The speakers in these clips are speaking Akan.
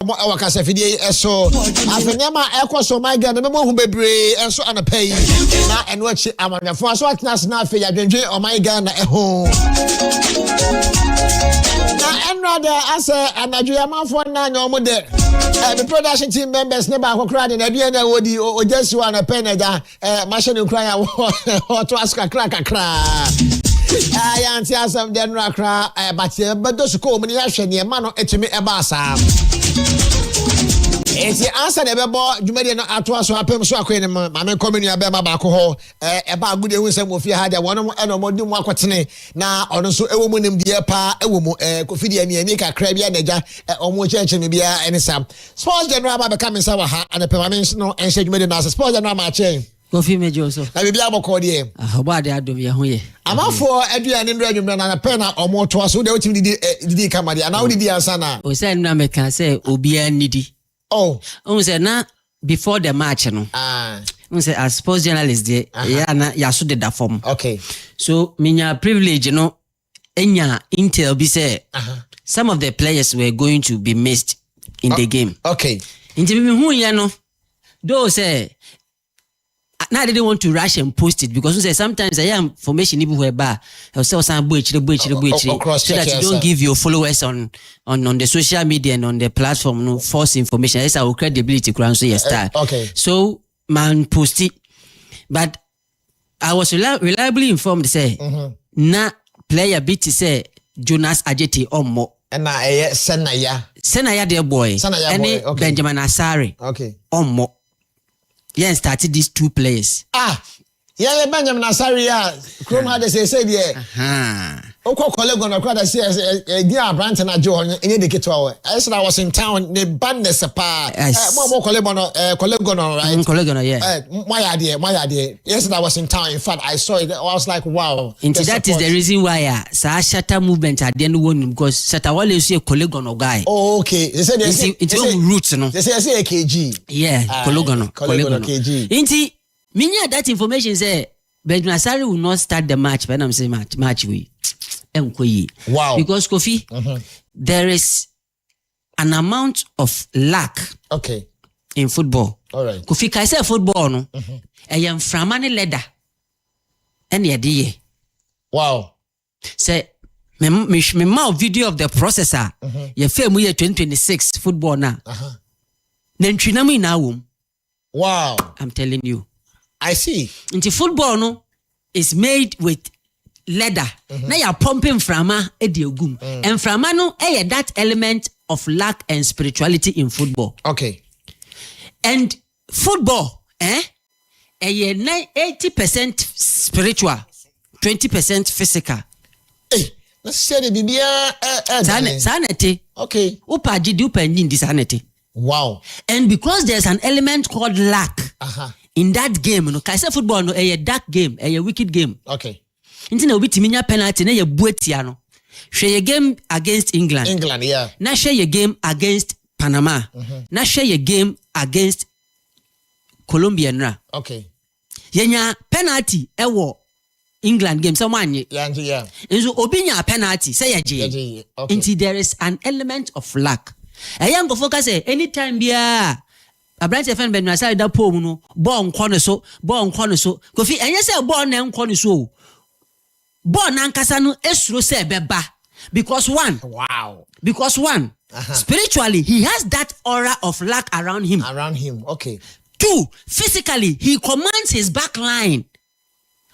wakasa fidie eso afenyama ekoso my god me mo hu bebre enso anapai na eno achi amanyafo aso atnas na afi yadwenwe o my god na eho na enrada asa anadwe amafo na nya omo de the production team members ne ba akokra de na bia na wodi ojesu anapai na da machine kra ya to aska kra I anti asam den rakra but bedo ko mni ahwe ne ma no etimi eba asa enti answer de bebo dwumade no ato aso apem so akwe ne ma me komenu abe ma ba ko ho eba agude hu nsem ofie ha de wono eno modi mu akotene na ono so ewo mu nim de pa ewo mu kofidi ani kakra bia naja omo cheche me bia ene sam sports general ba be kam nsa wa ha anapem ma me no enhye dwumade no asa sports general ma che Kofi mejo so. Na bibia boko de. Oba de adom ye ho ye. Amafo aduane ndu adwumna na pen na omo to aso de otimi didi kamade ana odidi ansa na. O say na meka say obi anidi. Oh. O say na before the match no. O say as sports journalist there ya na ya so de da form. Okay. So minya privilege no enya intel be say some of the players were going to be missed in the game. Okay. Inti me hu ye no. Do say now I didn't want to rush and post it because sometimes I am information even whereby I'll say some so that you don't give your followers on the social media and on the platform no false information. That's our credibility ground so yes style. Okay. So man post it, but I was reliably informed say na player beat say Jonas Ajeti Omo and na Senaya dear boy and okay. Benjamin Asare Omo. Yeah, started these two players. Yeah, Benjamin Asari Chrome had to say yeah. Oko colleague on a crowd says dear Branton na Joe in the Kito. I said I was in town, the bandness a pa. More colleague on right? Colleague on, yeah. My idea. Yesterday I was in town. In fact, I saw it. I was like, wow. Into that is the reason why Shatter movement at the end one because Shatter always see a colleague on a guy. Oh, okay. They said it's roots, no. They say a KG. Yeah, colleague on KG. Inti, minya that information say Benjamin Asari will not start the match. When I'm saying match we. Wow. Because Kofi, there is an amount of luck in football. All right. Kofi, I say football, no? I am framani leather. And yeah, wow. Say, me video of the processor. You feel me 2026 football now. Nentrinamu na wow. I'm telling you. I see. Into football, no, is made with leather. Now you're pumping frama ediogum. And frama no that element of luck and spirituality in football. Okay. And football, 80% spiritual, 20% physical. Hey, let's say the Bibia sanity. Okay. Upa jidupa in sanity. Wow. And because there's an element called luck in that game, no, Kaisa football no a dark game, a wicked game. Okay. Intina obi timinya penalty na ye buetia no. Hwe ye game against England. Yeah. Na hwe ye game against Panama. Na hwe ye game against Colombia nra. Okay. Yenya penalty ewo England game someone ye. Yeah. Enzo obi nya penalty say ye je. Okay. Until there is an element of luck. Ayan go focus anytime bia Abrante fan ben na da pom no ball nkɔ ne so Kofi enye say ball na nkɔ ne so ball na nkasa no esuro say beba because one spiritually he has that aura of luck around him. Okay. Two, physically he commands his back line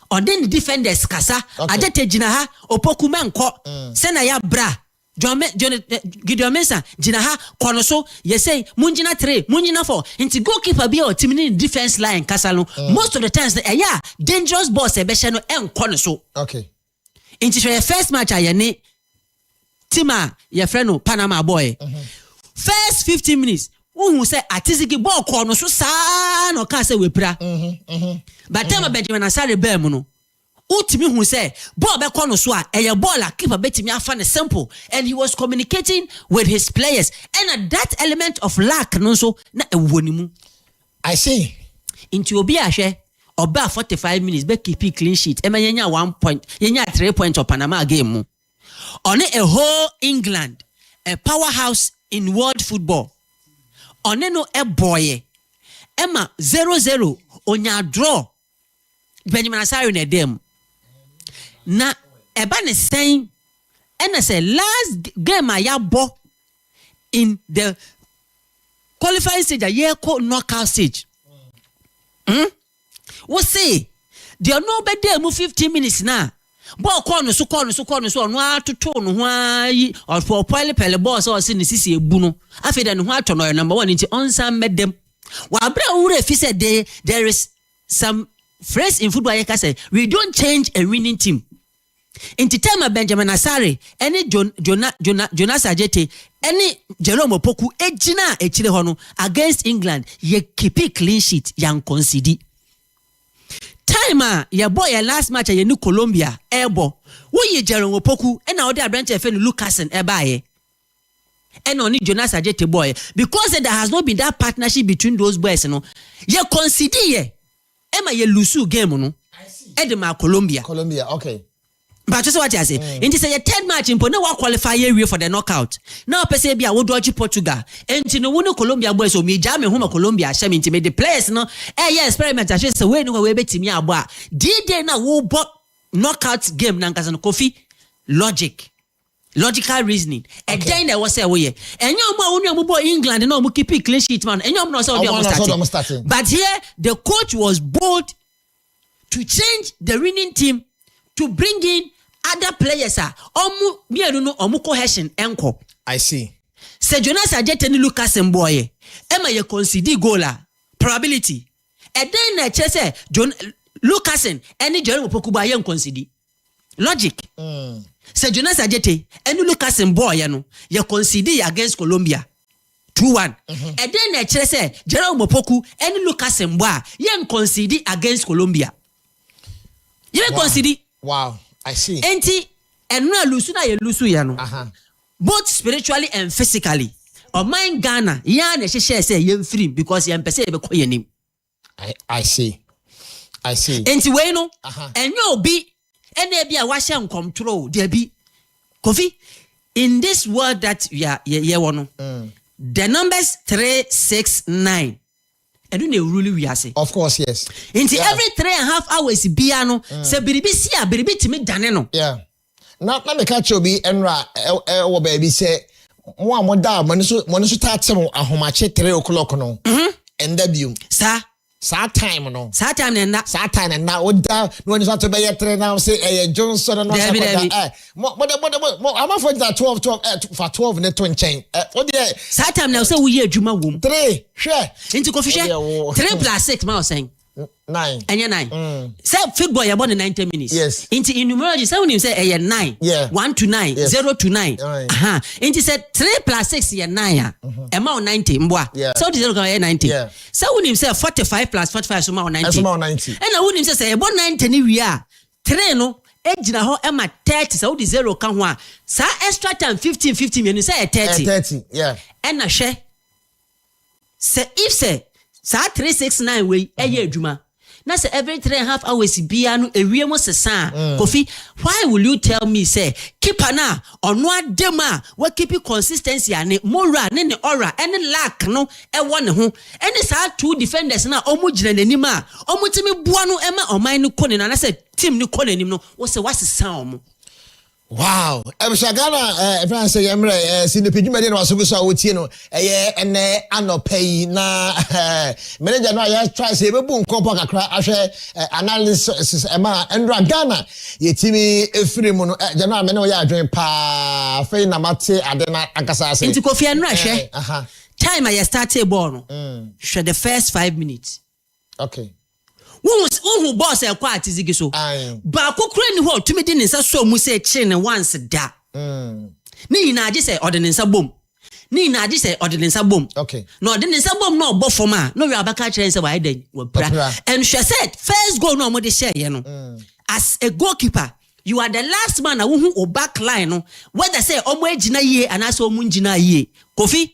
or then the defenders kasa adete jina ha opoku menkɔ sena ya bra Gideon Mensah jina ha kono so you say munjina 3 munjina 4 into goalkeeper be or team in defense line kasalo most of the times dangerous balls e be she no enkono so okay into your first match ayene tima your friend no Panama boy first 15 minutes who say atizigi ball kono so sa no ka say we pra but time Benjamin Asare be mu no Utimi who say ball be kono so a ball a keeper betimi afa ne simple and he was communicating with his players and at that element of luck no so na ewonimu. I see. Into obi ahwe oba 45 minutes be keep clean sheet e ma yenya 1 point yenya 3 points of Panama game mu on a whole England a powerhouse in world football one no boy Emma 0-0 onya draw Benjamin Asare na dem na eba ne sen ena say last game ya bo in the qualifying stage a year called knockout stage. What say? They are no better move 15 minutes now. Ball corner so no to tone why or for pele boss or sin sisi buno. After then what to know number 1 into on some met them. While Bra said there is some phrase in football you can say we don't change a winning team. Inti time Benjamin Asare, any Jonas Ajete, any Jerome Opoku, ejina echile hono against England, ye keep it clean sheet, yang concede. Time ya boy ya last match ya New Colombia, ebo, wo ye Jerome Opoku, and now they branch FN Lucasen ebaye. And only Jonas Ajete boy, because there has not been that partnership between those boys, no. Ye concede ye, Emma ye lusu game no. I see. Edema Colombia, okay. But just what I say, in this a third match in Pona qualify area for the knockout. Now Pesebia would dodge Portugal. And you know Colombia boys so me jam home Colombia shame intimate the players no. Yeah, experiment I just way no way bet me abwa. Did they now wo bought knockout game nankazan coffee logical reasoning. And then there was a way. And you know England no keep it clean sheet man. And you know starting. But here the coach was bold to change the winning team to bring in other players omu cohesion enko. I see. Se Jonas Ajete ni Lucas Mboye. Emma ye concede goal probability. And then na chese Lucasen any Jerome Opoku ba ye concede. Logic. Se Jonas Ajete any Lucas Mboye no ye concede against Colombia 2-1. And then na chese Jerome Opoku any Lucas Mboye ye concede against Colombia. You concede. Wow, I see. Enti enuna lusu na ye lusu ya no. Both spiritually and physically. O mind Ghana, ya na hye say ye free because ye mpese ye be koye nim. I see. Enti we no, enyo obi ene bia wa hye control there be. Kofi in this world that ye wono. The numbers 369. And do they really we are say? Of course, yes. Into every 3.5 hours, biano, se biribi siya, biribi timi daneno. Yeah. Now me catch you be enra wo baby say mo da mo so tat mo ahomache 3 o'clock no. And debut. Sa time no. Sa time na o da no ni so to be 3 now say Johnson no say mo am for that 12 for 12 ne to nchen. What dey sa time na say we ye adwuma wom. 3 hwe. Into coffee share 3 plus 6 ma saying 9. Anya 9. Say football you born in 90 minutes. Yes. Into in numerology say when say 9. Yeah. 1 to 9, yes. 0 to 9. Into say 3 plus 6 is 9. Amount 90 mbwa. Yeah. So the 0 can 90. Yeah. So when him say 45 plus 45 so amount 90. Amount 90. And when him say born 90 ni we are 3 no ejina ho ema 30 so the 0 kan ho a sa extra time 15 me say 30. 30. Yeah. And na hwe say if say sa 369 we eye adwuma na say every 3.5 hours bia no ewie mo sesa Kofi, why will you tell me say keeper na ono adem a we keep consistency ane moral ne aura any lack no e wo ne ho any sa two defenders na omo gina nanim a omo timi bua no ema oman no kone na say team no kone nanim no wo say wasesa omo. Wow, Shagana, if I say Emre, see the Pidumadian was so Wutino, and Anope na manager. No, I try to say, boom, Copa cry, analysis, Emma, and Ragana, ye Timmy, Efrimono, General Menoya, drink pa, Fena Mate, Adena, Ancasa, into Kofi and Russia. Time I started born, the first 5 minutes. Okay. Who boss a quiet is so. But Cochrane who to me didn't so mu say chin once da. Ni na just say ordinance a boom. Ni na just say ordinance a boom. Okay. No ordinance a boom no bofoma. No Rabaka train say why then. And she said first goal no more the share you know. As a goalkeeper, you are the last man who o back line no. Whether say omo ejina ye and as omo njina ye. Kofi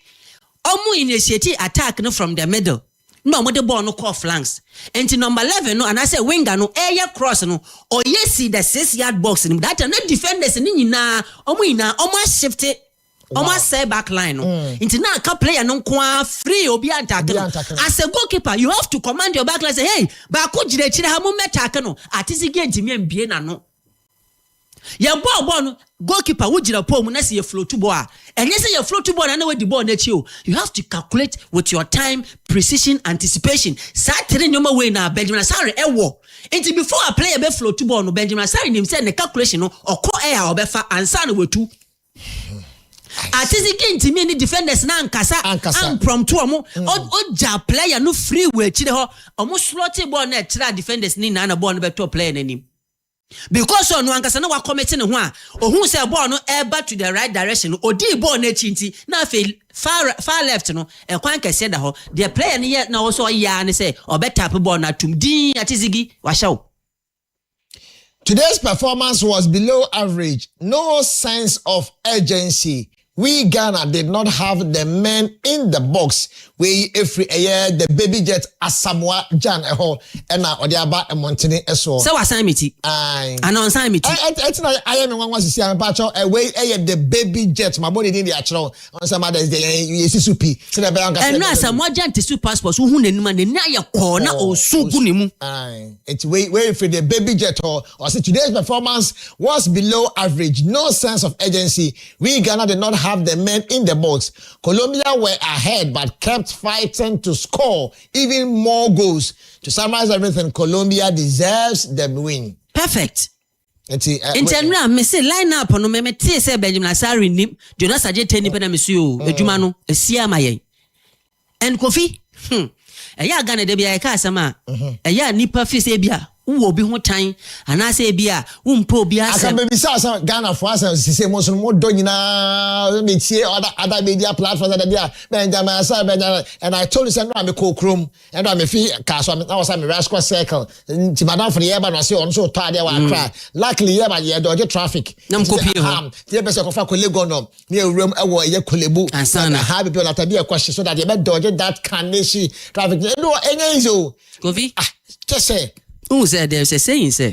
omo initiate attack no from the middle. No mo the ball no call flanks. Enti number 11 no and I say winger no air cross no or yes see the 6-yard box no that na defenders ni nyina omo ina omo shift almost say back line no into na ka player no kwa free obi antake no as a goalkeeper you have to command your back line say hey ba ko jire chire ha mo metake no atisi ge ntimi ambie na no ye ball no goalkeeper wo jira pom na se ye float ball enye se ye float ball na we di ball na chi o you have to calculate with your time precision anticipation sa tire nyoma we na Benjamin Asare ewo into before a player be float ball no Benjamin Asare nim say the calculation no okọ air obefa ansa na wetu atisi ge ntimi ni defenders na ankasa impromptu omo oja player no free we chire ho omo slot ball na chira defenders ni na ball no beto player nanim because on wankasa na wa commit ne ho a ohun say ball no eba to the right direction odi ball na chinti na fe far left no e kwan kese da ho the player ne ye na wo so ya ne say obetap ball na tum din atizigi wa shaw. Today's performance was below average. No sense of urgency. We Ghana did not have the men in the box. We every year the baby jet Asamoah Gyan and Odiaba and Montini eso. So assignment. And on assignment. I am one was see patcho away the baby jet. My body didn't actual on some others the Supi. So the bank and now Asamoah Gyan to passport who nenuma ne na ya corner or so gunimu. It's way for the baby jet or say today's performance was below average. No sense of urgency. We Ghana did not have the men in the box. Colombia were ahead but kept fighting to score even more goals. To summarize everything, Colombia deserves the win. Perfect. In general, me say line up no me tie say Benjamin Asare nim, Jonas Ajete ni pe na me su adwuma no esia maye. And Kofi, eya Ghana de bia e ka asama, eya nipa fi say bia wo obi ho tan anase bia wo mpo obi asem. Aka be say Ghana for asem sise mo so mo do nyina me tie other media platforms that there Benjamin Asare and I told you say no am ko krom and am fi ka so na was am rascal circle ti madam for the eba no say on so to ade wa cry luckily eba ye dodge traffic nam kopi ho tie be say ko fa ko lego no me ewuram ewo ye kolebu and ha be na tabi e question so that ye be dodge that carnation traffic no enye izo Kofi just say who said there's a saying say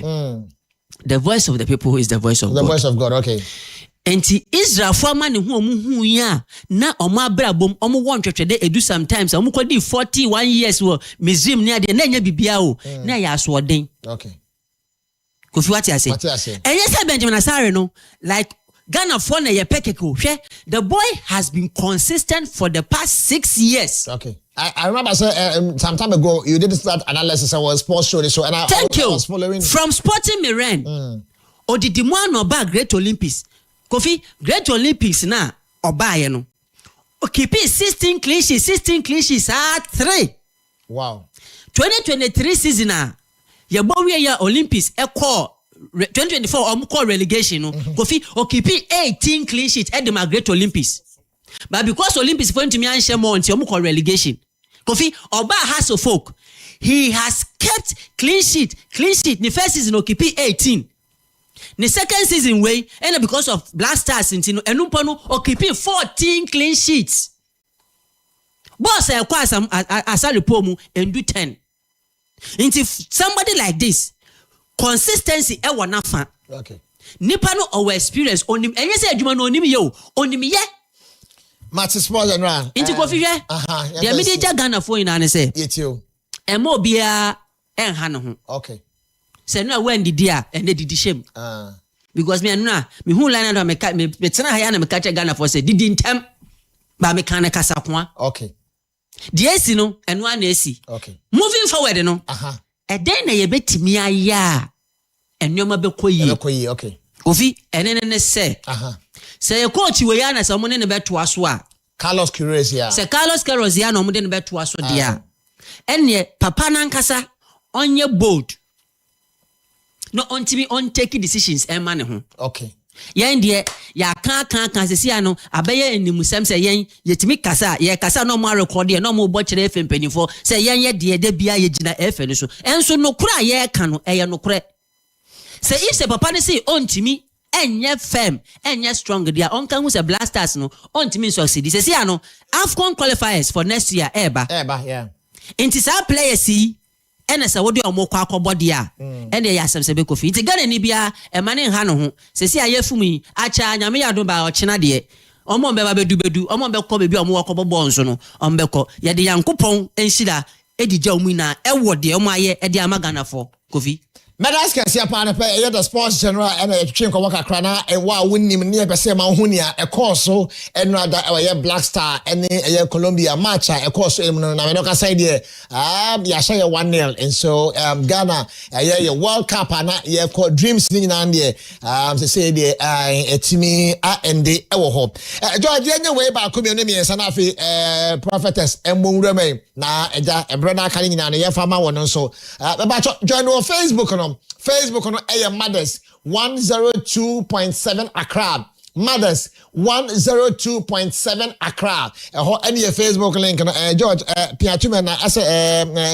the voice of the people is the voice of the God. voice of God, okay. Enti Israel for man hu omu ya na omo abrabom omo won twetwede edu sometimes omo kodi 41 years wo Misrim ne ade na nya bibia o na ya so den. Okay. Kofi what you say? Enye say Benjamin Asare no like Ghana for na ye pekeko hwe the boy has been consistent for the past 6 years. Okay. I remember some time ago you did that analysis on sports show so and I was following from Sporting Miran. Odidimwa no ba Great Olympics. Kofi Great Olympics na obaye no. Okipi 16 clean sheets 3. Wow. 2023 season na ye bowie ya Olympics e call 2024 call relegation no. Kofi okipi 18 clean sheets at the Great Olympics. But because Olympics for him to me and share more until call relegation. Kofi Oba has a folk. He has kept clean sheet. The first season okipi 18. The second season way and because of Black Stars in Tino Enupano okipi 14 clean sheets. Boss I acquire some Asare Pomu and do 10. Into somebody like this, consistency e wana fa. Okay. Nipa no our experience onim enye say adwuma no onim ye o onim ye. Match sports and run. Inti Kofi hwe. The media Ghana for ina ne say. Yetio. Emo bia enha ne ho. Okay. Say no when didi a ene didi shem. Because me anu me hu line na me tena ha ya na me catch Ghana for say didi ntem ba me kan kasa kwa. Okay. The AC no enu an AC. Okay. Moving forward no. Eden na ye betimi aya enoma bekoyi. Bekoyi, okay. Kofi ene ne say. Say a coach we ya na say mo ne beto aso a. Carlos Queiroz ya. Say Carlos Queiroz ya na mo de ne beto aso dia. Ene papa na nkasa onye bold. No ontimi on take decisions e ma ne ho. Okay. Yen de ya kan sesi ano abeye animusam say yen yetimi kasa ye kasa no mo record ye no mo bo kire FM penifo say yen ye de bia ye gina FM so enso no kura ye ka no eye no kure. Say if say papa ne say ontimi enye firm enye strong dia onka hu say Black Stars no ontimi succeed sesi ano AFCON qualifiers for next year eba yeah. Inti sa players see ena sa wodi omo kwa akobode a ena ya asem se be Kofi nti Ghana ni bia e mane ha no ho sesi ayefumi acha nyame ya do ba ochena de omo mbeba bedu omo mbekọ bebi omo wakọ bọbọ nso no ombekọ ye de yankopon enhira edija omu na ewo de omo aye e de amagana for Kofi Medas kɛseɛ paa no pɛ ɛyɛ the sports general ɛna yɛtwetwe nkɔmmɔ kakra na ɛwɔ a wonim ne yɛpɛ sɛ ma wo ho nea ɛkɔɔ so ɛno ada ɛwɔyɛ Black Star ɛne ɛyɛ Colombia match a ɛkɔɔ so ɛmu no na mɛno kasa deɛ yɛahyɛ yɛ 1-0 and so Ghana ɛyɛ yɛ World Cup a na yɛkɔ dreams ne nyinaa deɛ sɛ deɛ ɛtumi ɛnde ɛwɔ hɔ George yɛnyɛ wei baako mmienu mmiɛnsa na afei prophetess ɛmmɔ nwura na ɛgya ɛberɛ no aka ne nyinaa no yɛmfa ma wɔ no nso bɛbakyɛ join no wɔ Facebook no Mothers 102.7 Accra. Mothers 102.7 Accra. Any Facebook link George Piatume na ase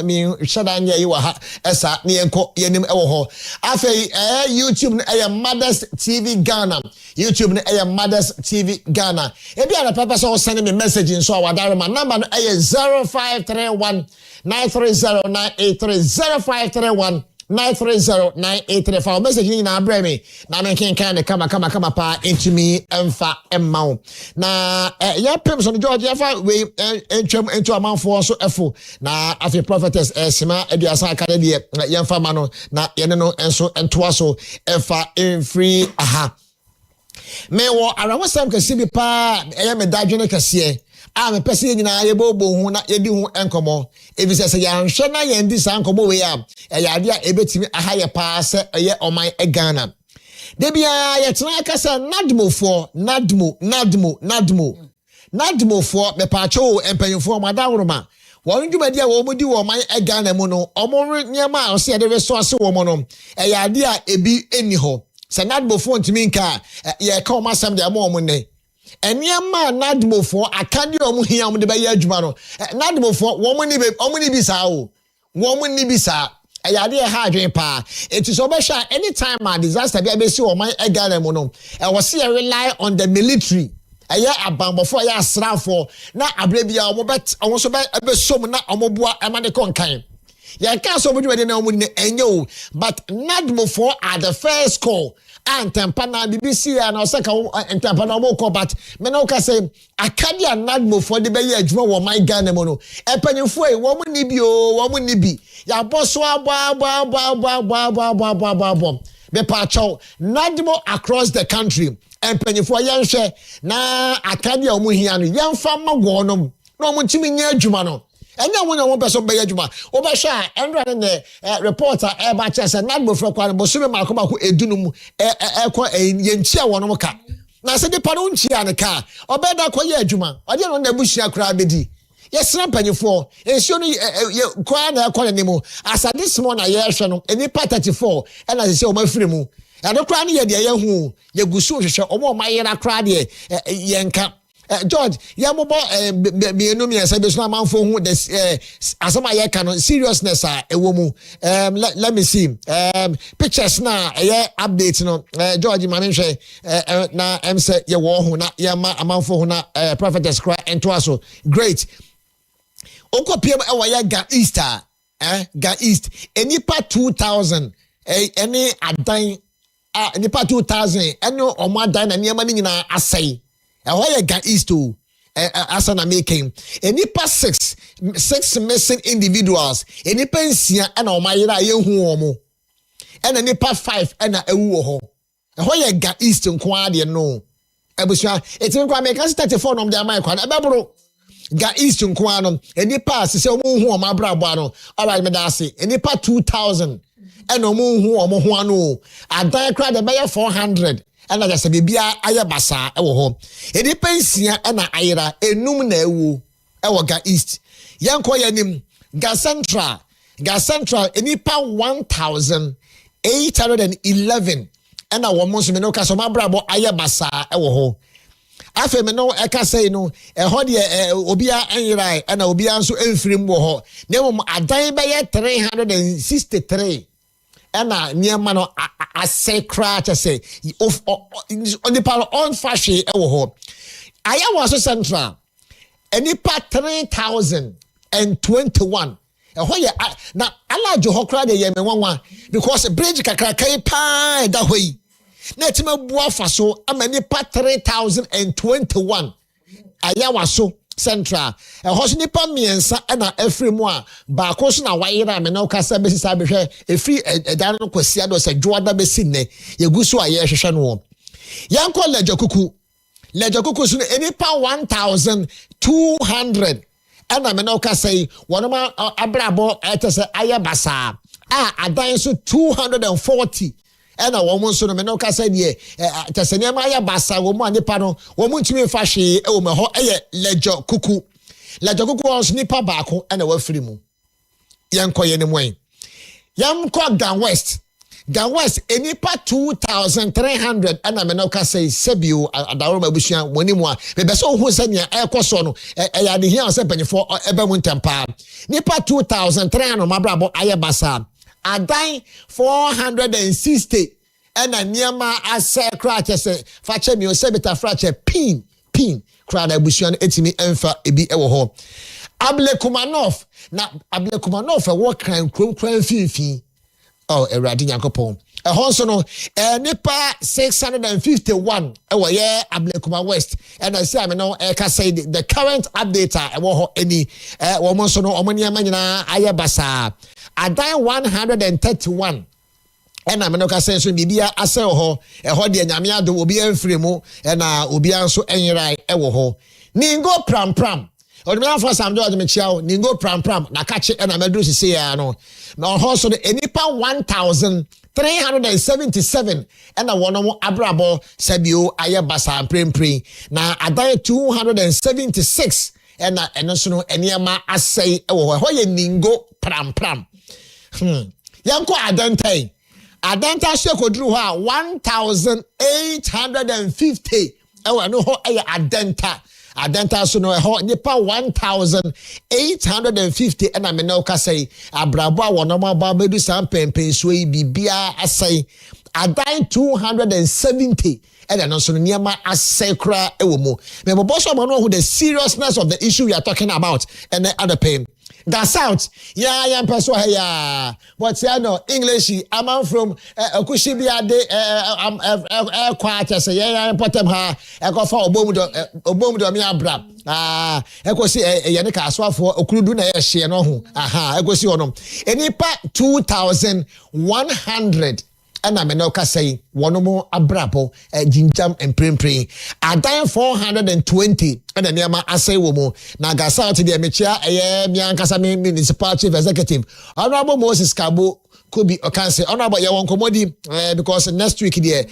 mi shada nya yi wa ha esa ne enko yenim ewo ho. Afei YouTube na Mothers TV Ghana. YouTube na Mothers TV Ghana. Ebi ana papa so send me message so awadare ma number no 0531 930 983 0531 930-983 for message ni na abreme na men kan kama pa into me emfa emma na ya pem so George ya fa we entwam into amanfo so efo na afi prophetess sima aduasa akade de ya fa ma no na ye no enso entoa so efa free aha me wo arawo sam kase bi pa ya me dadwene kase me pese nyina ye bobo hu na ye di hu enkomo ebi se ya nhwe na ye ndi sa enkomo we ya ade a ebetimi aha ye pa se ye oman Ghana de bia ye tena kasa nadmofo me pa cho empanyefo madawroma won dwumadi a wo mudi wo man Ghana mu no omo niam a se de resource wo mo no ade a ebi eni ho se nadmofo ntimi nka ye ka o masam de amo ne Eniama nadmofo akade omu hia omu de be adwuma no nadmofo omu ni bisa o omu ni bisa ayade ha adwen pa it is obesha anytime a disaster be abesi o man Ghana mu no we se rely on the military aya abambofo ya asrafo na abrebia omo so be som na omo boa emade konkan ya ka so omu de na omu ni enye o but nadmofo are the first call antempa na BBC na osaka antempa na omoko but me na oka say akadia nadmofo de be ye adwuma wo man Ghana mu no epanyefo e wo mu ni bi o wo mu ni bi ya boso abo be pa chow nadmo across the country epanyefo yenhwe na akadia omu hia no yemfa magonom na omu ntimi nya adwuma no enya wonya wo person be adwuma wo be hwa endra ne reporter e ba che se nadmofo kwa no boso be makoma edunum ekọ yenchia wonom ka na se de pa no nchia ne ka obeda kwa ye adwuma ode no na bushia kra bedi yesra panyefo ensio no kwa na ekọ ne mu asa this morning na ye hwe no eni pa 34 e na se o mafiri mu ade kra ne ye de ye hu ye gusu hwehwe omo mayera kra de yenka George yamobo mienu miensa be so amanfo hu this asama ye ka no seriousness a ewo mu let me see pictures na update no George ma menhwe na say ye wo hu na ye ma amanfo hu na prophetess cry ento aso great okopiem e ye ga Easter ga East enipa 2000 any adan enipa 2000 eno omo adan na niam ni nyina asai why ga East to asana making enipa 6 missing individuals enipa nsia na omayira ye hu omo ena nipa 5 na ewu ho why ga East nko ade no ebusua etin kwa make 34 nom de amai kwa ebebro ga East nko anom enipa se omo hu omo abrabo ano alright me da say enipa 2000 ena omo hu omo ho ano adan kra de be 400 ana just bibia aye basa ewo ho edi pensia na ayira enum na ewu ewo ga East yanko yanim ga Central enipa 1811 ana wo mo so me no ka so mabrabo aye basa ewo ho afa me no e ka say no ho de obia enyirai ana obia nso emfirim wo ho na mo adan be 363 ena niema no ase kra cha say on the power on fashion ewo ho aya was Central enipa 3021 ho ye na alajo ho kra de ye me nwanwa because bridge kakra kai pa da hoi na etima bua fa so ama nipa 3021 ayawa so central ɛhɔ nipa miensa na afiri mu a baako so na wayera me na okasa besi sa behwe efiri ɛdan no kwasia do sɛ dwoada besi ne yegu so aye hwehwɛ no yanko lejokuku so nipa 1200 ɛna me na okasa yi wɔnoma abrabo ɛtese aye basa adan so 240 ɛna wɔn nso no me no kasa die tese nneɛma ayɛ basa wɔn mu anipa no wɔn mu ntumi fa hwee ɛwɔ mu hɔ ɛyɛ lejokuku ɔnso nipa baako ɛna wafiri mu yɛnkɔ yɛ ne mu yɛnkɔ Gan West enipa 2300 ɛna me no kasa yi sebio adaworo mabusua wɔn ni mu a bɛbɛ sɛ ohun sɛ nea ɛkɔ so no ɛyɛ adehia sɛ mpanyinfoɔ ɛbɛ mu ntɛmpa nipa 2300 mabrabɔ ayɛ basa adan 460 ena niema ase kra kyese fa che mi osebeta fra che pin kra da busuan etimi emfa ebi ewo ho Ablekumanov ewo kran fifi eradi yankopon ehonso no nipa 651 ewo ye Ablekuma West and I say I no ka say the current update ewo ho eni wo mo so no omoniama nyina ayebasa adan 131 ena me no ka say so bibia ase ho eho de nyame ado obi amfiri mu ena obi anso enyirai ewo ho ningo pram odumi afọ Sam George mechiao ningo pram na kache ena medru sisi ya no na ho so enipa 1377 ena wono mo abrabo sabio ayebasa prempren na adan 276 ena eno so no eniema asei ewo ho ye ningo pram yanko adanta shekodru ho a 1850 ewo no ho eye adanta so no ho nipa 1850 ena me na okasai abrabo a wono ma ba bedu sam pempen so yi bibia asai adan 270 ena no so no niema asai kra ewo mu me bobo so ma no who the seriousness of the issue we are talking about and the other pain that's out yeah person here but you know English I'm from Okushibia de kwata say yeah potem ha e go fa obomudo mi abra e go see ye ne ka aswafo okurudu na ye hye no ho e go see onom enipa 2100 ena me no ka say wonomo abrabo jinjam emprempren adan 420 ena niama asai wo mu na gasa out de mechia mi ankasa municipal chief executive honorable Moses Kabo Kobi Okanse honorable ye won komodi because next week there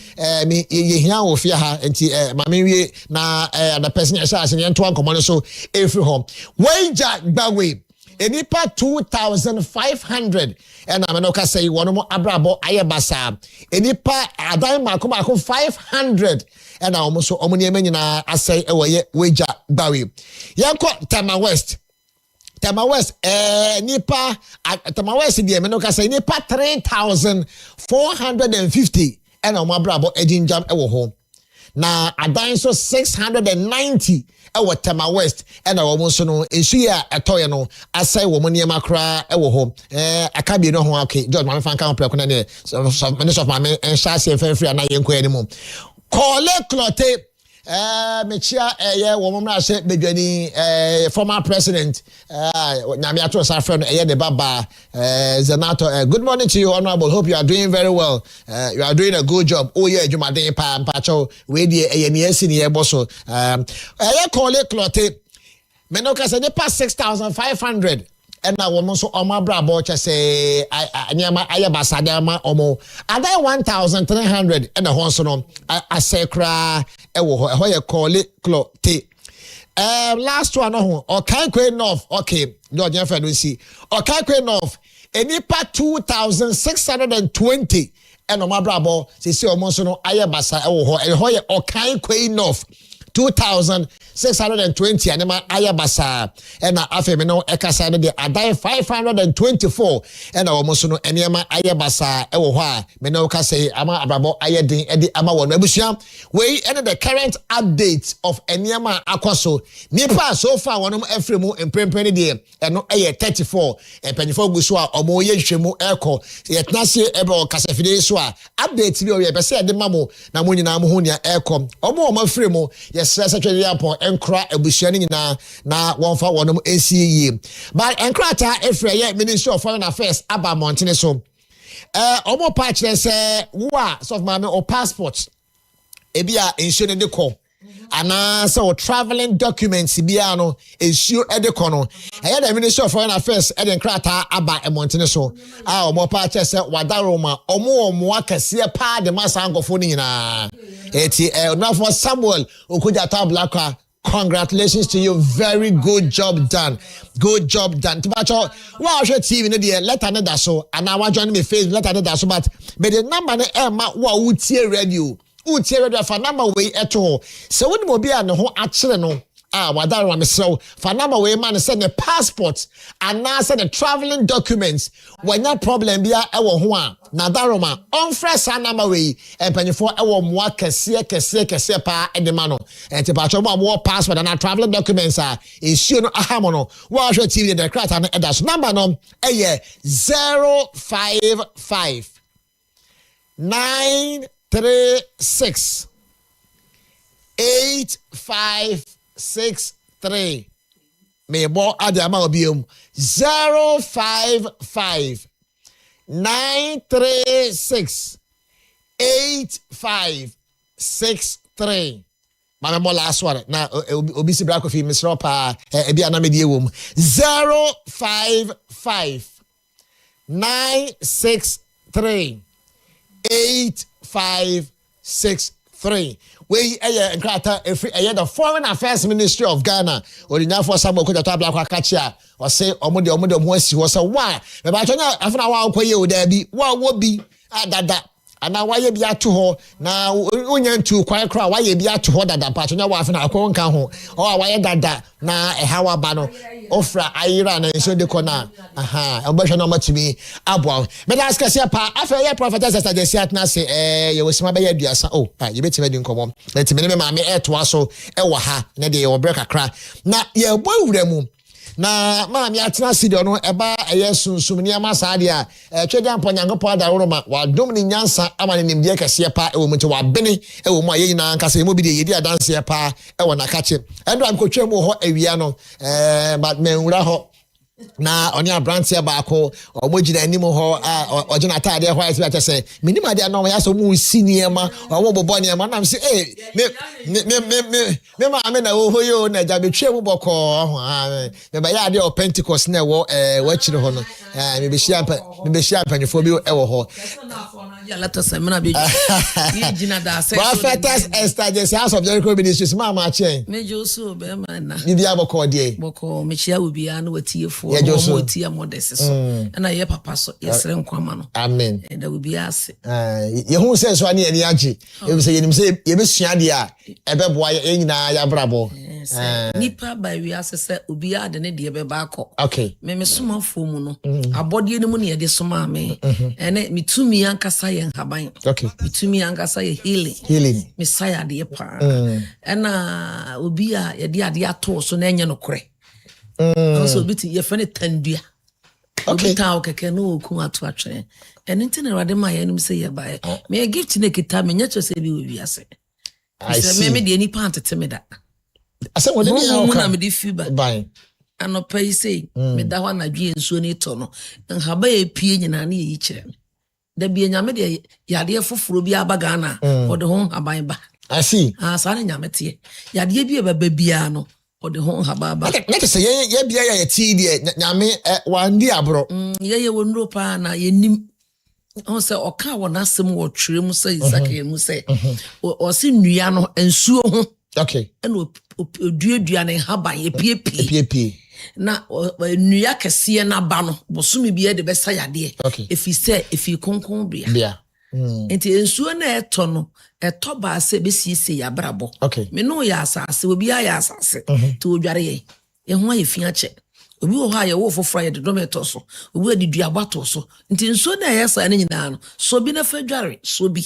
me ye hia wo fia ha enti mame wie na the person ya sha ne nto ankomo so every home wager gbagwe enipa 2500 and I'm not say one more abrabo ayebasa enipa adan mako 500 and almost so omuni emenyina asai ewoye weja bawi yanko Tama West nipa Tama West die me no ka say nipa 3450 and omo abrabo ejinjam ewo ho na adan so 690 ewo Tama West and omo so no ensu ya etoye no asai wo niema kra ewo ho aka bi no ho okay George mama fan kan preko na ne minister of mama en shase free na yenko animu kole clote mechia wo momra se bedwani former president nyame ato safre no de baba Zenato good morning to you honorable hope you are doing very well you are doing a good job oh yeah jumaden pa mpacho we die ne asi ne yeboso kole clote menoka se ne pass 6500 ena womo so omo brabo che se anyama ayabasa dama omo ada 1300 ena ho so no asekra ewo ho ye call clote last one ho okaikwe north okay George Jeff do see okaikwe north enipa 2620 ena omo brabo se omo so no ayabasa ewo ho ye okaikwe north 2620 620 anema ayabasa ena afi me no ekasa no de adai 524 ena omo so no enema ayabasa ewo ho a me no kasa ama abrabo ayedin edi ama wono abusua we ene the current update of enema akoso nipa so far wono efremu emprempren de eno eye 34 empanifo guso a omo ye hwemu eko yetnase ebe kasafide so a update bi o ye pese de mamo na mo nyina mo ho nia eko omo fremu yes secretary upon enkra abusua ni nyina na wonfa wono NCE but enkrata efreye Ministry of Foreign Affairs aba montene so omo pa kire se wo a soft mama or passport ebia ensure de ko ana so traveling documents bia no ensure edeko no the Ministry of Foreign Affairs enkrata aba montene so omo pa kire se wadaroma omo akase pa de masangofo ni nyina eti now for Samuel Okujata Blakwa, congratulations to you. Very good job done. Good job done. Tibacho, wa show TV no dey let another so and now join me Facebook let another so but the number na Emma wa utie radio. Utie radio for number we eto. So when mo bia no ho akere no wadaro wa mesrew for number we man say the passport and now say the traveling documents when that problem bia ewo ho a na daroma on fresh number we empanifo ewo moa kese pa edema no enti pa cho mo passport and traveling documents issue no ahamono wa hwe TV the crata na edas number no 055 936 8563 me bo adama obiom 055 936 8563 mama mo last one na obi si brako fi misro pa ebi ana medie wom 055 963 8563 we enkrata every the Foreign Affairs Ministry of Ghana orinya for Samuel Okujata Blakwa kachia o say omo ho asi ho say why me ba chonya afuna wa akoye o da bi wa wo bi adada ana wa ye bi ato ho na onya ntu kwan kra wa ye bi ato ho dada pa chonya wa afuna akon nka ho o wa ye dada na ehawa ba no ofra ayira na nso de kona obehwe no matimi aboa me da aska sia pa afa ye prophetess Esther Jesiat na se ye wosima be ye aduasa ye betime di nkomo leti me ma me eto aso ewo ha na de ye wo break akra na ye bowura mu na maami atena sidio no eba eye sunsum ni amasade a twega mponyangopo adaroma wadom ni nyansa ama ne nimde kese pa ewo mu nti wabene ewo mu aye nyina nkasa emo bi de yedi adanse pa ewo na kache endo am kotwa mu ho awia no but menwura ho na oni abrantie baako omogina anim ho ogina taade ho ayese ba say minim ade na ya so mu siniema owo bobo niema na say me ma me na wo yo na ja betwe mu boko ho me ba ya ade o Pentecost na wo wachire ho no me be shia panifo bi ewo ho ya leta semina be ni gina da say prophetess Esther Jesiat House of Jericho Ministries ma chen me jo so be ma na ni bia boko de boko me chia obi an watiefo tia modest so na ye papa so yesre nkwama no amen and we be ase ye hu se so ani ani agi e be say yenim say ye be sua de a ebeboa ye nyina ya brabo nipa ba wi ase se obi ade ne de be ba akọ okay me soma fo mu no abode ne mu ne ye de soma me ene mitumi ankasa ye haban okay mitumi ankasa ye healing mesaya de pa ena obi a ye de ade ato so na enye no kore so biti ye fene tandua okay ta okeke no oku atu atwe ene nti na rade ma ye nim se ye ba me gift ne kita me nya chose bi obi ase me de ni pa antete me da ase wode ni na me di fiba bai anopa yi sei me da ho na dwe nsuo ni to no nhaba ye pie nyina na ye kire da bi nyame de yade foforo bi abaga na ode ho haban ba I see sa na nyame te yade bi e baba bia no ode ho hababa na say ye bia ya ti de nyame wandi abro ye wonro pa na ye nim on say oka wona asem wo twere mu say Isaac mu say o se nnua no ensuo ho okay ena oduadua ne haban ye pie na nnua kese na ba no bosomi bia de be sayade okay efi konkon bia Nti ensuo na eto no eto ba se besiesie ya brabo. Okay. Me no ya asase obi ya asase. Ti odware ye. Ye ho aye fia che. Obi wo ha ye wo foforo ye de dometo so. Obi adi duabato so. Nti ensuo na ye sa na nyina no. So bi na fa dware so bi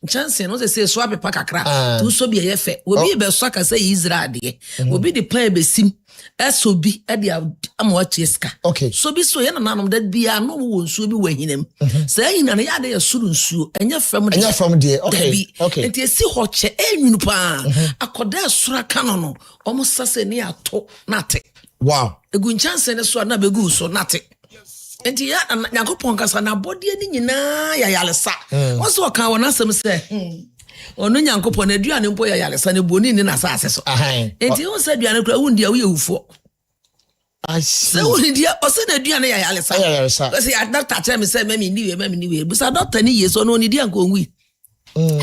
chance no say so apepa kakra tu so bi ye fe obi be so aka say Israel de obi de plan be sim eso bi e de amawa cheska okay so bi so ye na nanom that bia no wo nsuo bi wahinam say hina na ya de suru nsuo enya fam de okay enti esi ho che enwunu pa akoda sura kano no omo sase ne ato nate wow egu chance ne so na begu so nate enti ya Yakopon kasa na body ni nyina ya yalesa wonso ka wona asem se onu Yakopon aduane mpo ya yalesa ne boni ni na sase so enti won se aduane kura wundi awo yewufo se wundi o se na aduane ya yalesa se doctor tell me say mami niwe busa doctor ni yeso no ni dia nko nwi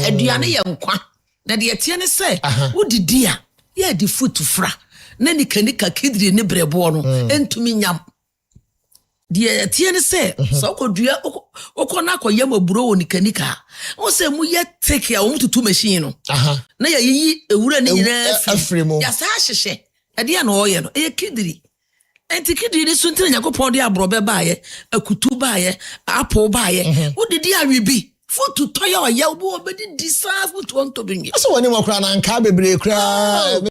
aduane ya nkwa na de tie ne se wodidi a ya di foot fra na ni kanika kidri ne brebo no entumi nyam die tie ne se so kodua okona akoyam aburo woni kanika o se mu ye take ya omututu machine no na ya yi ewura ni nyina afrimo ya sa hyehye ade ya no oye no e kidiri enti kidiri ni suntina Yakopon de abrobe baaye akutu baaye apple baaye wodidi awibi foot toya oya obo obedi disafu to onto bingi so woni mo kra na nka bebre kra me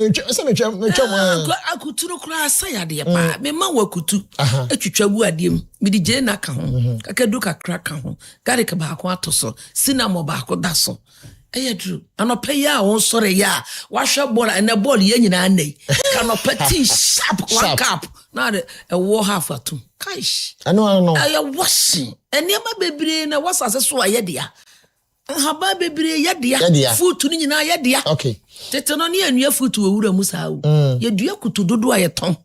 akuturu kra sayade pa me ma wakutu atwitwa gu adiem me di je na ka ho kakadu kakra ka ho garika ba ko atoso sinamo ba ko daso eyedru anopa ya won sore ya wahwe ball na ball ye nyina nei kanopati sharp one cap na de wo half atu kaish ano ayo washing eniema bebre na wasase so ayedea haba bebre yedea foot ni nyina yedea okay tete no ne anua foot wo wura musa wo yedua kutu dodo ayeton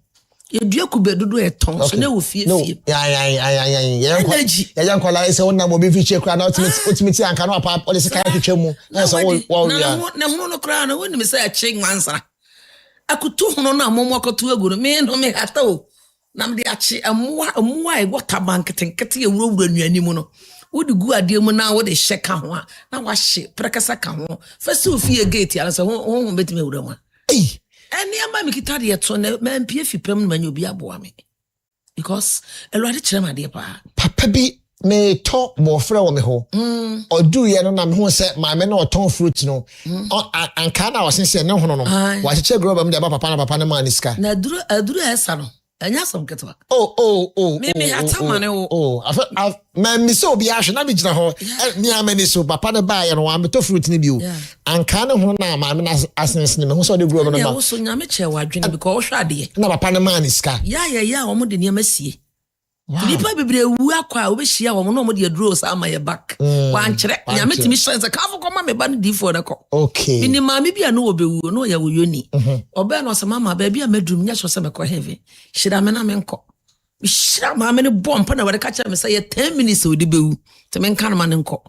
yedua kube dodo ayeton so na wo fie ya nkwala se wonna mo be fi che kra na ultimate anka no apa police kai twetwa mu na so wo ya na hono no kra na woni me say ache nwansa akutu hono na momo akoto aguru me no me hata o na me de ache amuwa e water bank tenkete e wura nuani mu no wodi gu ade mu na wodi sheka ho a na wa hye prekasa ka ho fasi ofie gate ala so ho betime wura mu eni ama mikita de to na mampie fipam na nyobi aboa me because elwade kire ma de pa papa bi me to mo frɛ wo me ho odu ye no na me ho sɛ ma me na oton fruit no anka na wasense ne ho no wa cheche groba me de ba papa na ma ni ska na aduru esa no anya som ketwa me hata mane o ma mi so obi ahwe na me gina ho mi amani so papa ne ba ye no wa me to fruit ni bi o anka ne ho na ma me na asense ne me ho so de groba no ma ya wo so nyame che wadwene because hwa de na papa ne ma ni ska ya wo mo de ne masie nipa bebre wu akwa obehia wo no mo de aduro sa ama ye back wan kire nyame timi shense ka fo koma me ba ne difo ne ko okay bini maame bia no obewu no ya wo yoni obe no se mama ba bia madum nya so se me ko heaven shira me na me nko shira maame ne bomb na wede ka kire me say 10 minutes odi bewu te me nka na ma ne nko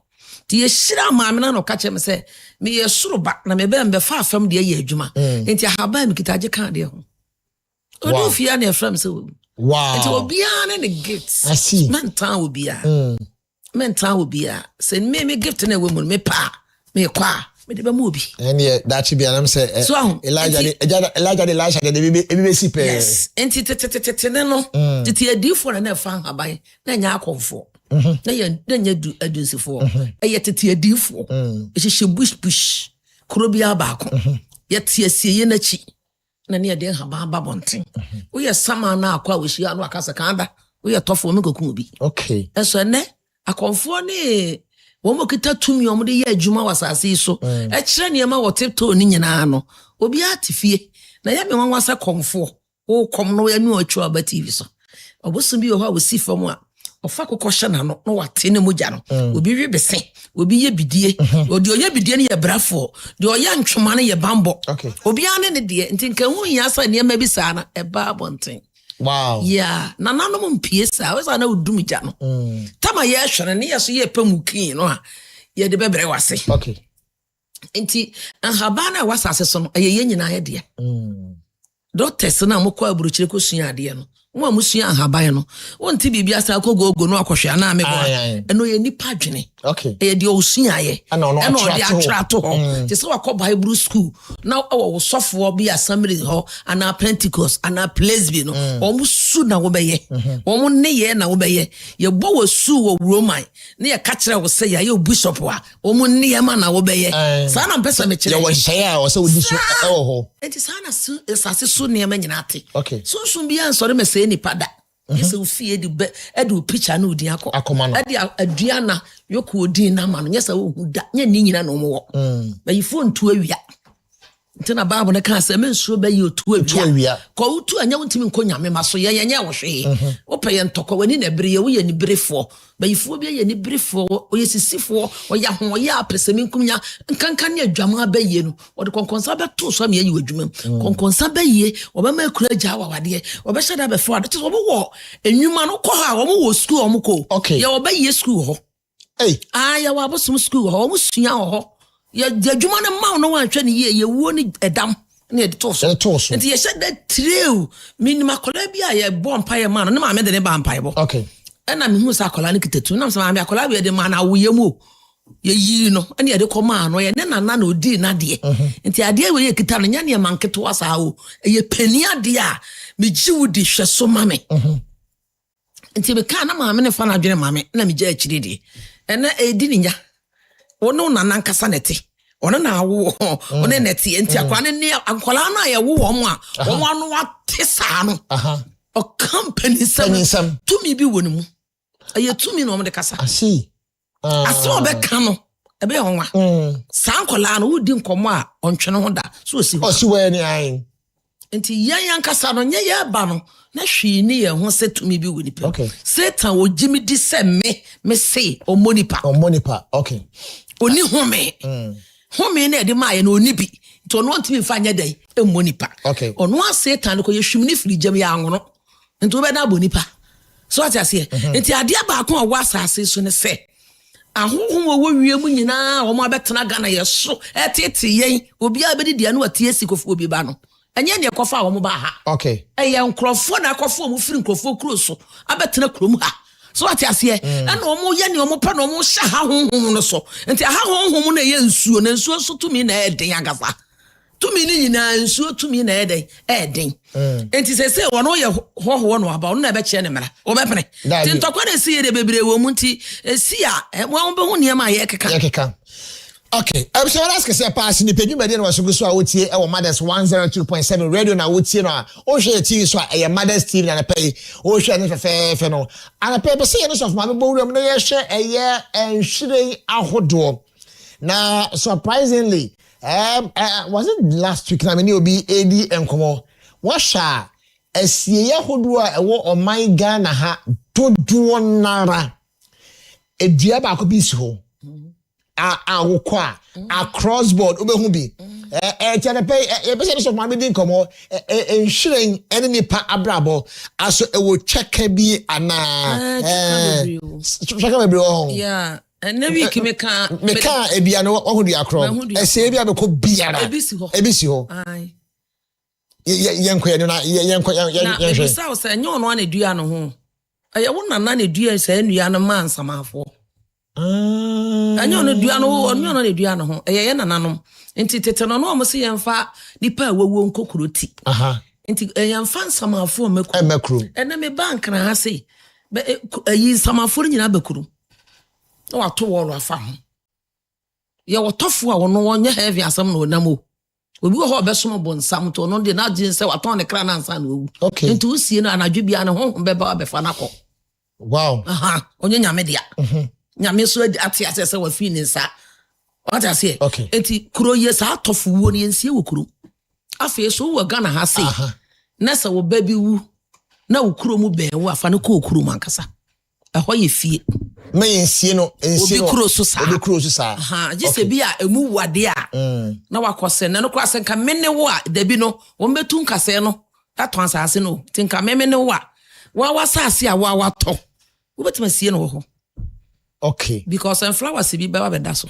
ti ye shira maame na no ka kire me say me ye soro ba na me be fa afam de ye adwuma enti ahaba me kitaje kan de ho odu fia na efram se wow it will be an the gifts I see mental will be say me gift na woman me pa me kwa me de be mo bi and yeah that should be an say Elijah de be si pe yes enti tete no tete adifo na fa haban na nya akonfo na nya du adunsifo e tete adifo e hye bush krobia ba ko ye tiesie ye na chi na ne de haba bonten wo ye sama na akwa wo hia no akasa kanda wo ye tofo me kokun obi okay eso ne akonfo ne wo mo kita tumi o mo de ye adwuma wasase so e kire ne ma wo tipto ni nyina no obi atifie na ye me wanwasa konfo wo kom no ya nu atwa ba TV so obosun bi wo ha wo si fam a ofa kokosha na no wate ne moja no obi wi bese obi ye bidie odi oye bidie ne ye brafo de oya ntwoma ne ye bambo obi ane ne de nti nka hu ya sa ne ma bi sa na e ba bonten wow yeah na nanom mpie sa we sa na odum ja no tama ye hwere ne ye so ye pamukin no ha ye de bebre wase okay nti anhaba na wasase so no ye nyina ye de doctors na mokwa aburuchire ko sua ade no Wo amusua ahaban no. Wonti bibia sa kogogo no akohwe na me go. Eno ye nipa dwene. Okay. E de osuaye. Ana ono de atrato ho. Ti se wakọ Bible school. Na wo sofo bi assembly ho ana Pentecost ana Lesbian no. Omu su na wo beye. Omu ne ye na wo beye. Ye bo wo su wo Roman. Ne ye ka kire wo se ye bishop wa. Omu ne ye ma na wo beye. Sa na mpesa me kire. Ye wo hye o se wo di so e wo ho. Enti sa na su esase su ne ma nyina ate. Okay. So bi ansori me se nipa da. Yes, we fear the edu picture no di akọ. Edi aduana yoku odi na ma no. Yes, we hu da. Nye ni nyina no mo wo. Ba yifo ntu awia. Ntina Bible na kan se mensuo ba yi otu awia. Ko utu anya wontimi nko nyame maso ye nye wo hwe. Wo pe ye ntoko wani na bere ye wo ye ni berefo. Ba yifo bi ye ni berefo, o ye sisifo, o ya ho ya presemi nkumnya nkankan ne adwama ba ye no. O de konkonsa ba to so me yi wadwuma. Konkonsa ba ye, o ba ma kura gya wawade. O ba hyada be fo ade to wo enwuma no ko ha wo wo school o mo ko. Ye o ba ye school ho. Ya wa bosom school ho, o mo sua ho. Ya dwuma na ma no wan hwe ne ye wo ni edam na ye to so enti ye shed that true minima kola bia ye bo mpaye ma no na ma me de ne ba mpaye bo na me hu sa kola ne kitatu na ma me akola bia de ma na wo yemu ye yi no ene ye de ko ma no ye ne nana na odi na de enti ade we ye kita no nya ne ma nketo asa o ye pani ade a me jiwudi hwe so ma me enti be ka na ma me ne fa na dwene ma me na me gya akiri de ene edi ni nya ono na nankasa neti ono na awo ono neti enti akwa ne ankola na ye wo wo a wo anu atesa no o company sam tumi bi wonu mu aye tumi no mo de kasa asi aso be ka no ebe honwa sankola no wudi nkomo a ontwene ho da so osi ho osi we ni ayin enti yan kasa no nye ye ba no na hwi ni ye ho se tumi bi woni pe Satan wo jimi di se me say o monipa okay oni home home na de maaye na oni bi to no ntimi fa nya dai e monipa ono a Satan ko ye hwimni firi jam ya anwono nto be na bonipa so atiase enti ade ba ko a wa asase so ne se ahohom wo wiem nyina wo ma betena Ghana ye so etete yen obi a be di anu atie sikofo obi ba no enye ne kofa wo mo ba ha eye nkrofo na akofo mo firi nkrofo kuro so abetena krom ha so atiase na omo ye ne omo pa na omo hya ha honhom no so enti ha honhom na ye nsuo na nsuo so tumi na eden agafa tumi ni nyina nsuo tumi na eden enti se wono ye hoho no aba no na be che ne mera wo be pene ti ntokwa na si ye de bebre wo mu nti si a wo be hu ne ma ye keka okay so ask say pass ni pedu be dey no so a wotie e wo Mothers 102.7 radio na wotie no a o hwe TV so a Mothers TV na pay o hwe ne fefe no ana pay say no so of mama bo no ye hwe eye enhire ahodo na surprisingly was it last week na me obi AD enkomo what sha esie ahodo a ewo oman Ghana ha dodo nara edua ba ko bi si ho a crossboard obehu bi tiane pay e be say so ma me din komo enhire enemy pa abrabo aso ewo cheke bi ana cheke bebre o yeah na week me ka ebia no wo hu akro ese ebia be ko biara ebisi ho ai yenko na yenhwe sa so enyo no na dua no ho aye wo nana na dua sa nua no man samafo anyo no dua no ho eye nananom enti tete no no mo se yemfa nipa wawo nkokuroti enti yemfa nsamafo mekuru ena me bank na ha se yi nsamafo nyina bakuru no wato wo afa ho ye wotofo a wono wonye heavy asam no namo obi wo ho besom bo nsam to no de na gin se waton ne kra na nsa na owu enti usie no anadwo bia ne ho beba befa nakọ wow onye nyame dia nyame so ati asese wa fi nsa what I say enti kuro ye sa atofo wo ne nsie wo kuro afa so wo Ghana ha se na se wo baby wu na wo kuro mu be wo afa ne ko kuro mankasa ho ye fie me nsie no obi kuro so sa jise bi a emu wade a na wakose na no kwa se nka mene wo a dabi no wo metu nkase no ato ansase no tinka mene wo a wa wasase a wa to wo betima sie no ho okay because flowers bi ba be da so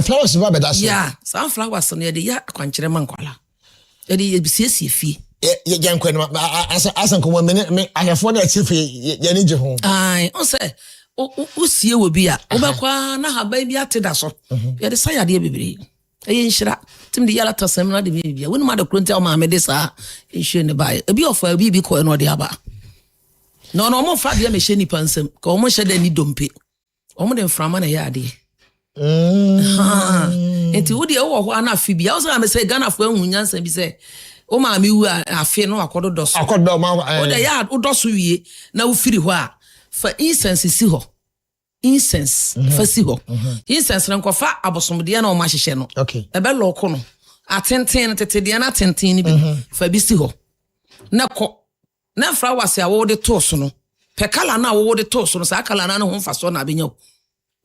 flowers ba be da so yeah some flowers no ye de ya kwankere mankwala ye de bisiesie fie yɛnkɔ no asa nkɔmmɔ me ahɛfoɔ no akyi fe yɛne gye ho ai on sɛ wosie wɔ bi a wobɛkɔ na haban bi ate da so yɛde sa yadeɛ bebree ɛyɛ nhyira tim de yala tasɛm na de bibia wonim ade kronti a ma me de saa nhye ne bae ebi ofa bi kɔ no de aba na no mo fa de me hye nipa nsɛm ka mo hye da ni dompe mo de mframa na yɛ adeɛ enti wodi ɛwɔ hɔ ana afi bia wo sɛ me sɛ Ghana fo ahu nyansa bi sɛ o ma me wu afi no akodo so akodo ma o de ya o do so wie na wo firi hɔ a fa incense si hɔ incense fa si hɔ incense na nkɔfa abosomdeɛ na o ma hyehyɛ no okay ebe lɔko no atenten tetedeɛ na atenten ni bi fa bi si hɔ na kɔ na flowers a wo de to so no pe kala na wo de to so no sa kala na ho mfa so na abenya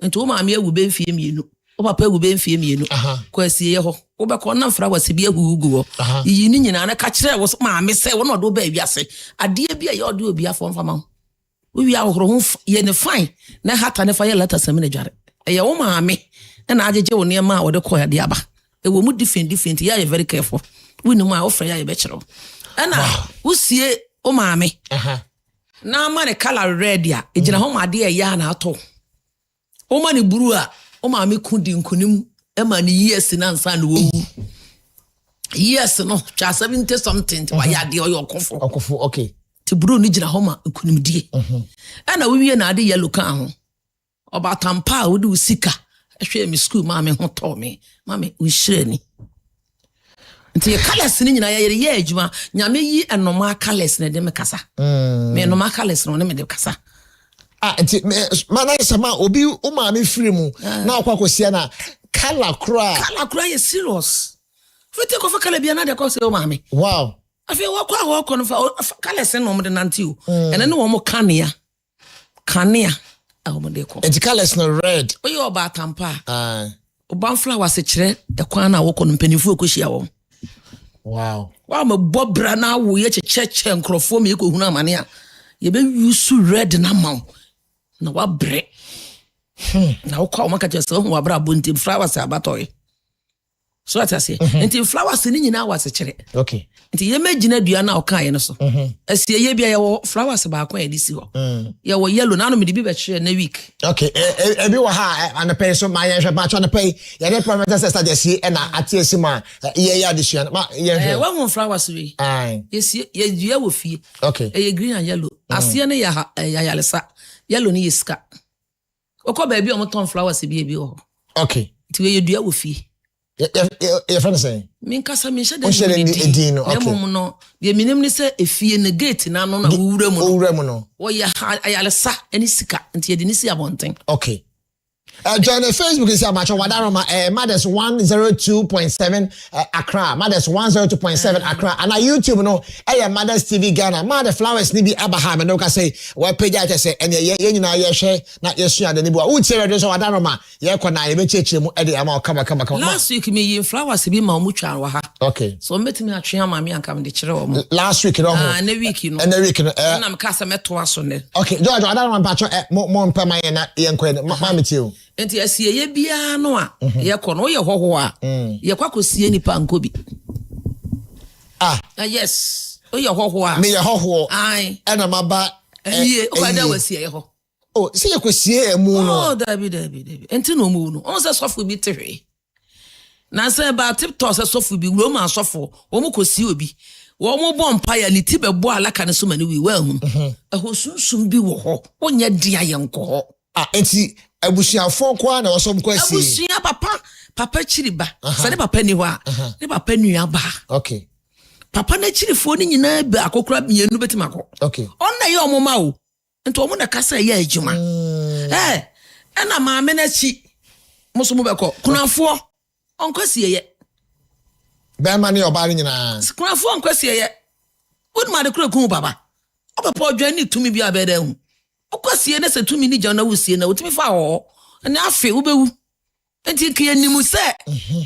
nti wo ma me awu be mfie mienu wo papa awu be mfie mienu kɔ asie hɔ wo be kɔ na flowers bi ahugu hɔ yi ni nyina na ka kyerɛ wo ma me sɛ wo na do ba awiase adeɛ bi a yɛ ɔde obi afɔ mfa ma wo wi ahoro ho ye ne fine na hata ne fa ye letter sɛm ne dware ɛyɛ wo ma me na agege wo ne ma wo de kɔ ya de aba ɛwɔ mu different yɛ very careful wo ni mu a wo fra yɛ be kyerɛ ɛna wo sie wo ma me na ma ne color red ya egyina ho ma de ɛyɛ na ato wo ma ne buru a wo ma me kudi nkunim ɛma ne years na nsa no wo years no twa 70 something wa ya de ɔyɛ ɔkofo okay ti buru ni gina homa nkunimdie ana wiwie na ade yellow kan ho oba tampa wo de usika ehwe me school ma me ho to me ma me unhire ni nti colors ni nyina ye adwuma nyame yi enoma colors na de me kasa me enoma colors no me de kasa nti mana sama obi o ma me free mu na akwakosia na color kra ye serious fete ko fa kala bia na de ko se o ma me wow afi wakwa no fa kala sen no mo de nante o ene ne wo mo kanea a mo de ko enti colors no red o yo ba tampa o ban flower se kire e kwan na wo ko no mpanifu ekohia wo wow me bobra na wo ye cheche nkrofo me ko hunu amane a ye be use red na maw na wa bre na wo kwa o maka chese ho wa bra bonti flowers abatoy so atase enti flowers ni nyina wa se kire okay nti ye magina dua na okan ye so asie ye bia ye wo flowers ba akwa ye disi ho ye wo yellow na no me di bi be kire na week okay e bi wa ha an pay so ma ye hwe ba cho na pay ye dey promise say stages e na atiesi ma ye ya adesua ma ye hwe wa ho flowers we ye sie ye dua wo fie okay ye green and yellow asie ne ya yalesa yellow ni yiska okọ ba bi o mo ton flowers bi ho okay nti ye dua wo fie ye friend say min kasa min shede ni no okay mo no de minim ni se efie ne gate na no na wura mu no wo ya ayalesa eni sika nti ye de ni si abonten okay join the Facebook is amacho wadaroma Mothers 102.7 Accra Mothers 102.7 Accra and on YouTube no Mothers TV Ghana Mother Flowers ni bi Abraham no ka say we page I say and ye nyina ye hwe na yesua de ni bo wo tie radio so wadaroma ye kɔ na ye be chechire mu e de ama kama last week me yin flowers bi ma mu twa wa ha okay so metimi atwe ama me anka me de kire wo mo last week no na week no na me ka say meto aso ne okay George wadaroma pacho mo mpama ye na ye nkɔ ma metio enti asie ye bia no a ye kɔ no ye hoho a ye kwakosie nipa nkobi yes o ye hoho a me ye hoho ai na maba ye o ka da wasie ye ho oh se ye kwasie emu no oh dabi enti no mu no on se sofo bi tehwe na se ba tipto se sofo bi roma sofo o mu kosie obi wo mo bompa ya ni tibe bo alaka ne so mani wi wa hu ahosunsun bi wo ho onye dia ye nko ho enti abusuafo kwa na wosom kwasi abusia papa chiriba sa ne papa ni ho a ne papa nua ba okay papa na chirifo ni nyina ba akokora mienu betimako okay onna ye omoma o nti omo na kasa ye adwuma na maame na chi musumu beko kunafo onkwasi ye be ma ne oba nyina kunafo onkwasi ye wonma de kura kun baba papa odwani tumi bi abeda hu okwasi ne se tumi ni jana wusie na otumi fa ho na afi wo bewu enti ke animu se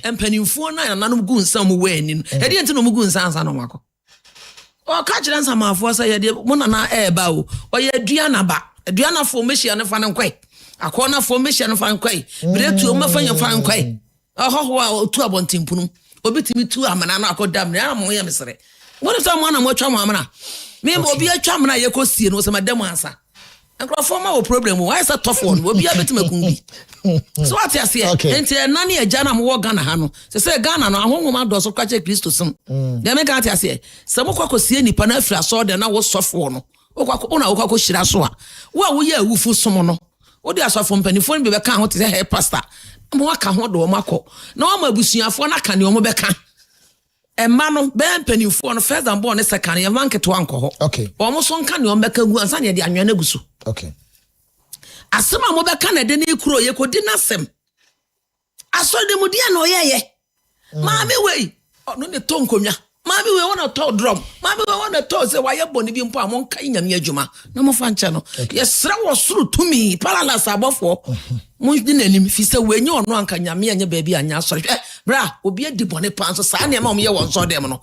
empanimfo na nanom gu nsam we ani no e de enti no mu gu nsansa no mako o ka kire nsamafo se ye de mo na eba o ye aduana ba aduana fo mehia ne fa ne nkwai akona fo mehia ne fa nkwai bretu o mafanya fa nkwai ahoho a otu abontimpunu obitimi tu amana na akodam na mo ye mesere What if someone I'm watching Mamma? Me will be a chamana, you could see, and was my demo answer. And for my problem, why is a tough one? Will be able to make so what I say, and Nanny a Jana war Ghana Hano. Say Ghana, no, home does of catch a Christus. They make out, I say, some of could see any panafra saw that I was soft one. Okako shiraswa. Wa wo ye awufu somo no. Wo de asofo mpanifo be ka ho te say pastor. Mo aka ho do mako. Na o mabusuafo na ka ne o mo be ka. Emma no be mpanifo no first and born second ye man keto anko ho. Okay. O mo so nka ne o be ka gu ansa ne de anwa na gusu. Okay. Asema mo be ka na de ne kuro ye ko di nasem. Aso de mu dia no ye ye. Maami wei. No ne to nkonwa. Mami we wanna talk drum. Mami we wanna talk say why you boni bi mpo amon kan nyame adwuma. Na mo fa nche no. Yes ra wo suru tumi paralas abofo. Mo di nanim fi say we nye ono anka nyame anya ba bi anya sori. Bra obi adi boni pan so sa na ma mo ye won so dem no.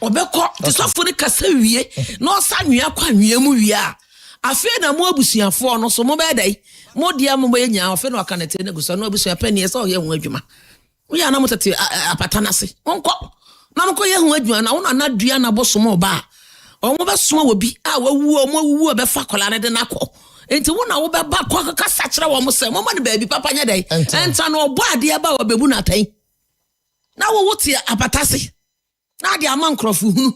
Obeko ti sofo ni kasa wie na osa nwia kwa nwia mu wie a. Afi na mo abusuafo no so mo be dai. Mo dia mo be nya afi na aka na te na guso na abusua pani e say o ye ho adwuma. We are not apatanase. Onko. Namko ye hu adwuma na wona na dua na bosomo ba. Omo be soma wo bi a wawu be fa kola ne de nakọ. Enti wona wo be ba kwa kasa kire wo mo se mo ma ne ba bi papa nya dai. Enta no obo ade ba wo bebu na tan. Na wo wote apatase. Na de ama nkrofo hunu.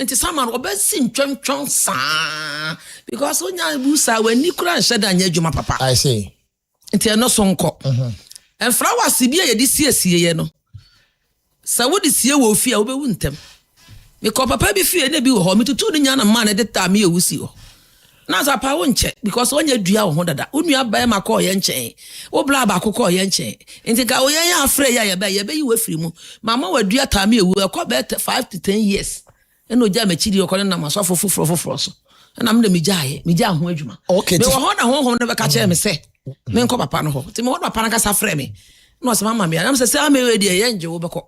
Enti saman wo be si ntwentwon saa. Because onya busa wani kura nheda nya adwuma papa. I see. Enti no so nko. And flowers be a DCS no. So what is here will fear over wintem. Because papa be fear ne be home to 2 nyana man at the time you will see. Now a power won't check because when you do your honda, when you are by my call yenche, or blabba call yenche, and take away ya afraid ya bay you free mo. Mamma will do a time you will call better 5 to 10 years. And no jam a chili or calling myself for frost. And I'm the Mijay, Mijah. Okay, the home never catch me say. Men ko papa no ho ti mo papa na kasa frɛ me no se mama me am se say me we de ye nje wo beko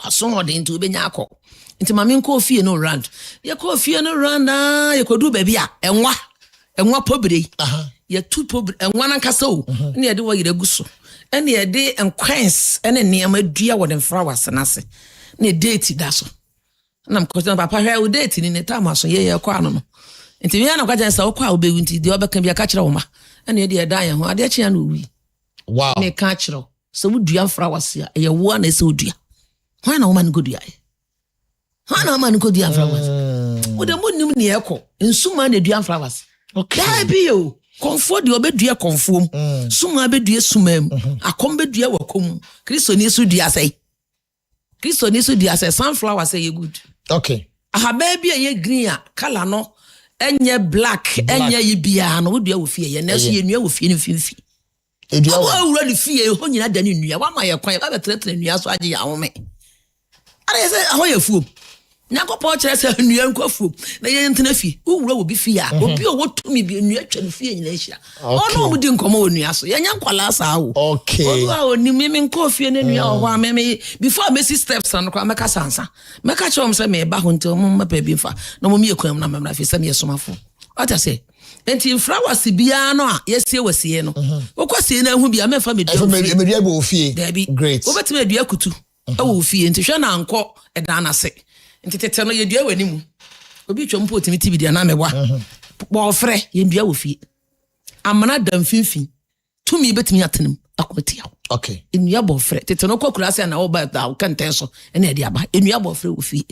aso ho de nti be nya akọ nti mama nko fie no round ye ko fie no round na ye ko du ba bi a enwa pobire ye tu pobire enwa na kasa o ne ye de wo yire guso ene ye de enquins ene ne am adua wo de flowers na se ne date da so na mko papa hwe wo date ni ne time aso ye ko ano no nti me na kwa jansa wo kwa wo be nti de obeka bia ka kire wo ma ene de dan ho ade chia na owi wow me ka kire so wo dua flowers ya ye wo na se odua hwan na wo man go dua hwan na man go dua flowers wo de mo nim ne eko nsuma na dua flowers okay bi o konfo de obedua konfo suma bedua sumam akom bedua wakom kristo ni so dua sai sunflower say ye good okay aha baby ye green a color no enye black enye yibia no wodua wo fie ye na so ye nua wo fie no finfi edua wo awura ni fie ho nyina da ni nua wa ma ye kwan ba betre nua so age ya wo me are say aho ye fuom nyakopo kire say nua nkofuom na ye ntena fie wo wura wo bi fie a obi o wotumi bi nua twa no fie nyina hia ono mu di nkomo wo nua so ye nya nkwala sa wo okay odo oni mimi nkofie na nua ho ameme before me steps an kwa meka sansa meka chom say me ba ho nti mo mapa bi mfa na mo me kwam na memra fi say me somafo what I say enti flowers bia no a yesie wasie no wokwase na hu bia mefa me dua me dua bo fie great obetime dua kutu e wo fie enti hwe na anko eda na se enti tete no ye dua wani mu obi twom po timi tibi dia na mewa bo frɛ ye dua wo fie amana dam finfin tumi betimi atenem akotia okay enua bo frɛ tete no kwakura se na wo ba da kan tenso ene dia ba enua bo frɛ wo fie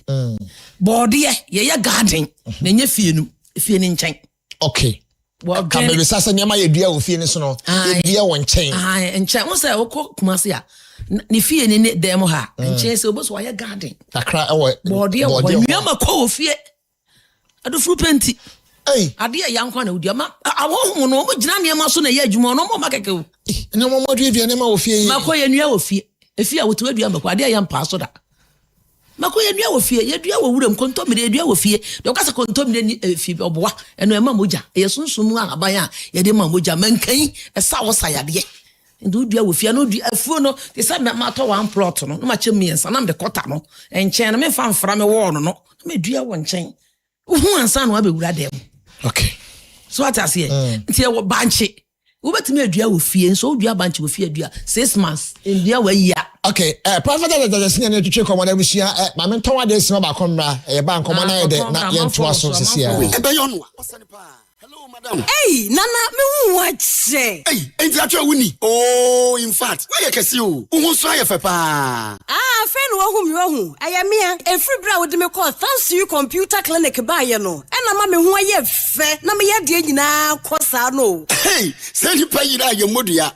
bode ye garden na nye fie nu fie ni nkyɛn okay kambe sasa nyama ye dua wo fie ni so no ye dua wo nkyɛn nkyɛn wo se wo kumase a ni fie ni dem ha nkyɛn se oboso wa ye garden takra ewo bode wo nua makɔ wo fie ado fru penti hey ade ya nkwa na odi ama awohum no mo gina ne ma so na ye adwuma no mo makeke wo ne mo modue dua ne ma wo fie makɔ ye nua wo fie efie a wotu adua makɔ ade ya mpa so da makɔ ye nua wo fie ye dua wo wuram kontomire dua wo fie de okasa kontomire ni fie oboa eno ema moja ye sunsumu aban a ye de ma moja mankan esa wo sayade ndu dua wo fie no dua afuo no te say ma to one plot no ma chem miensa na me kota no enchen na me fa mfra me wo no no me dua wo nchen uhu ansa no abewura dem okay so what I say nti e wo banche wo betime adua wo fie so dua banche wo fie adua 6 months ndua wa yia Okay, prophet that senior to check on what we see. My mentor is about Comra, a bank on one day, not yet to us. Hello, madam. Hey, Nana, me what say? Hey, ain't that your winnie? Oh, in fact, why you can see you? Who's trying for pa? Friend, whom you are. I am here. A free brow with me call thanks to you computer clinic by you know. And I'm a who I have fair. Na me ya now, cause I know. Hey, send you pay your modia.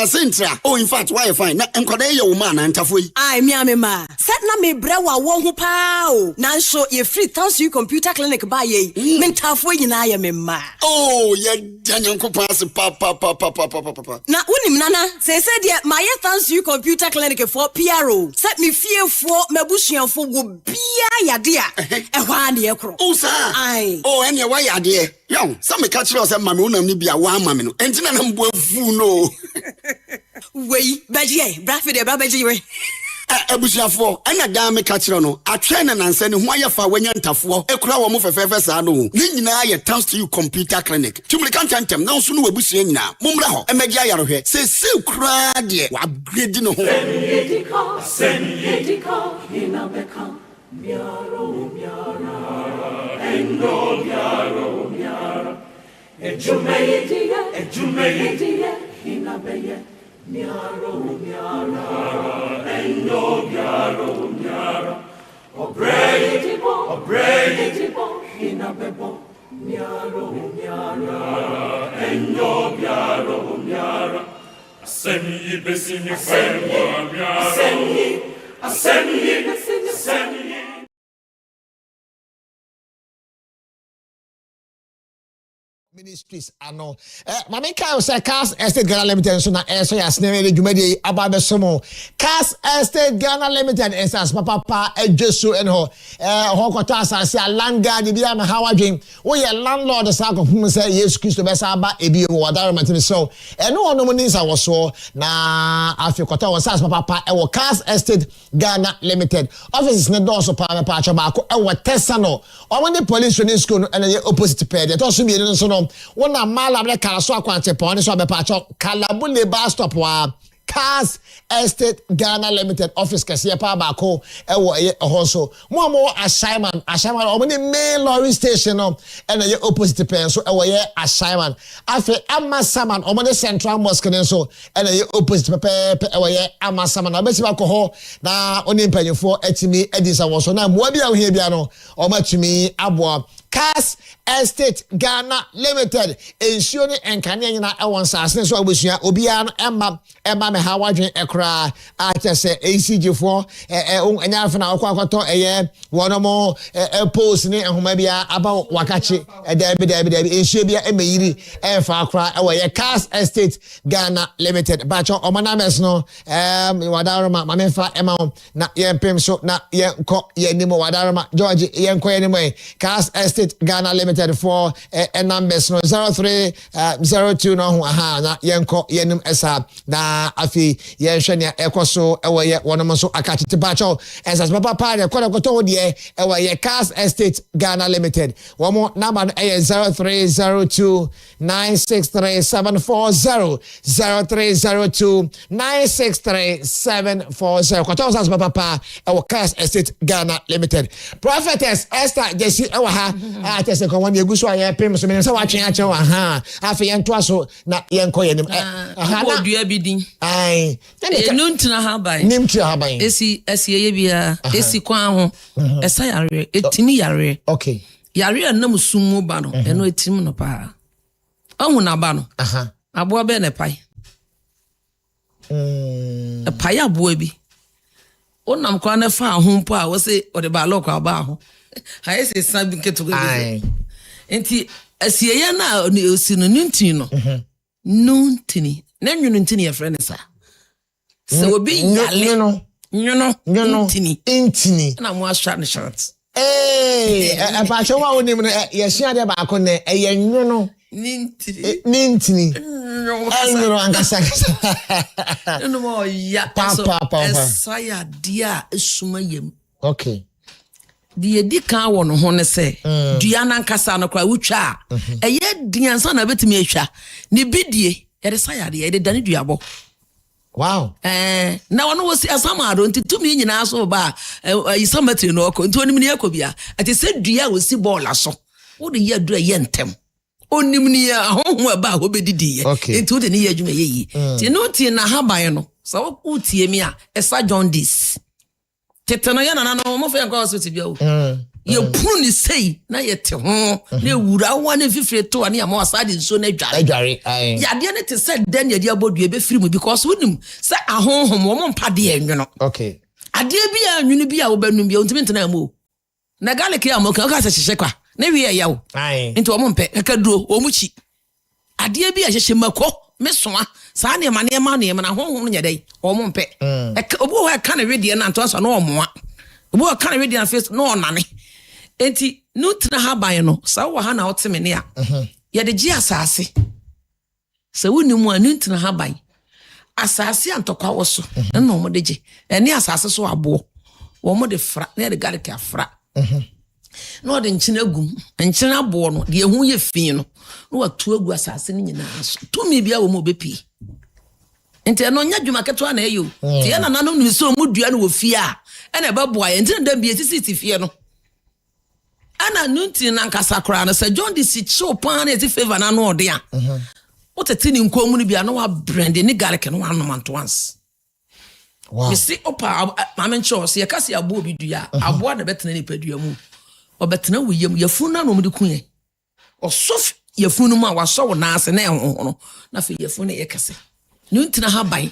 Centra. Oh, in fact, why you find that encourage your man and tafui? I me ma. Set na me brawa won who pow. Now show you free thanks to you computer clinic by ye. Men tafui na ya me ma. Oh, yeah, Daniel Copas, papa. Na unim nana. Say dear, my thanks to you computer clinic for PRO. Set me fear for me bushian for go bia ya dia. E hwa na ekro. Oh, sir. Aye. Oh, any why ya dear. Young, some catch us and mamma ni bia wa mamma no. Entina na mbo fu no. Wey, baji brafi de baji we. Ebusiafo ena da me catch no. Atwe na nanse ne ho ayefa wanya ntafo. Ekura wo mo fefefe sa no. Ni nyina ye thanks to you computer clinic. Tumle kan tantem na so no webusia nyina. Momra ho. Emagi ayarohwe. Se kura de wa upgrade no ho. Seniediko inabeka miaro endo miaro ejumeidia inabeye miaro endo miaro obreitibo inabebo miaro endo miaro Semi besini fenwa miaro Semi Ministries ano mama kan say Cars Estate Ghana Limited so na so ya snere de dwumade ababe somo Cars Estate Ghana Limited essence papa ejesu en ho kwata asase alanga de bia me hawadwen wo ye landlord sa akofum say Yesu Kristo be sa ba ebi wo wadare matini so eno ono mo nisa wo so na afi kwata wo sa papa e wo Cars Estate Ghana Limited offices ne do so pa me pa acho ba ko e wo Tesano o mo ne police training school no ene opposite pay de to so mi no so no wona mala bre kala so akwante pon so be pa cho Kalabule bus stop wa Cars Estate Ghana Limited office kase pa ba ko e wo e ho so mo assignment o mo ni main lorry station no and ye opposite pen so e wo ye assignment afi amasaman o mo ni central mosque ne so and ye opposite pepe e wo ye amasaman obesi ba ko ho na oni mpanyefo atimi edisa wo so na mo bia wo hia bia no o matumi abo Cars Estate Ghana Limited ensure ni enkane nyina e won sase so abusua obia no emma me hawadwen ekra atese ACG fo enya afna akwakoto eye wonomo post ni ehoma bia aba wakachi dabi ensure bia emeyiri emfa akra e ye Cars Estate Ghana Limited bacho omanames no wadaroma mamemfa ema na yempem so na yenko yenimo wadaroma George yenko yenimo Cars Estate Ghana Limited for numbers no 0302 no ho na yenko yenim esa na afi yenhwene ekoso ewo ye wonom so akatete bacho esas papa pa de koto de ewo ye Cars Estate Ghana Limited womo number no 0302 963740 0302 963740 koto esas papa pa ewo Cars Estate Ghana Limited Prophetess Esther Jesse ewo ha atese ko won eguso aye pem so me se wa twen ache wa afi yento so na yenko yenim na dua bidin ai nuntina ha bai nimtia ha bai esi ye bia esi kwa ho esa yare etimi yare okay yare anam sumu ba no eno etim no pa ahu na ba no abo be ne pai pai abo bi onam kwa na fa ho mpo a wo se o de ba lokwa ba ho I say something to go. Enti asiye na osi no nuntin no. Nuntini. Na nuntini ye friend sa. So obi yale no. Nuntini. Intini. Na mo asha ne short. Eh, ba cho wa onim no ye hia de ba ko ne ye nwuno. Nintini. Enyo angasa. No mo ya. Papa. Esaya dia esuma yem. Okay. Die di kan wo no ho ne se dua na nkasa no kwa wutwa eye diansa na betimi ahwa ne bidie ye de sayade ye de dane duabo Wow. Na ono wo si asamado nti tumi nyina so ba isamatri no ko nti onim ne yakobia ati se dua wo si ball aso wo de ya dua ye ntem onim ne ya hoho ba ho bedidi ye nti wo de ne ya adwuma ye yi ti no ti na haban no so wo tie mi a esa jaundice tetano ya na no mo fa yanko hospital bia wo ye punu ni sei na ye te ho na ewura wa na fifire to ani ama wasade nso na adware ya de ne te se den ye de abodue be firi mu because wonim se ahonhom wo mpade enwono okay ade bia anwunu bia wo banum bia untimi ntena mu na garlic ya mo ka se hye kwa na wi ya yawo nti wo mpe kakaduro wo mu chi ade bia hye mako mesoa saa ne ma na honhom nya dai wo mpe obo ho ka na wedie na nto so na omoa obo ho ka na wedie na face na onane enti nutra haban no sa wo ha na oteme ne a ye de gi asase sa woni mu nutra haban asase antokwa wo so na mo de gi eni asase so abo wo mo de fra na de garlic afra no de nchina gum nchina abo no de ehu ye fin no no watu agu asase ni nyina so tumi bia wo mo bepi enti no nya dwuma keto na eyo tie na nanom ni so mu dua no wo fie a ena be boa ye enti na bi etiti fie no ana nunti na nkasa kra na se John di si show pan na eti favor na no ode a oteti ni nkomu ni bia na wa brand ni garlic no wa no once wow you see opa mamencho se yakasi abo obi dua abo na betena ni padua mu obetena wiyem yafuna no mu de kunye osof yafunu mu a waso wo na ase na ehonhono na fe yafunu ye kase nunti na haban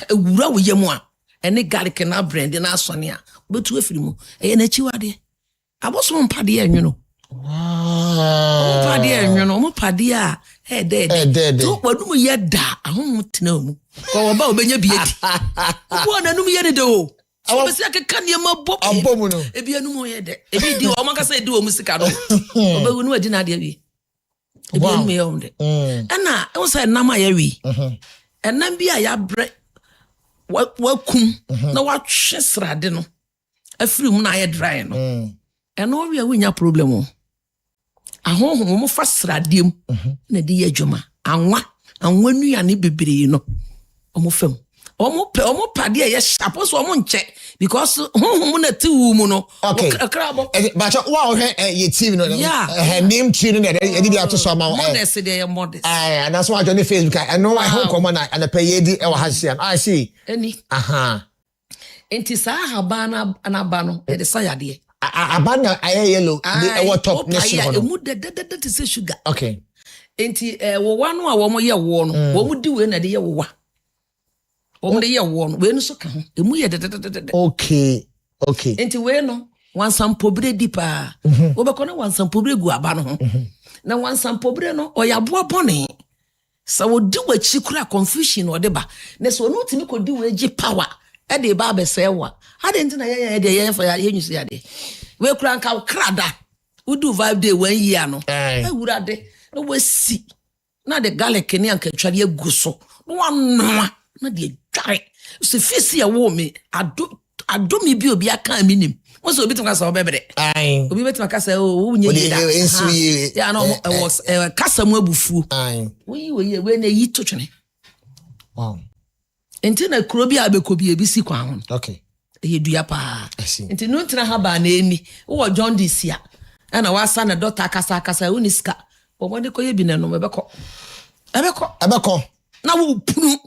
ewura wiyem a ene garlic na brand na asone a betu afiri mu eye na chiwade aboso mpade enwono wow mpade enwono mpade a to wadum ye da ahom tena mu ko wo ba obenya bieti wo na num ye de o so se akeka ne ma abomu no ebi anum ye de ebi di o makasa di o musika do obawu no adi na de wi ebi anum ye o de ana wo say nama ye wi enam bi a ya bre wakum na watwe srade no afiri mu na ye dry no eno wi a wonya problem o ahonhom mo fa sradem na de yadwuma anwa nua ne bebere no omo fam omo pade ye shapo so omo nche because honhom na ti wu mu no krabo but wow ye TV no name tune no e di ato so ma modest de modest and that's why on the Facebook I know I home come na and pay ye di e wa hasian I see any enti sa habana anabano e de sayade abana aye yellow the what top nation no mu de say sugar okay enti wo wa no a wo mo ye wo no wo mu di we na de ye wo wa wo mo de ye wo no we no so ka ho emu ye de okay enti we no wansampobre di pa wo be ko na wansampobre gu aba no ho na wansampobre no o ya boa bone sa wo di wa chikura confusion o de ba na so no timi ko di we gi power e de ba be se wa ade ntina ye de ye fa ye nyusu ya de we kura nka krada udu vibe day 1 year no e wura de no wasi na de garlic ni anka tware aguso no wanwa na de tware so fisi ya wo me ado mi bi obi aka minim wo so obi tun ka sa obebere obi betima ka sa o nye yi ya no was kasa mu abufu we na yi to twene wow enti na kuro bi abekobi ebisi kwa ho okay yedua pa enti no ntina haba na eni wo John Disia ana wasa na doctor kasa uniska wo de ko ye bi na no ebeko na wo punu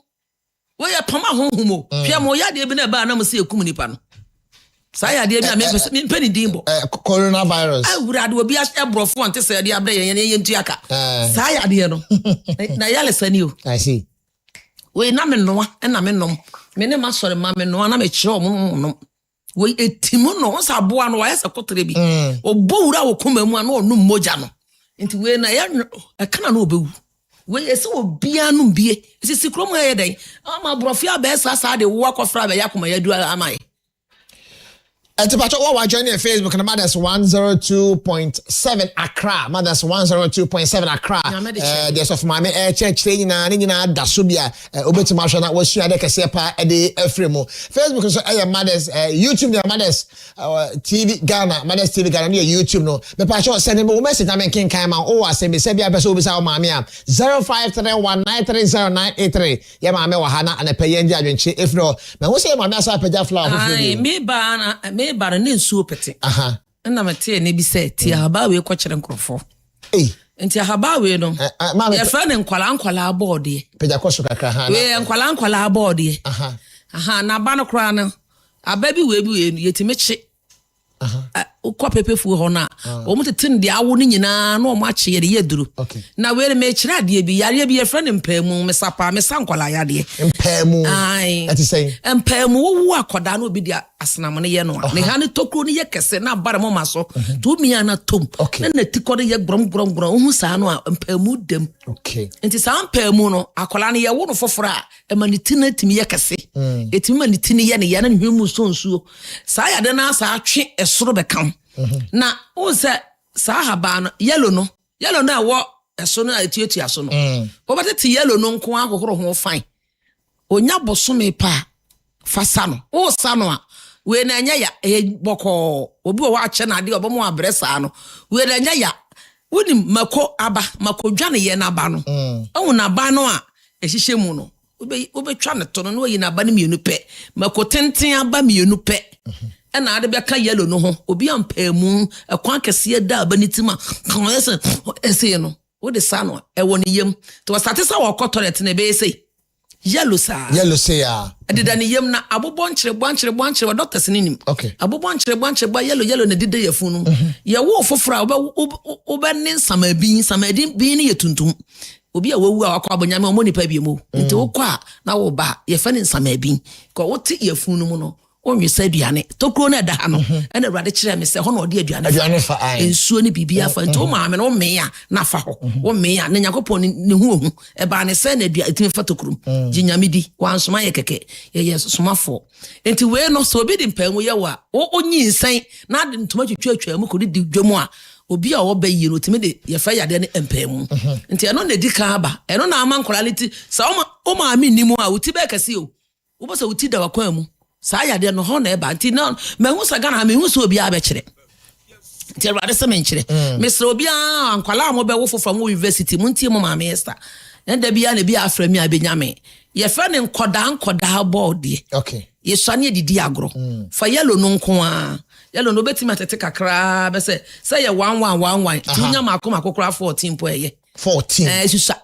wo ya pama honhumo hwe mo ya de bi na ba na mo se ekum nipa no sa ya de bi na me mpani dimbo coronavirus awura de obi abrofo ante se de abra ye ntuaka sa ya de no na ya lesani o I see we na me noa na me nom me ne ma sore ma me noa na me kire omo nom we etimu no sa boa no wa yesa kotere bi obowura wo koma mu na onu moja no nti we na ya kana na obewu we ese obia no bie ese sikro mu ye den ama brofia be sa de wo akofra be yakoma yadu amaye Etipacho, what was joining Facebook and Mothers 102.7 Accra. Mothers 102.7 Accra. There's of my church training and Dasubia. Obetimashana was shared a Kasepa Eddie Efremo. Facebook is Mothers, YouTube, Mothers TV Ghana, Mothers TV Ghana, near YouTube. No, the Pacho send him a message. I mean, King Kama, I say, Sebia Besobisa, Mamia 0531930983. Yamame Wahana and a Payenja, if no, but who say my Nasa Pejafla? Me ban. Me bara ne nsuo pete na mate ne bi se ti ahaba we ko kire nkrofo enti ahaba we no ye fa ne nkwala board ye peja koso kakra ha we nkwala board ye na ba no kra no aba bi we yetime chi ukwa pepefu ho na o mutete ndi awo ni nyina na o mache ye de duru na we me kira de bi yare bi ye fra ne mpamu mesapa mesankwala ya de mpamu ati say mpamu wo akoda na obi dia asenam ne ye no ne ha ne tokro ne ye kese na bare mo maso to mi ana tom na tikọ ne ye grom hu sa no mpamu dem enti sa mpamu no akola ne ye wo no foforo a emaniti na timi ye kese etimi maniti ne ye ne na hwemu sonsuo sa ya de na sa atwe esoro bekam na o se sa haba no yellow no wo eso no etietu aso no o batete yellow no nko akokoro ho fine onya bosome pa fasa no o sa no a we na nya ya boko obi wo ache na ade obomo abresa no we na nya ya woni mako dwane ye na ba no o na ba no a ehihye mu no obe twa ne to no no yi na ba ne mienu pe mako tenten aba mienu pe na ade be ka yellow no ho obi ampamu ekwan kese da abanitima kan ese no wo de sa no e woni yem to start sa wo toilet na be say yellow say ya adida ne yem na abobon kire wa doctors ni nim abobon kire ba yellow na dida yafunu ye wo fofora oba nin samadin bi ni yetuntum obi a wawu a akwa abonyame o monipa bi mu nti wo kwa na wo ba ye fa nin samadin ko wo ti yafunu mu no onwe sa aduane tokro na da no ena awrade kire me se ho na ode aduane fa ensuo ni bibia fa nti o maame no me ya na fa ho wo me ya na yakopon ne hu e ba ne se na aduane timi fa tokro ginyamedi wansoma ye keke ye somafo nti we no so obi di mpanwu ye wa onyi nsan na de ntoma twetwa mu ko di dwom a obi a wo ba yi no timi de ye fa yade ne mpanwu nti eno na di ka ba eno na ama nkorality sa o maame nimu a wuti be kase o wo bo sa wuti da wakwan mu sa ya de no ho na e ba nti na mehu sa Ghana mehu so obi a be kire nti awrade se menkire mesro obi a ankwala mo be wo fofa mo university mo ntie mo maame Esther nda bia na bia afra mi abenyame ye fa ne nkoda board ye ye swane didi agro fa yellow no nko a yellow no beti matete kakra be se ye 1111 tinya makoma kokora 14 po ye 14 susa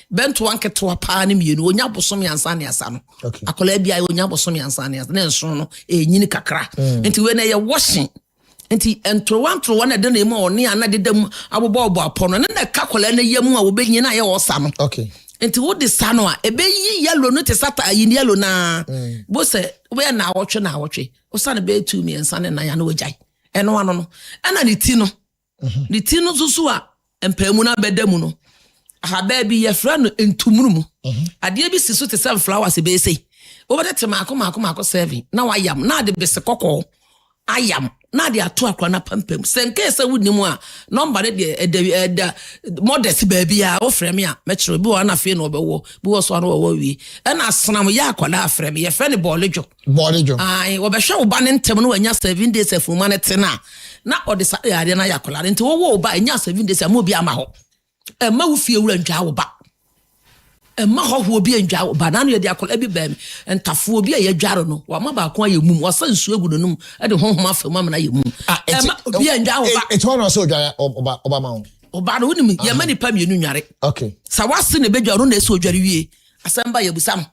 bento anketo pa ne mienu onya bosom yansa ne asa no akola bia onya bosom yansa ne asa ne nso no enyini kakra enti we na ye washing enti entro na de na emu oni ana de dam abobo apono na ka kola na yemu a wo benyi na ye wo sa no enti wo de sa no a ebe yi yellow no te sata yi yellow na bo se we na awotwe o sa na be 2 mi yansa ne na ya no wajai eno ano no ana ni ti no susu a empamu na bedamu no ha baby ye fra no entumuru ade bi siso te save flowers be say over the mako serving na wayam na de bese kokko ayam na de ato akra na pampam senke se wunimu a number de modest baby a o frame a metro bi wa na fe no obewo bi wo so no wo wi na asnam ya akwala frame ye fe ne bolejo ai wo be hwe wo ba ne ntem no wanya 7 days afuma ne tena na odisa ya de na yakola nti wo ba nya 7 days am obi ama ho ma wo fie wura ntwa wo ba ma ho obi antwa wo ba na no ye de akola bi ba mi ntafo obi a ye dwaro no wa ma ba ko aye mum wa san su egu no num e de honhom afema na ye mum ma obi antwa wo ba it one so dwa oba ma oba no nim ye ma ni pa mienu nware sa wase ne bedwaro na eso odware wie asamba ye busam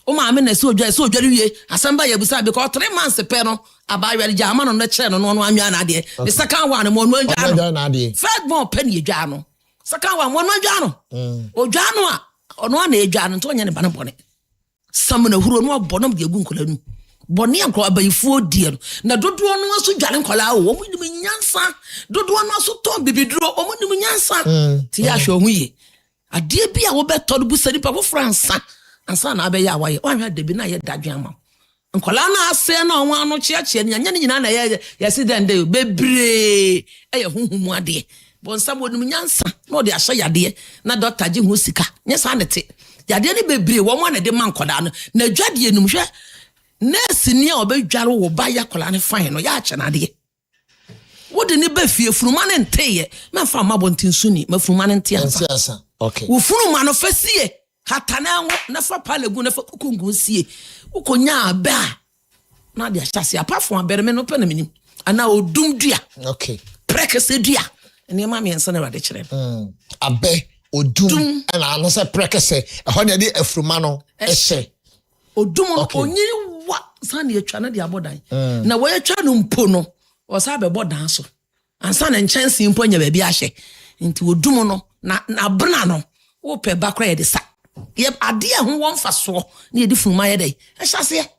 o ma me na eso odware wie asamba ye busam because 3 months pe no aba yare jama no na kire no anwa na ade the second one mo no adwa no third born pe ne dwa no second one mo no adwa no odwa no a ono na edwa no to nya ne ba ne bone sam na huro no abonam de agu nkola nu bone anko abayifuo die no na dodo no aso dware nkola wo mo nim nyansa dodo no aso to bibiduro wo mo nim nyansa ti ya hwe hu ye ade bia wo beto do busani pa wo fransa ansa na abeya waye wa hwa de bi na ye dadwe ama nkola na ase na onwa no chiachie nya nya nyina na ya si den de bebre e ye huhumu ade bonsam wonum nyansa na ode ahye yade na doctor ji hu sika nya sa nete yade ne bebre wo mo na de man koda no na dwade enum hwe nurse ni a obedware wo ba ya kola ne fine no ya ache na de wode ne ba fie furuma ne nteye me fa mabontin suni ma furuma ne nte ansa okay wo furuma no fasie hatana ngo na fa palegu na fa kukungu sie ukonya ba na de ahyase apafo abereme no pe na minim ana odum dua okay prekese dua ene ma me ensa na rade kire abe odum ana ano se prekese ho na de afruma no ehye odum no onyiri wa san de atwa na de abodan na wo atwa no mpo no o sa be bodan so ansa na nchansi mpo nya ba bi ahye nti odum no na bra no wo pe bakra ye de sa ye ade ho won fa so na ye di fuma ye dey ehyase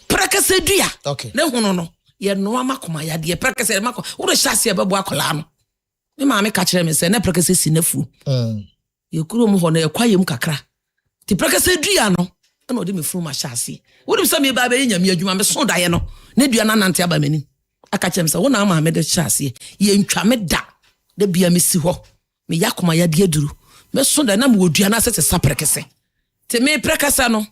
prekese dua okay na hu no ye no amakoma ya de prekese makoma wo hyase be bo akola no me ma me ka kire me se na prekese si na fu ye kuro mu ho na ye kwayem kakra ti prekese dua no na odi me fu ma hyase wo dim se me ba be nyame adwuma me so da ye no na dua na nante aba mani aka kire me se wo na ma me de hyase ye ntwa me da de bia me si ho me yakoma ya de aduru me so da na me odua na se saprekese te me prekese no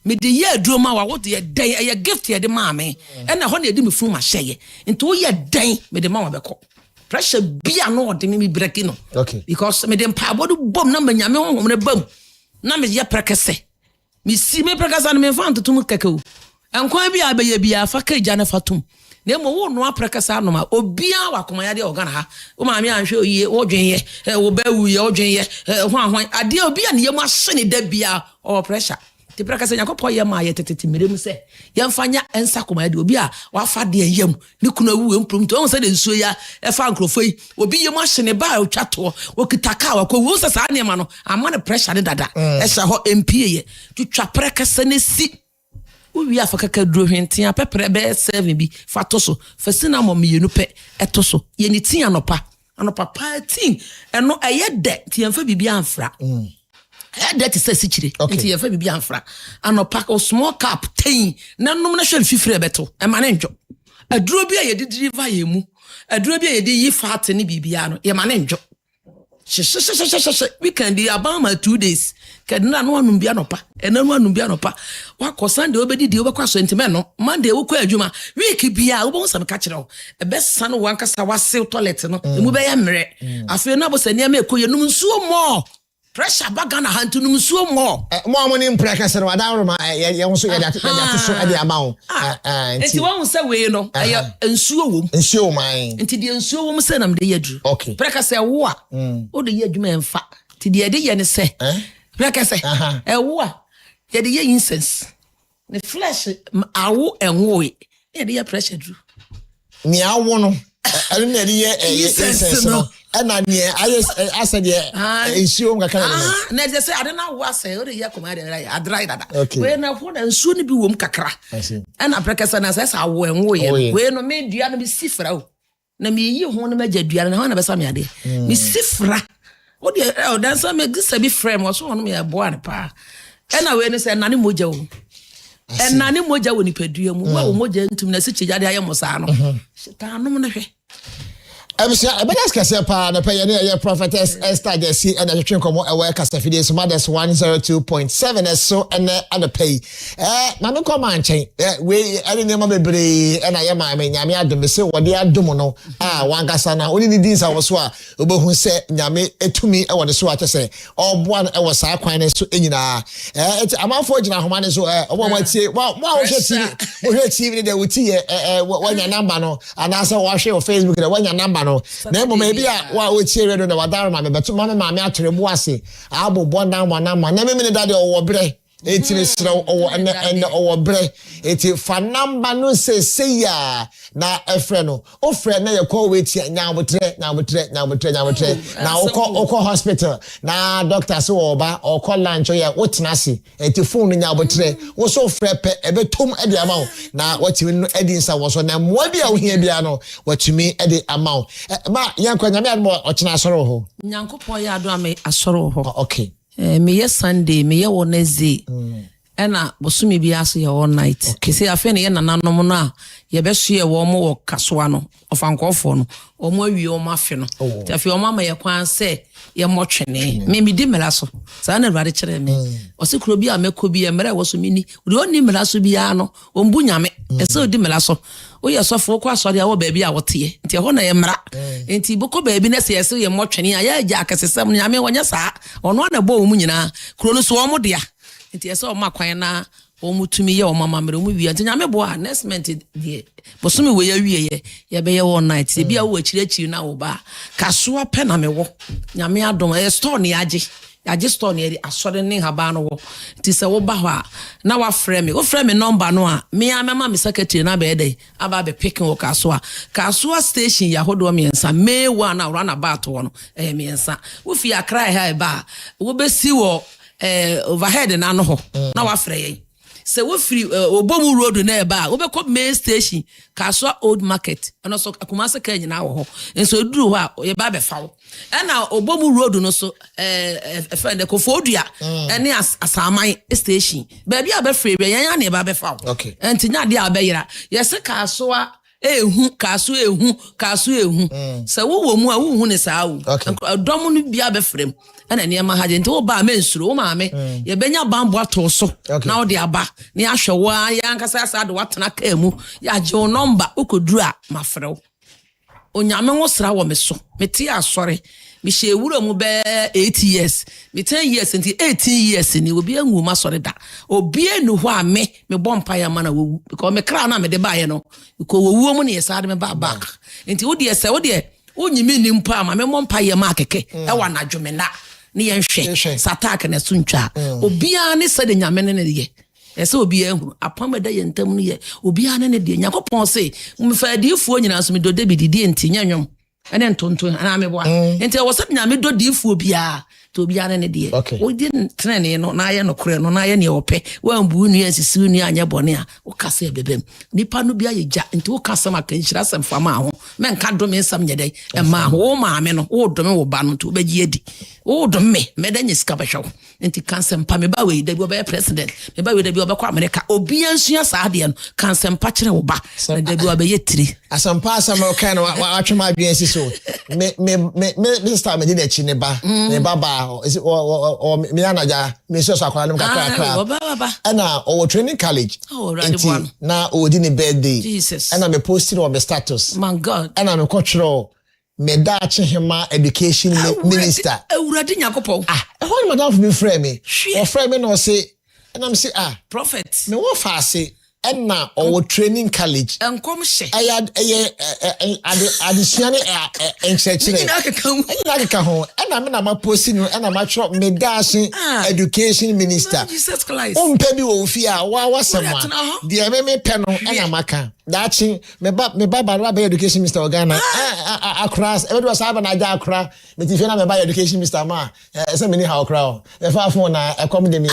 me de ye aduru ma wa wo de den ye gift ye de ma me e na ho na edi me fu ma hyeye nti wo ye den me de ma wa beko pressure bia no de me break no okay because me de pa bodu bom na manyame ho ne bam na me ye prekese me si me prekese na me fa ntutum keke enkwan bia be ye bia fa ka gya na fatum na mo wo no aprekesa no ma obia wakoma ya de organ ha wo ma me anhwe oye wo dwen ye wo ba wu ye wo dwen ye ho ahwan ade obia ne yemu ahye ne da bia o pressure ti prekesa yakopɔ ye ma ye tetete mirem se ye mfanya ensa koma ya de obia wa fa de yam ne kuna wu emprom to won se de nsuo ya e fa nkrofoi obi yemu ahye ne ba otwa to wo kitaka wa ko wo se sa ne ma no ama ne pressure ne dada e hye ho empie ye twitwa prekesa ne si uwi afaka ka duro hwentia pepere be 7 bi fatoso fasina mo meyenu pe etoso ye ni tin anopa pa tin eno eye de ti yemfa bibia anfra de ti se sikire ti yemfa bibia anfra anopa o small cup tin nanom na hwe fifire beto e ma ne njo aduro bi a ye didiriva ye mu aduro bi a ye di yi fat ne bibia no ye ma ne njo we can be about my 2 days kadina no anum bia nopa enanu anum bia nopa wa Sunday obedi di obekwa so ntime no Monday wo kwa adwuma week bia wo bon sam ka kire wo e be san wo ankasa wa sew toilet no emu be ya mre afi na bo sania me ekoye num nsuo mo pressure baga na hantu num nsuo mo mo ni mprekese no adan ma ye won so ye da so e de ama wo enti won se we no e nsuo man enti de nsuo wo se nam de yadru okay prekese wo a wo de yadwuma emfa ti de ye ne se prekese wo a ye de ye incense the flesh awo enwo ye de ye pressure dru ni awo no elu na de ye incense no na ni asa de nsuo ngaka na de se ade na wo asa o de ye koma de adrai dada we na fo na nsuo ne bi wom kakra na prekese na se awo enwo ye we no me dua no bi sifra o na me yi ho no magya dua na ho na be sa me ade me sifra o de o dan sa me gisa bi frame o so ho no me bo an pa na we no se nane moja o nane moja wo ni padua mu wo moja ntum na se chejade aye mosa no ta no ne hwe Ebisa ebedas kase pa na pe ye prophetess Esther Jesse and the twin komo ewe kase fide so mothers 102.7 so and pay na me come anchen we any name bebre na ye ma me nyame adom se wode adom no wan kasa na oni ni din sa wo so a obohu se nyame etumi e wode so a tese oboa no e wo sa kwan ne so enyina amanfo gina homa ne so obo ma tie wa wo hwe TV de wuti wanya number no anasa wo hwe Facebook de wanya number no na mo maybe wa o chire do na wadaro ma me beto ma me atere mu ase abobo na mo na me me dade o bre etire sira o ene o bre eti fa number no se ya na efre no o frɛ na ye call wait nya botre na o hospital na doctor so oba o call lunch ya wotena se eti phone nya botre wo so frɛ pe ebetom e de ama na watimi no edi nsa wo so na mo bia wo hia bia no watimi e de ama ma yanko nyame admo o kina asoro ho nyankopon ya do ame asoro ho okay me ye Sunday me ye Wednesday ɛna bosome bi ase yɛ all night kese afɛ ne yɛ nananom no a yɛbɛso yɛ wɔ mo wɔ kasoa no ɔfankɔfoɔ no ɔmo awie ɔmo afe no nti afei ɔmo ama yɛ kwan sɛ yɛmmɔ twene me medi mmara so saa na Awurade kyerɛ me ɔse kuro bi a mɛkɔ bi mmerɛ wɔ so mini wode ɔnni mmara so biara no ɔmbu nyame ɛsɛ ɔdi mmara so woyɛ sɔfo wokɔ asɔre a wɔ baabi a wɔteɛ nti ɛhɔ na yɛ mmara nti bɔkɔ baabi na sɛ yɛsɛ yɛmmɔ twene a yɛagya akɛsesɛm no nyame wɔnyɛ saa ɔno ana bɔ wɔ mu nyinaa kuro no so ɔmo dea nti ɛsɛ ɔmo akwan na ɔmo tumi yɛ ɔmo amammerɛ ɔmo wia nti nyame boa a next month deɛ bosome wɔ yɛawie yɛbɛyɛ all night sɛ bi a wɔ akyirikyiri na wo ba kasoa pɛ na mewɔ nyame adom ɛyɛ store ne yɛagye store ne yɛde asɔre ne haba no wɔ nti sɛ woba hɔ a na wafrɛ me wofrɛ me number no a mea mɛma me secretary na bɛyɛ dɛ aba bɛpeke wɔ kasoa station yɛ ahodoɔ mmiɛnsa May 1 a runabout wɔ no ɛyɛ mmiɛnsa wofi Accra ha ɛba a wobɛsi wɔ overhead na no hɔ na wafrɛ yɛn sɛ wofiri Obomu road na ɛba a wobɛkɔ main station Kasoa old market ɛno so Kumasi ka nyina wɔ hɔ nso eduru hɔ a yɛba bɛfa wo ɛna Obomu road no so ɛfɛ de Kofodua ɛne Asaman station baabi a bɛfrɛ bɛ yɛn ya na yɛba bɛfa wo ɛnti nya de a bɛyera yɛse Kasoa ehu sɛ wo mu a wo hu ne saa wo dɔm no bia bɛfrɛm ɛna nneɛma ha nti wo ba mensuro wo maame yɛbɛnya bambo ato so na wo de aba na yɛahwɛ wo a yɛankasa asa de watena kaa mu yɛagye wo number wokɔduru a mafrɛ wo onyame wo sra wɔ me so mete asɔre mehyɛ ewura mu bɛ 8 years me 10 years nti 18 years ni obi anwu ma sɔre da obi enu hɔ a me bɔ mpa ya ma na wowu because me kra na me de ba ye no because wowu mu ne yesa de me ba back nti wo de sɛ wo de onyimi ni mpa ma me mɔ mpa ya ma keke e wa na dwome na ne yɛn hwɛ satak na so ntwa obi a ne sɛ de nyame ne ye ɛsɛ obi ehunu apam da yɛ ntam no ye obi a ne de Nyankopɔn se mfa adiifuo nyina so me do David di nti nyanyom ene ntonto ana me boa enti wo sɛ nyame do diifuo bia to bia ne de wo di trene no na ayɛ no kore no na ayɛ ne opɛ wa mbu nu ansisi nu anyɛ bɔne a wo kasa bebem nipa no bia yɛ gya enti wo kasa ma kan hyira sɛm fama ho menka do me nsam nyɛ dɛ ɛma ho wo maame no wo do me wo ba no to bɛgye adi wo do me meda nyɛ sika bɛhwɛ enti kansɛm pa me ba we da bi obɛyɛ president me ba we da bi obɛkɔ America obi ansua saa de no kansɛm pa kyerɛ wo ba na da bi obɛyɛ tiri asampa asama kan wa atwema adwen si so me start me di na chi ne ba ne baba o me anaja me so akwara nem kakra ana o training college enti na o di ne birthday ana me posting on my status my god ana me kwotro me da hema education minister Awurade Nyankopɔn e ho madam for me frame me o frame me no say and I'm say prophet me wo fa say na o training college enkom hye additional enchechire na ka ho na me na ma post no na ma tro me dash education minister Jesus Christ mpe bi wo fi a wa wasema de me pe no na maka dachi me ba be education minister Ghana across every was have na ja akra me ti fi na me ba education minister ma say me ni how akra e fa phone na e come de me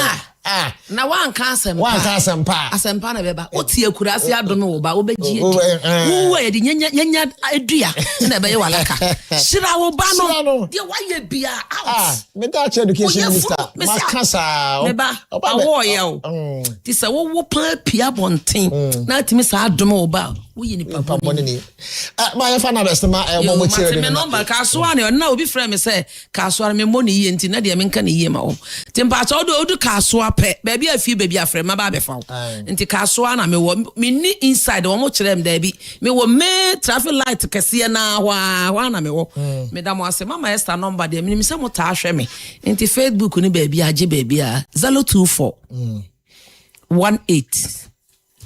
na wanka asempa na beba otie kurase adome wo ba wo begie wo ye de nyanya adua na be ye walaka shira wo ba no de waye bia out me da education minister makasa me ba awo ye o ti se wo pa pia bonten na timi sa adome wo ba wo yi ni papa bonini ma ye fa na best ma mo mo tire me number kasoa ne na obi frɛ me sɛ kasoa me mo ne yie nti na de me nka ne yie ma wo timpa cha odu kasoa pɛ baby afi baby afrɛ ma ba be fa wo nti kasoa na me wo me ni inside wo mo kyerɛ me da bi me wo me traffic light kɛse na hwa na me wo me da mo ase mama Esther number de me sɛ mo ta ahwɛ me nti Facebook ni baby age baby a 024 18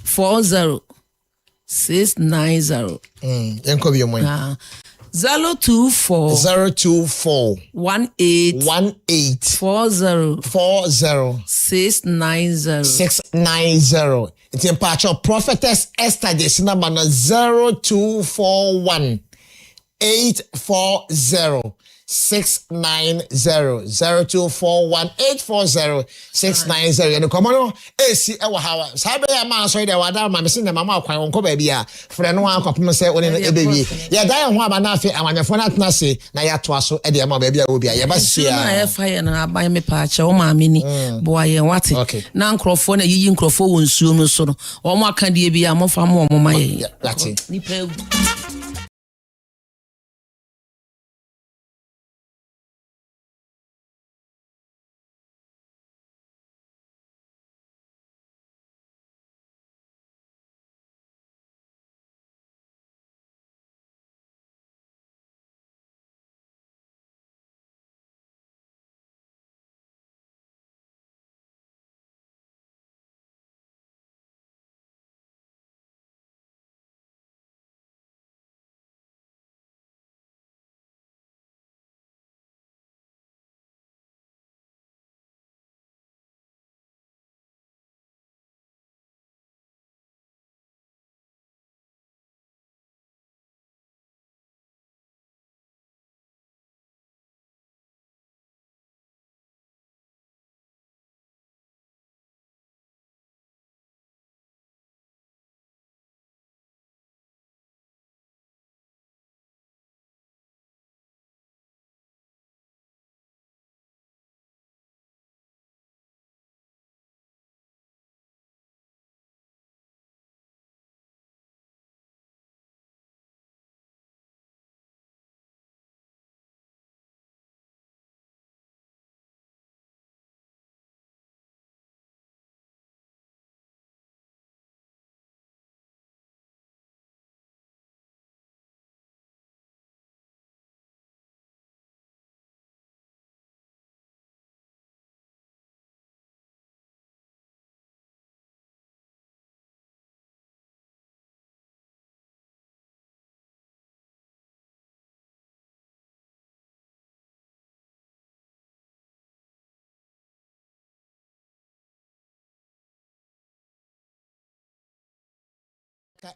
40 690 enko bi mo 024 18 40 690 it's in patch of prophetess Esther this number 0241 840 0241840690 and come on AC ewa hawa sabe ya ma so de wada ma mesi na mama akwan wonko ba bia frɛ no ankopem sɛ woni no ebewie ya dan ho aba na afi amanyefo na tena se na ya to aso e de ma ba bia wo bia ya ba sia na ya fa ya na aban me pa ache o ma ameni bo aye wate na nkrofo na yiyi nkrofo won suo mu so no o mo aka de bia mo fa mo mo ma ye ni pa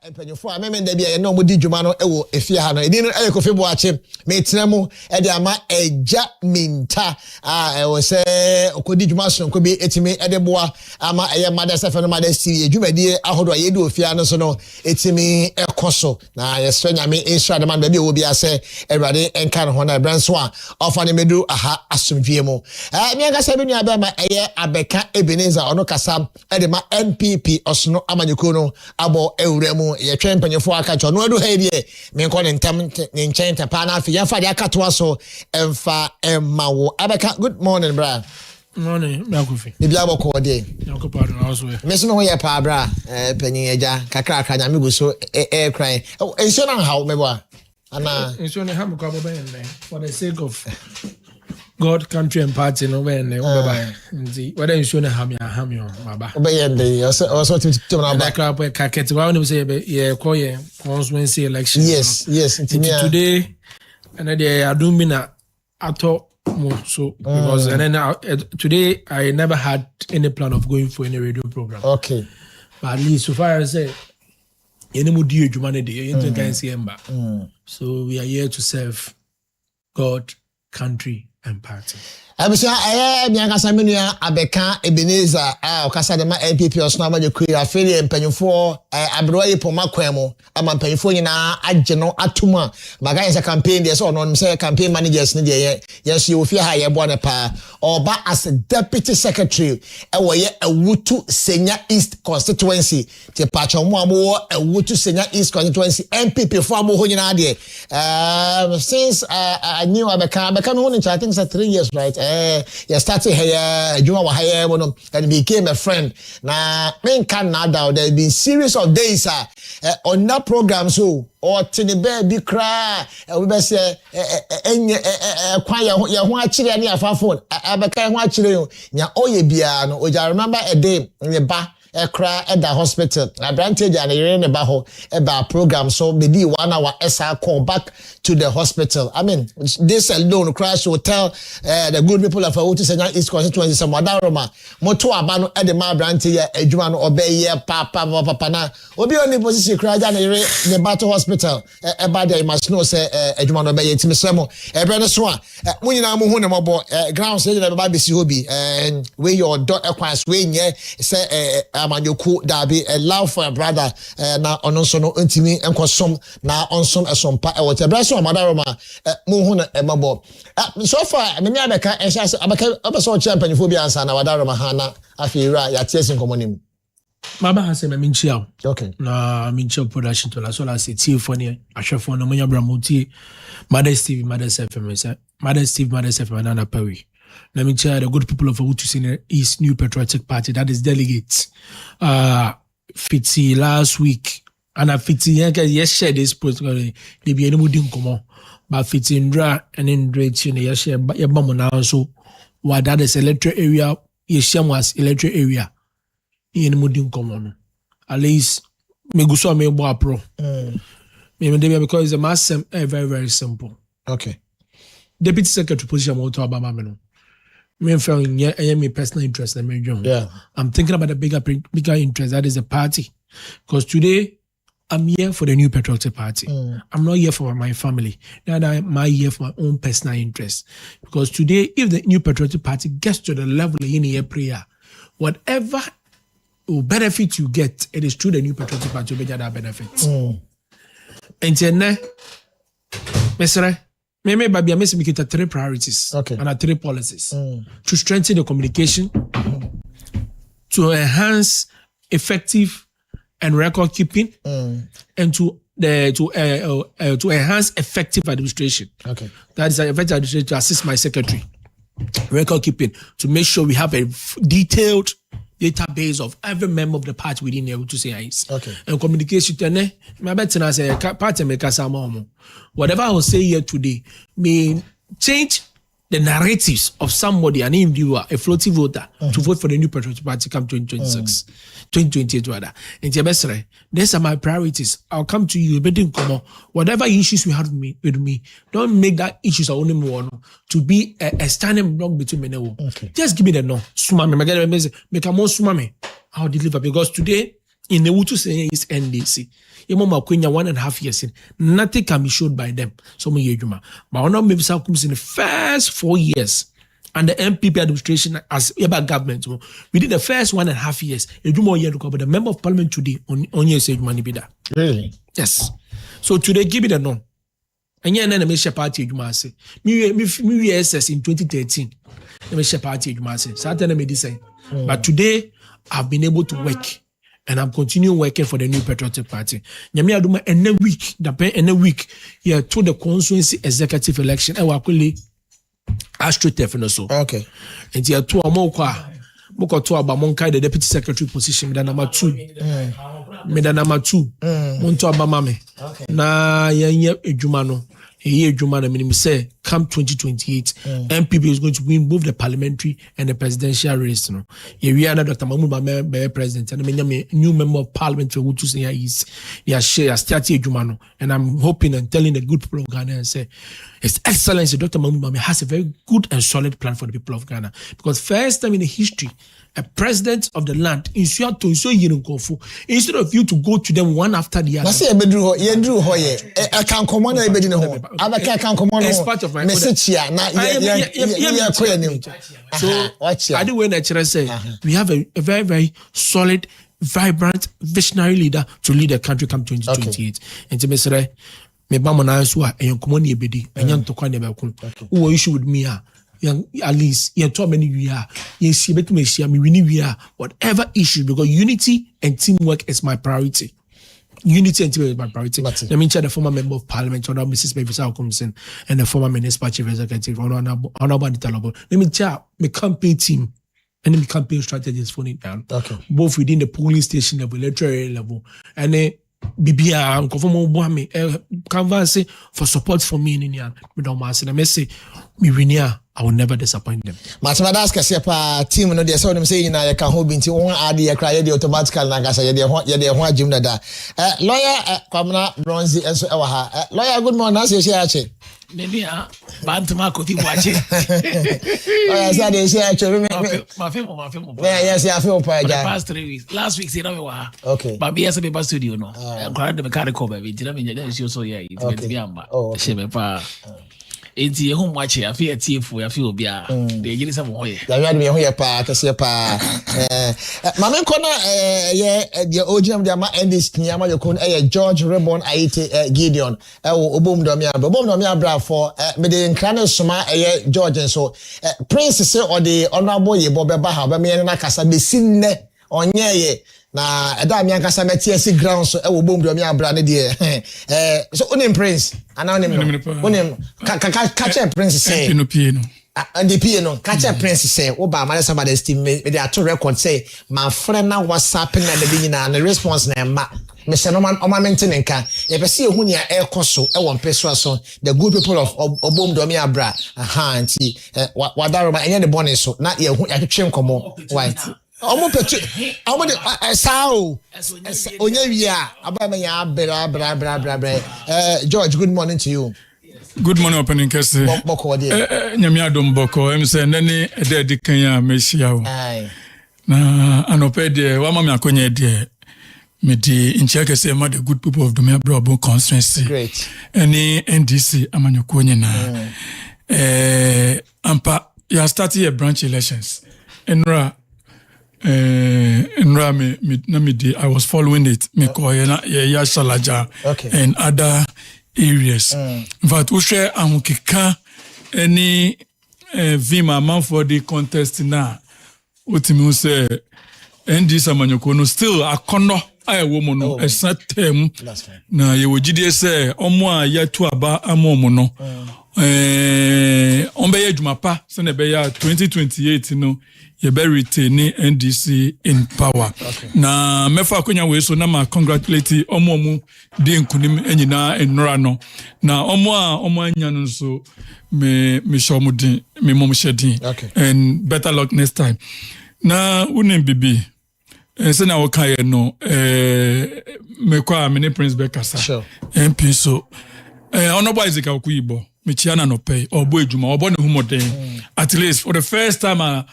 empanyofo ameme nda bia ye no modi dwuma no ewo efia ha no edi no Kofi Boakye metina mu e de ama eja minta ewo se okodi dwuma so nko bi etimi e de boa ama eye mother sefe no mother siri edwumadi ahodo ye de ofia no so no etimi ekoso na ye nyame insha de man ba bi wo bia se ewrade enka no ho na branso a ofa ne medu aha asomdwie mu mi anga se bi nua ba ma eye Abeka Ebenezer ono kasa e de ma NPP osono amanyeko no abo ewre mu ye twen panyefo aka cho no adu ha die me nko ne ntam ne nchen tapa na afi ya fa de aka to aso emfa emawo Abeka good morning bra morning Yakofi e bia boko de Yakopa no house we me so no ye pa bra panyin eja kakra aka nyame go so cry enso na how me bo ana enso ne ham ko abo for the sake of God, country and party no when nti whether enso ne ham yo baba obeyende also to na ba crap kaketi wa no say ye call ye constituency election yes today and they are doing na ato so because and then today I never had any plan of going for any radio program. Okay. But at least so far as I say any more dear humanity so we are here to serve God, country and party. Abisa mianga samenu Abeka Ebenezer okasa de ma NPP osno amanyekuri afeli empanyfo abroye poma kwemo ama empanyfo nyina agye no atuma baga say campaign dey so no say campaign managers ne dey yes you ofia ha ye bo ne pa oba as deputy secretary wo ye awutu Senya East constituency te pacho mo amo awutu Senya East constituency NPP fo amo ho nyina de since I knew Abeka no I think it's 3 years right you started here Juma wa here and became a friend na men can now down there been series of days on that program so or tini be cry we be say kwan ya ho akire ni afa phone Abeka ho akire nya oye bia no o ja remember a day ne ba ekra at the hospital. Advantage and in the baho about program. So maybe 1 hour SR call back to the hospital. I mean, this alone crash will tell the good people of Otis and East constituency some Wadaroma. Moto abano at the Mabranti, Edjuman obey papa na. Obi only position cry down the battle hospital. About the must know say Edjuman obey it. Brother Swan, when you know Muhunamo ground say that baby Sihobi and where your daughter acquires when ye say Amanyoku Dabi a love for a brother now on no intimi and consume now on some pa whatever so Madaroma Muhuna Mabo. So far, I mean Abeka and says Abaka champion phobia and Wadaroma Hana Afira Yates in Commonim. Mama has a minchiao. Okay. Na minchiao production to la sola city for near Ashafon no Maya Bramuti, Mother Steve, Mother FM, Mother Steve, Mother FM, Anna Perry. Na minchia the good people of Utusin East New Patriotic Party, that is delegates. Fitzy last week, and I Fitzy yes share this protocol, they be any mudim come but Fitzy Indra and Indra, yes share Yabamona so what that is electoral area, yes, was electoral area. In mudim common. At least me go so me bo pro. Because the mass very very simple. Okay. Deputy Secretary position mo to Obama me no. Me feel me personal interest in me join. Yeah. I'm thinking about the bigger interest, that is the party. Because today I'm here for the New Patriotic Party. I'm not here for my family. Neither am I here for my own personal interest. Because today, if the New Patriotic Party gets to the level in here prayer, whatever benefit you get, it is through the New Patriotic Party to get that benefit. And then, maybe I make it 3 priorities and 3 policies to strengthen the communication, to enhance effective and record keeping, and to enhance effective administration. Okay, that is effective administration to assist my secretary, record keeping, to make sure we have a detailed database of every member of the party within the Utusin. Okay. And communication to my better I say party makers whatever I will say here today may change the narratives of somebody, an individual, a floating voter, to vote for the New Patriotic Party come 2026, 2028 rather. And these are my priorities. I'll come to you, whatever issues we have with me, don't make that issues only one to be a standing block between me. Okay. Just give me the no. Sumame, make a more sumame. I'll deliver, because today in the Utusin is NDC. Your mama 1.5 years in, nothing can be showed by them. So me yejuma. But one of maybe comes in the first 4 years, and the MPP administration as about government. Within the first 1.5 years, you do more year to cover the member of parliament today on your say money be that. Really? Yes. So today give it a no. And yeah, then I make party you say. Me SS in 2013. I make party you say. Saturday I made this. But today I've been able to work. And I'm continuing working for the New Patriotic Party. Nyame aduma ene week yeah to the constituency executive election e wa kwele astrotef no so. Okay. And here to amokwa moko to abamonkai the deputy secretary position me number 2. Me number 2. Monto abamame. Na yenye edwuma no. Here, Jumana minimum say, come 2028, MPP is going to win both the parliamentary and the presidential race. No, here we are now Dr. Mahmoud Bame president, and I mean new member of parliament for Utusin East. Yeah, share starting Jumano, and I'm hoping and telling the good people of Ghana and say, His Excellency Dr. Mahmoud Bame has a very good and solid plan for the people of Ghana, because first time in the history, a president of the land instead of you to go to them one after the other. I say I can come on. I can come on. It's part of my message here. So I do when I say we have a very very solid, vibrant, visionary leader to lead the country come 2028. And to me say me ba mo na so a enkomo ne ebedi enyan to kwa ne be kun who issue with me at least you too many we are yes you better me we are whatever issue, because unity and teamwork is my priority. Unity and teamwork is my priority. Let me check the former member of parliament, Honorable Mrs. Mevisa Okumsen, and the former minister chief executive, Honorable Ditalabo. Let me check my campaign team and the campaign strategies for it down. Okay. Both within the polling station level, electoral level, and Bibia, conform me canvas for support for me in Yan. We don't mass and I may say me winia, I will never disappoint them. Mathematics kase pa team no dey say them say na ye ka ho bi nti won ade ye kra ye dey automatically na gasa ye dey ho agim dada. Lawyer Kwamna Bronze enso e wa ha. Lawyer good morning, as you say ache. Maybe bantuma kofi wache. Lawyer say dey say ache. My film. Yes, I feel pa For the ja. past 3 weeks. Last week say na me wa. Okay. But me yes be studio no. Kwara de mechanical baby. Tina me dey show so here. It be amba. She me pa. Enti ye home watch ya fe atiefo ya fe obi a de gini se mo hoye Ya wi ade ho ye pa kase pa mama ko na ye de ogem de ama endis nyama ye ko na George Rebon Ayite Gideon obom do me abra for me de nkra ne soma George so prince say or the honorable ye bo beba ha ba me na kasa be sinne onye ye na eda mi ankasa meti esi ground so obom do me abra ne de so onim prince ana onim ka prince say no and the piano catch a prince say oba ma somebody steam me dey ato record say my friend na WhatsApp na the nyina na response na ma me say no man o ma maintain nka e be say ehunu ya ekoso e won peso so the good people of obom do me abra anti wadaro ma enye the bonus so na ye hu ya twetwe nkomo why omo petu omo de sao onye wi a aba me ya bra George, good morning to you. Good morning, opening kese. Boko de. Nyame adom boko. Em say nani ede di kanya mehia wo. Aye. Na anope de wa ma me akonye de me di incheke say ma the good people of Dumia Brabo constituency. Great. Any NDC amanyoko nyina. Ampa ya started a branch elections. Enra me I was following it. Me ko ya Shalaja and other areas. In fact, we share amukika any vima man for the contest na. Utimu say NDC amanyoko no still akono aye woman no esatem na ye wogide say omo a yatu aba amomo no. Ombe ye jumapa se ne be ya 2028 no ye be retain NDC in power. Na mefa akonya we so na ma congratulate omo di nkunim enyina enora no. Na omo anya no so me shomudin me mom shedin and better luck next time. Na unim bibi se na woka ye no me kwa mini Prince Bekasa. Sure. MP so honorable Isaac Okuyibo Michiana no pay or boy juma or born humoden. At least for the first time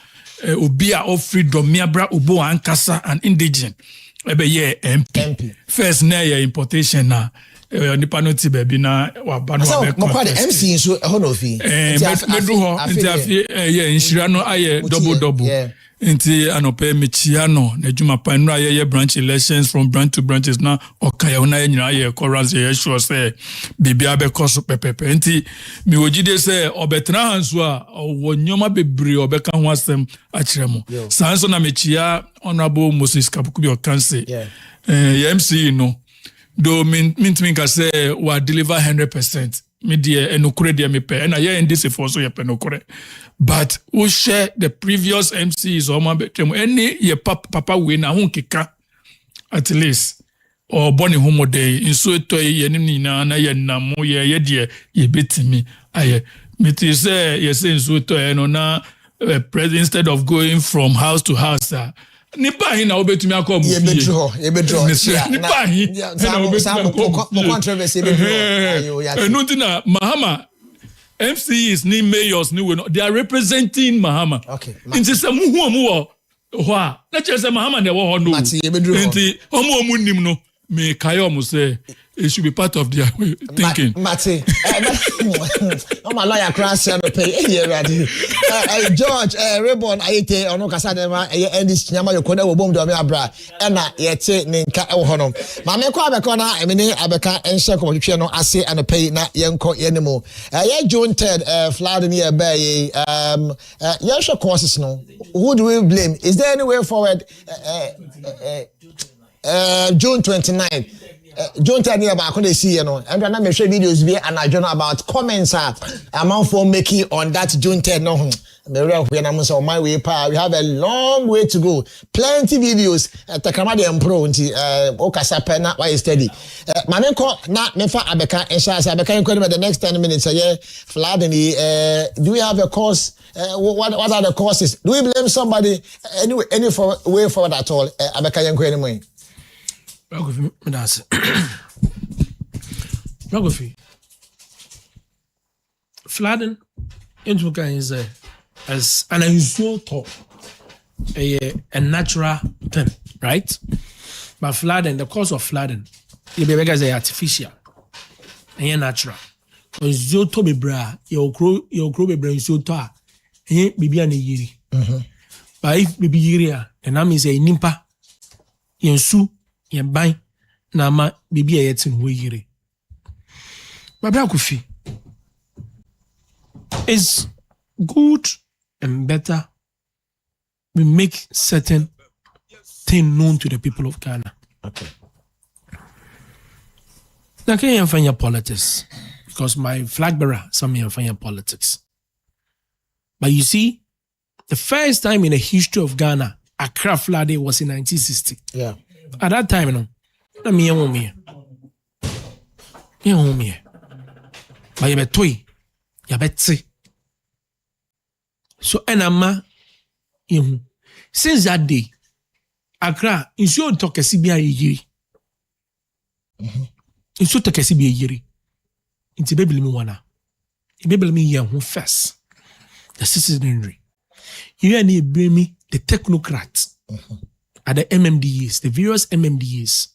Obia of freedom miabra ubo ankasa and indigent. Ebe ye MP. First na ye importation na nipa no ti baby na wa ba no be contest. MC so hono fi. Me do ho nti afi ye inshira no aye double. Nti anope Michiano na juma pa no aye branch elections from branch to branches na okaya una ye nyina aye chorus ye sure say bibia be koso pepepe nti mi wogide say obetena hanso a wonyoma bebre obeka ho asem akiremo sanso na Michia honorable Moses Kapuku bi okanse MC no do mint ka say wa deliver 100% media enokure dia me pe na ye ndc for so ye penokure but we share the previous MCs or any ye papa we na hunkeka at least or boni homo day in so to ye ni na ye namo ye de ye betimi aye me say ye say so to no na president instead of going from house to house nipa hin na obetumi akom ye bedro nipa hin na obetumi akom controversy bedro enu tina Mahama MCs ni mayors ni we no they are representing Mahama nti se mu ho a na chese Mahama na wo ho no nti omo nim no me kayo say it should be part of their thinking. Mate, I'm a lawyer crash and pay George Rebon Ayite ono kasa dem endis nyama yokona obom do me abra na yete ninka ehonom ma me kwa abeka na emini abeka enhye ko hwehwe no ase and pay na yenko yenimo ye June 3rd flood near bay yenhwe courses no who do we blame? Is there any way forward June 29th John tell me about they see, and I'm not sure videos be and I don't know about comments amount for making on that June 10. No, when I'm on my way, we have a long way to go. Plenty videos at the Canadian Pro, Okasa Pena, why is steady. Manenko, not Nefa Abeka, and Shas Abeka, the next 10 minutes a year, Fladeny. Do we have a course? What are the causes? Do we blame somebody any way forward at all? Abeka Yanko anyway. Ragoffi. Fladen into is as an unusual talk, a natural thing, right? But Fladen, the cause of Fladen, you be as a artificial and natural. Because you to be bra, your crow be brain so tar, and be an yiri. But if be yiri, the name is a nimpa, yen su. Yen bang na ma bibi yetin wo yire. Babra Kofi, it's good and better we make certain thing known to the people of Ghana. Okay. Now can you find your politics? Because my flag bearer, some of you find your politics. But you see, the first time in the history of Ghana, Accra Flag Day was in 1960. Yeah. At that time, no, na me home here. But you be toy, you be tse. So enama, since that day, Accra, insu talk esi bi ayiri. Insu talk esi bi ayiri. Inti bebele mi wana. Bebele mi ye ho first. The citizenry. You need bring me the technocrats. At the MMDAs, the various MMDAs.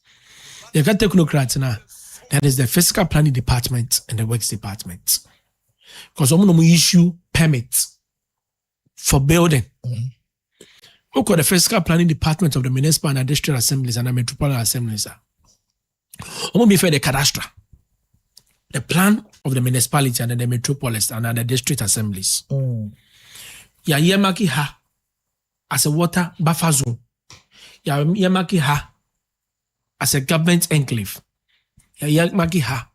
They got technocrats now. That is the Physical Planning Department and the Works Department. Because someone will issue permits for building. Look at the Physical Planning Department of the Municipal and District Assemblies and the Metropolitan Assemblies. I'm be fair the cadastre. The plan of the municipality and the metropolis and the district assemblies. Ya yemaki ha as a water buffer zone. Yamaki ha as a government enclave. Yamaki ha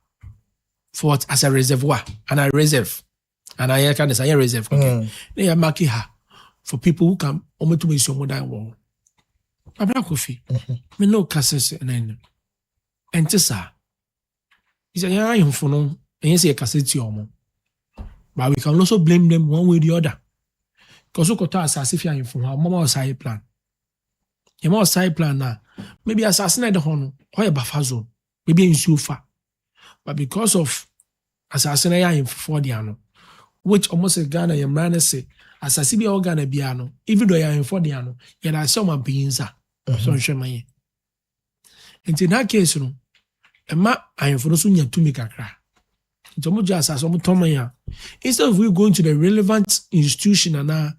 for what as a reservoir and a reserve. And I can say a reserve. Okay. Yamaki ha for people who come to be so modern world. Abra Kofi. Me no cases and tesa. He said, yeah, I'm for no, and you say a cassette. But we can also blame them one way or the other. Because we could as if you're from our mama side plan. Your mama side plan now, maybe assassinate the honor, or a buffer zone, maybe in Sufa. But because of assassination for the ano, which almost a Ghana, your man say, assassinate or Ghana piano, even though you're in for the ano, yet I saw my beings. So I'm sure my. And in that case, no, I am for those who to make a cry. Instead of we going to the relevant institution and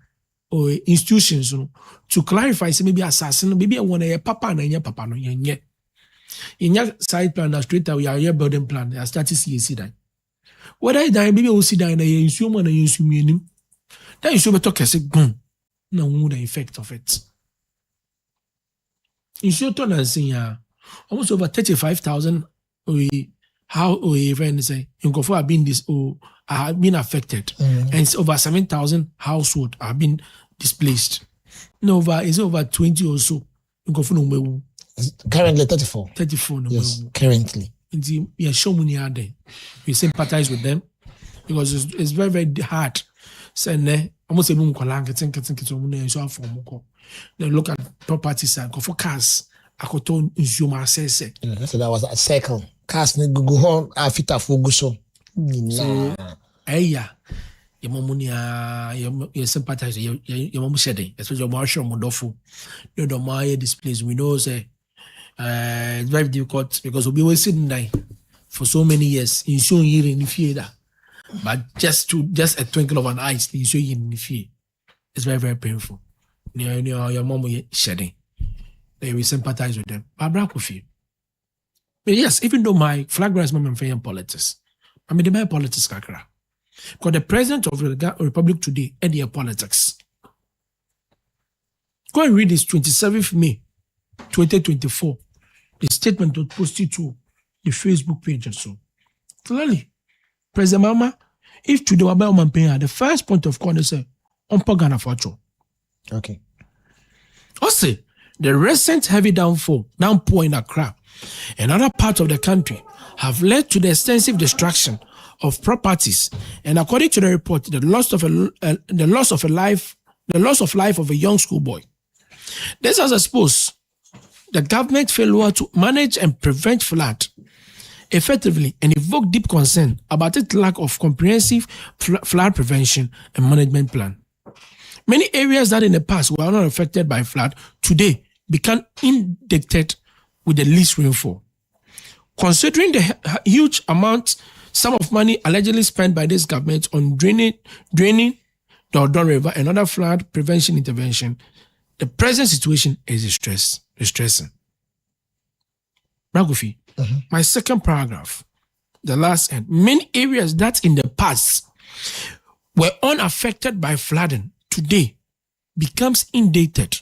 or institutions to clarify, say maybe assassin, maybe I want a papa and a papa no yet. In your side plan, straight away, your building plan, I started CAC that. Whether I die, maybe we'll see that in a insume and a insume. That you should talk as a gun. No, the effect of it. In short, and saying, almost over 35,000 how even say in Kofu have been have been affected, and it's over 7,000 households have been displaced. No, it's over 20 or so in Kofu no. Currently 34. 34 no. Yes, currently. We are show money out there. We sympathize with them because it's very very hard. Say almost even then look at properties and go for cars. I could turn consumer say. So that was a circle. Cast ne gugu hon afita fogu so. Eya. Your momunia you sympathize your mom shedding. Especially your marshal modofo. No do my displays. We know say it's very difficult because we were sitting there for so many years in showing you in the fear. But just a twinkle of an eye in showing in the fear. It's very, very painful. Your mom shedding. They will sympathize with them. Babra Kofi. But yes, even though my flag bearers mom and fan politics, I mean the my politics kakra. Because the president of the Republic today and their politics. Go and read this 27th May 2024. The statement was posted to the Facebook page or so. Clearly, President Mahama, if today we buy man pay, the first point of call is on Ghana for sure. Okay. Also, the recent heavy downpour in Accra and other parts of the country have led to the extensive destruction of properties, and according to the report, the loss of life of a young schoolboy. This has exposed the government failure to manage and prevent flood effectively and evoke deep concern about its lack of comprehensive flood prevention and management plan. Many areas that in the past were not affected by flood today become inundated with the least rainfall. Considering the huge sum of money allegedly spent by this government on draining the Odon River and other flood prevention intervention, the present situation is distressing. Bragofi, my second paragraph, the last end. Many areas that in the past were unaffected by flooding today becomes inundated,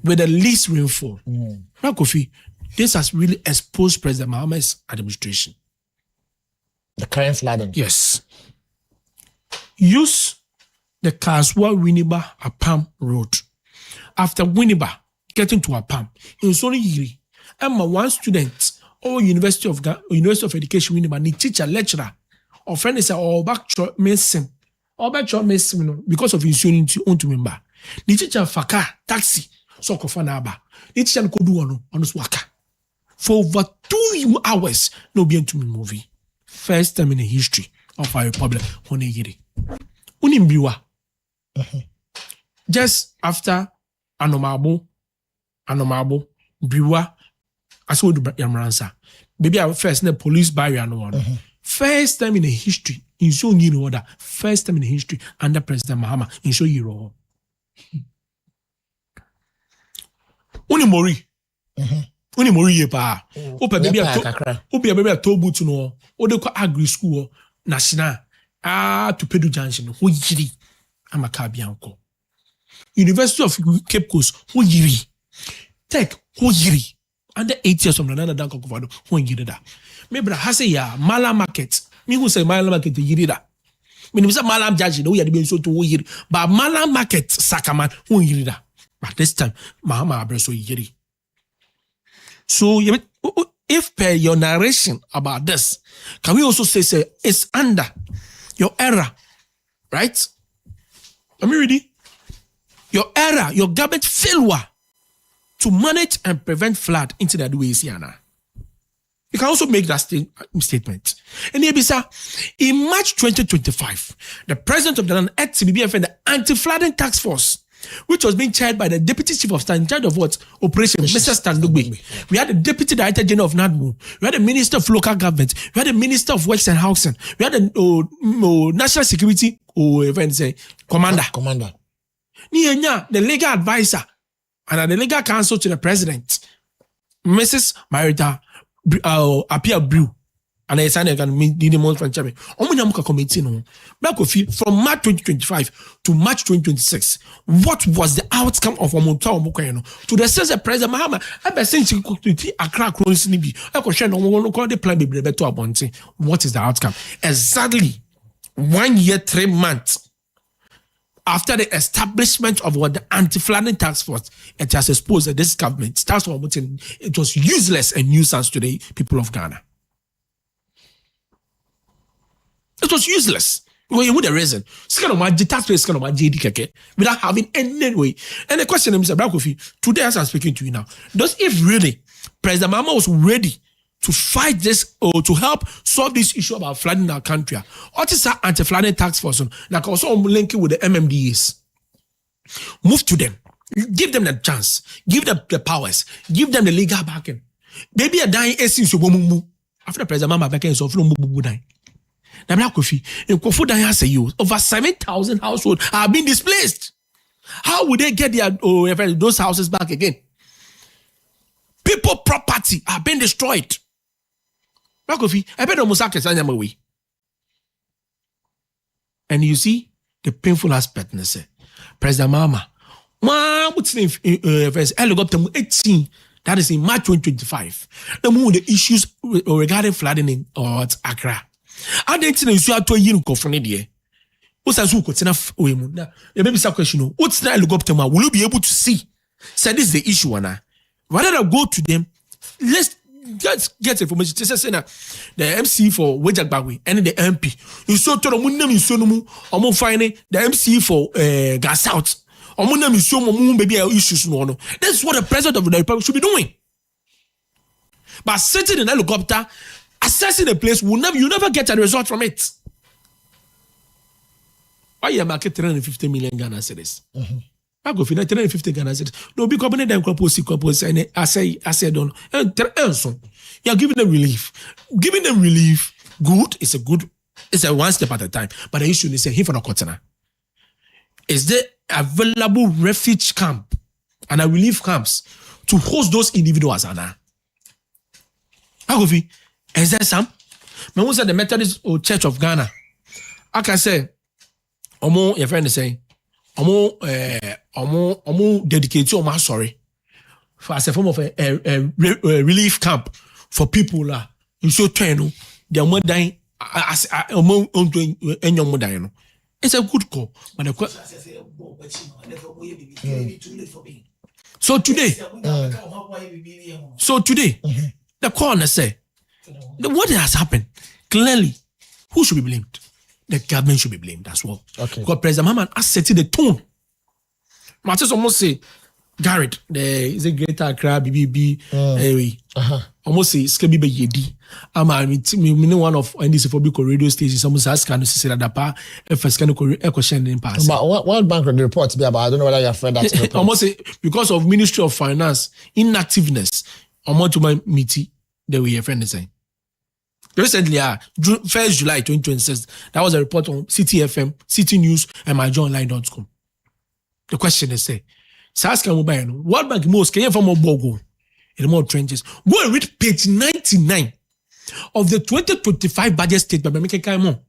with the least rainfall. Bragofi, this has really exposed President Mahama's administration. The current flooding. Yes. Use the Kaswa Winneba Apam Road. After Winneba getting to Apam, in Sony Yiri, I'm one student or University of Education Winneba, ni teacher, lecturer, or friend is all back to medicine, because of insurance own to member. The teacher faka taxi, so kofanaba. The teacher kodu on waka. For over 2 hours, no be to me movie. First time in the history of our republic, Honeyiri. Unimbiwa. Just after Anomabo, Biwa, I saw the Yamransa. Maybe our first name police barrier no one. First time in the history, in so new order, first time in the history under President Mahama, in so Euro. Unimori. Unimori yepa. Opa baby a tobu to no. Ode agri school national. To Pedu Junction, who yiri, Amakabianco. University of Cape Coast, who yiri. Tech, who yiri. Under 8 years from another Danko Kovado, who yiri da. Maybe I say ya, Malam Market. Me who say Malam Market, yiri da. Me was a Malam Judge, no, you had been so to yiri. But Malam Market, Sakaman, who yiri da. But this time, Mahama Abreso yiri. So, if per your narration about this, can we also say it's under your error, right? Let me read it. Your error, your government failure to manage and prevent flood into the Louisiana. You can also make that statement. And in March 2025, the president of the land at CBBF and the anti-flooding task force, which was being chaired by the deputy chief of staff in charge of what? Operation, Mr. Standugbe. We had the deputy director general of NADMO. We had the minister of local government. We had the minister of works and housing. We had the national security commander. The legal advisor and the legal counsel to the president, Mrs. Marita Apia Brew. And I signed a minimum from Chairman. Committee from March 2025 to March 2026. What was the outcome of Omonta Omokoyeno? To the sense that President Mahama, ever since he could Accra Cross Nibi, I could share no one call the plan be to Abonti. What is the outcome? Exactly 1 year, 3 months after the establishment of what the anti-flooding task force, it has exposed that this government, it was useless and nuisance to the people of Ghana. It was useless. Well, you would have reason. Without having any way. And the question is, today as I'm speaking to you now, if really President Mahama was ready to fight this or to help solve this issue about flooding in our country, what is that anti-flooding task force? Like also linking with the MMDAs. Move to them. Give them the chance. Give them the powers. Give them the legal backing. Maybe a dying essence after President Mahama backing is off no dying. Over 7,000 households have been displaced. How would they get those houses back again? People property have been destroyed. And you see the painful aspect. President Mahama, helicopter 18 That is in March 2025. The more the issues regarding flooding in Accra. I didn't know you have to yin confront. What's as who could enough women? Now, the baby question, what's that helicopter? Will you be able to see? So this is the issue, Anna. Rather than go to them, let's get information. Just say the MC for Wejagbagwe and the MP. You saw to the Munam in Sonumu, or finding the MC for Gas South. Or Munam in Somu, maybe issues no. That's what the president of the Republic should be doing. But sitting in a helicopter, assessing the place, you never get a result from it. Why you market 350 million Ghana cedis? I go for 350 Ghana cedis. No, because when they compose, and I say, don't. You are giving them relief. Giving them relief, good. It's a one step at a time. But the issue is here for the continent. Is there available refuge camp and a relief camps to host those individuals? Anna, I go for. Is there some? Me who said the Methodist Church of Ghana. I can say. Your friend is saying, dedicate to sorry as a form of a relief camp for people in so turn they are more dying as it's a good call, but so today, the coroner say what has happened clearly. Who should be blamed? The government should be blamed as well. Okay. Because President Mahama has set the tone. I just almost say, Garrett, is a greater Accra, BBB, almost say, Skabi Yedi. I'm one of NDC for Biko radio stations. Almost ask can say that pa first can question in pass. But what bank the report be about? I don't know whether you have read that report. Almost say because of Ministry of Finance inactiveness, almost to my meeting, they were your friend saying. Recently, 1st July 2026, that was a report on City FM, City News, and myjoyonline.com. The question is, World Bank most can you from Bogo in the more trenches? Go and read page 99 of the 2025 budget statement by Mike Kaimon.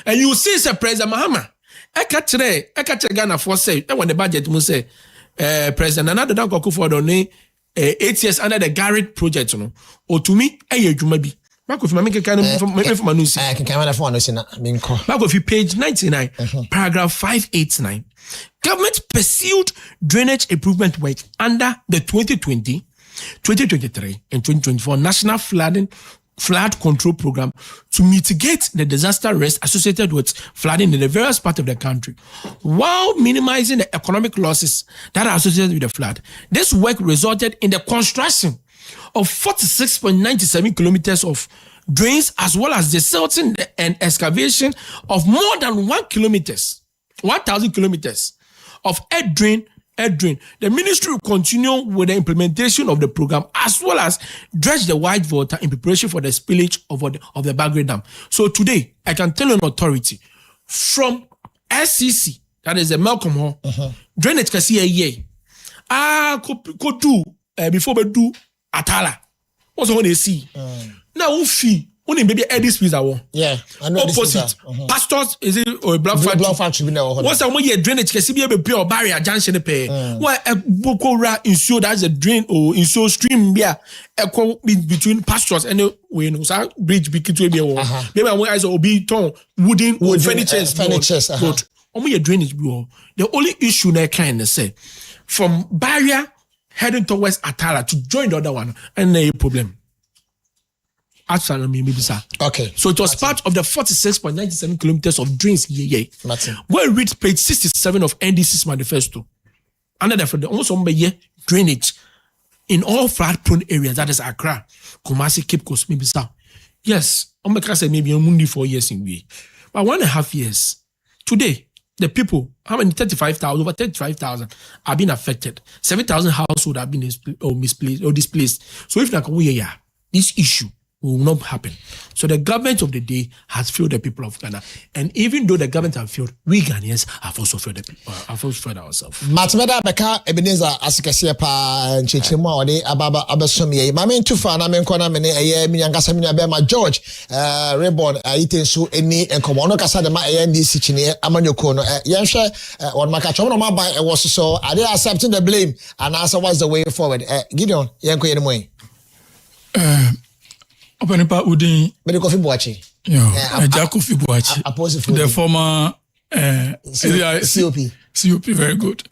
And you will see, Sir President Mahama, Eka Ghana for say, when the budget will say, President Nana Dankwa Akufo-Addo 8 years under the Garrett project, or to me, Jumabi. Back of page 99, paragraph 589. Government pursued drainage improvement work under the 2020, 2023, and 2024 National Flood Control Program to mitigate the disaster risk associated with flooding in the various parts of the country, while minimizing the economic losses that are associated with the flood. This work resulted in the construction of 46.97 kilometers of drains, as well as the silting and excavation of more than 1,000 kilometers of air drain. The ministry will continue with the implementation of the program, as well as dredge the white water in preparation for the spillage of the Bagre Dam. So today, I can tell an authority from SCC, that is the Malcolm Hall, drainage can see a year. Could do before we do Atala. What's what they see? Now, Ufi, only maybe Eddie Spears are yeah, I know opposite. Pastors, is it or Black Factory? What's the one year drainage can be able to barrier junction pay? Why a Bokora ensure that's a drain or ensure stream beer between pastors and we know bridge between maybe I eyes will be torn wooden furnitures. Good. Only a drainage bureau. The only issue that kind of say from barrier heading towards Atala to join the other one, and no problem. Actually, maybe sir. Okay. So it was part of the 46.97 kilometers of drains. Go and read page 67 of NDC's manifesto. Under the almost on drainage in all flood-prone areas. That is Accra, Kumasi, Cape Coast, maybe sir. Yes, I'm going to say maybe only 4 years in way, but 1.5 years. Today, the people, how many? 35,000, over 35,000 have been affected. 7,000 households have been misplaced or displaced. So if not, this issue will not happen. So the government of the day has failed the people of Ghana. And even though the government have failed, we Ghanaians have also failed, ourselves. Matmeda Beka Ebenezer Asikasiye pa nchechemu a ode ababa abesomye. Mame ntufa na menko na mene eye miyankasa minya bema George Reborn itensu eni enkomo ono kasa de ma eye NDC chini amanyoko no yenhwe won maka chomo no maban e was so are they accepting the blame and answer what's the way forward. Gideon yenko yenemo Openipa Udin Medical Fibuachi. Jacob Fibuachi. The former COP, very good.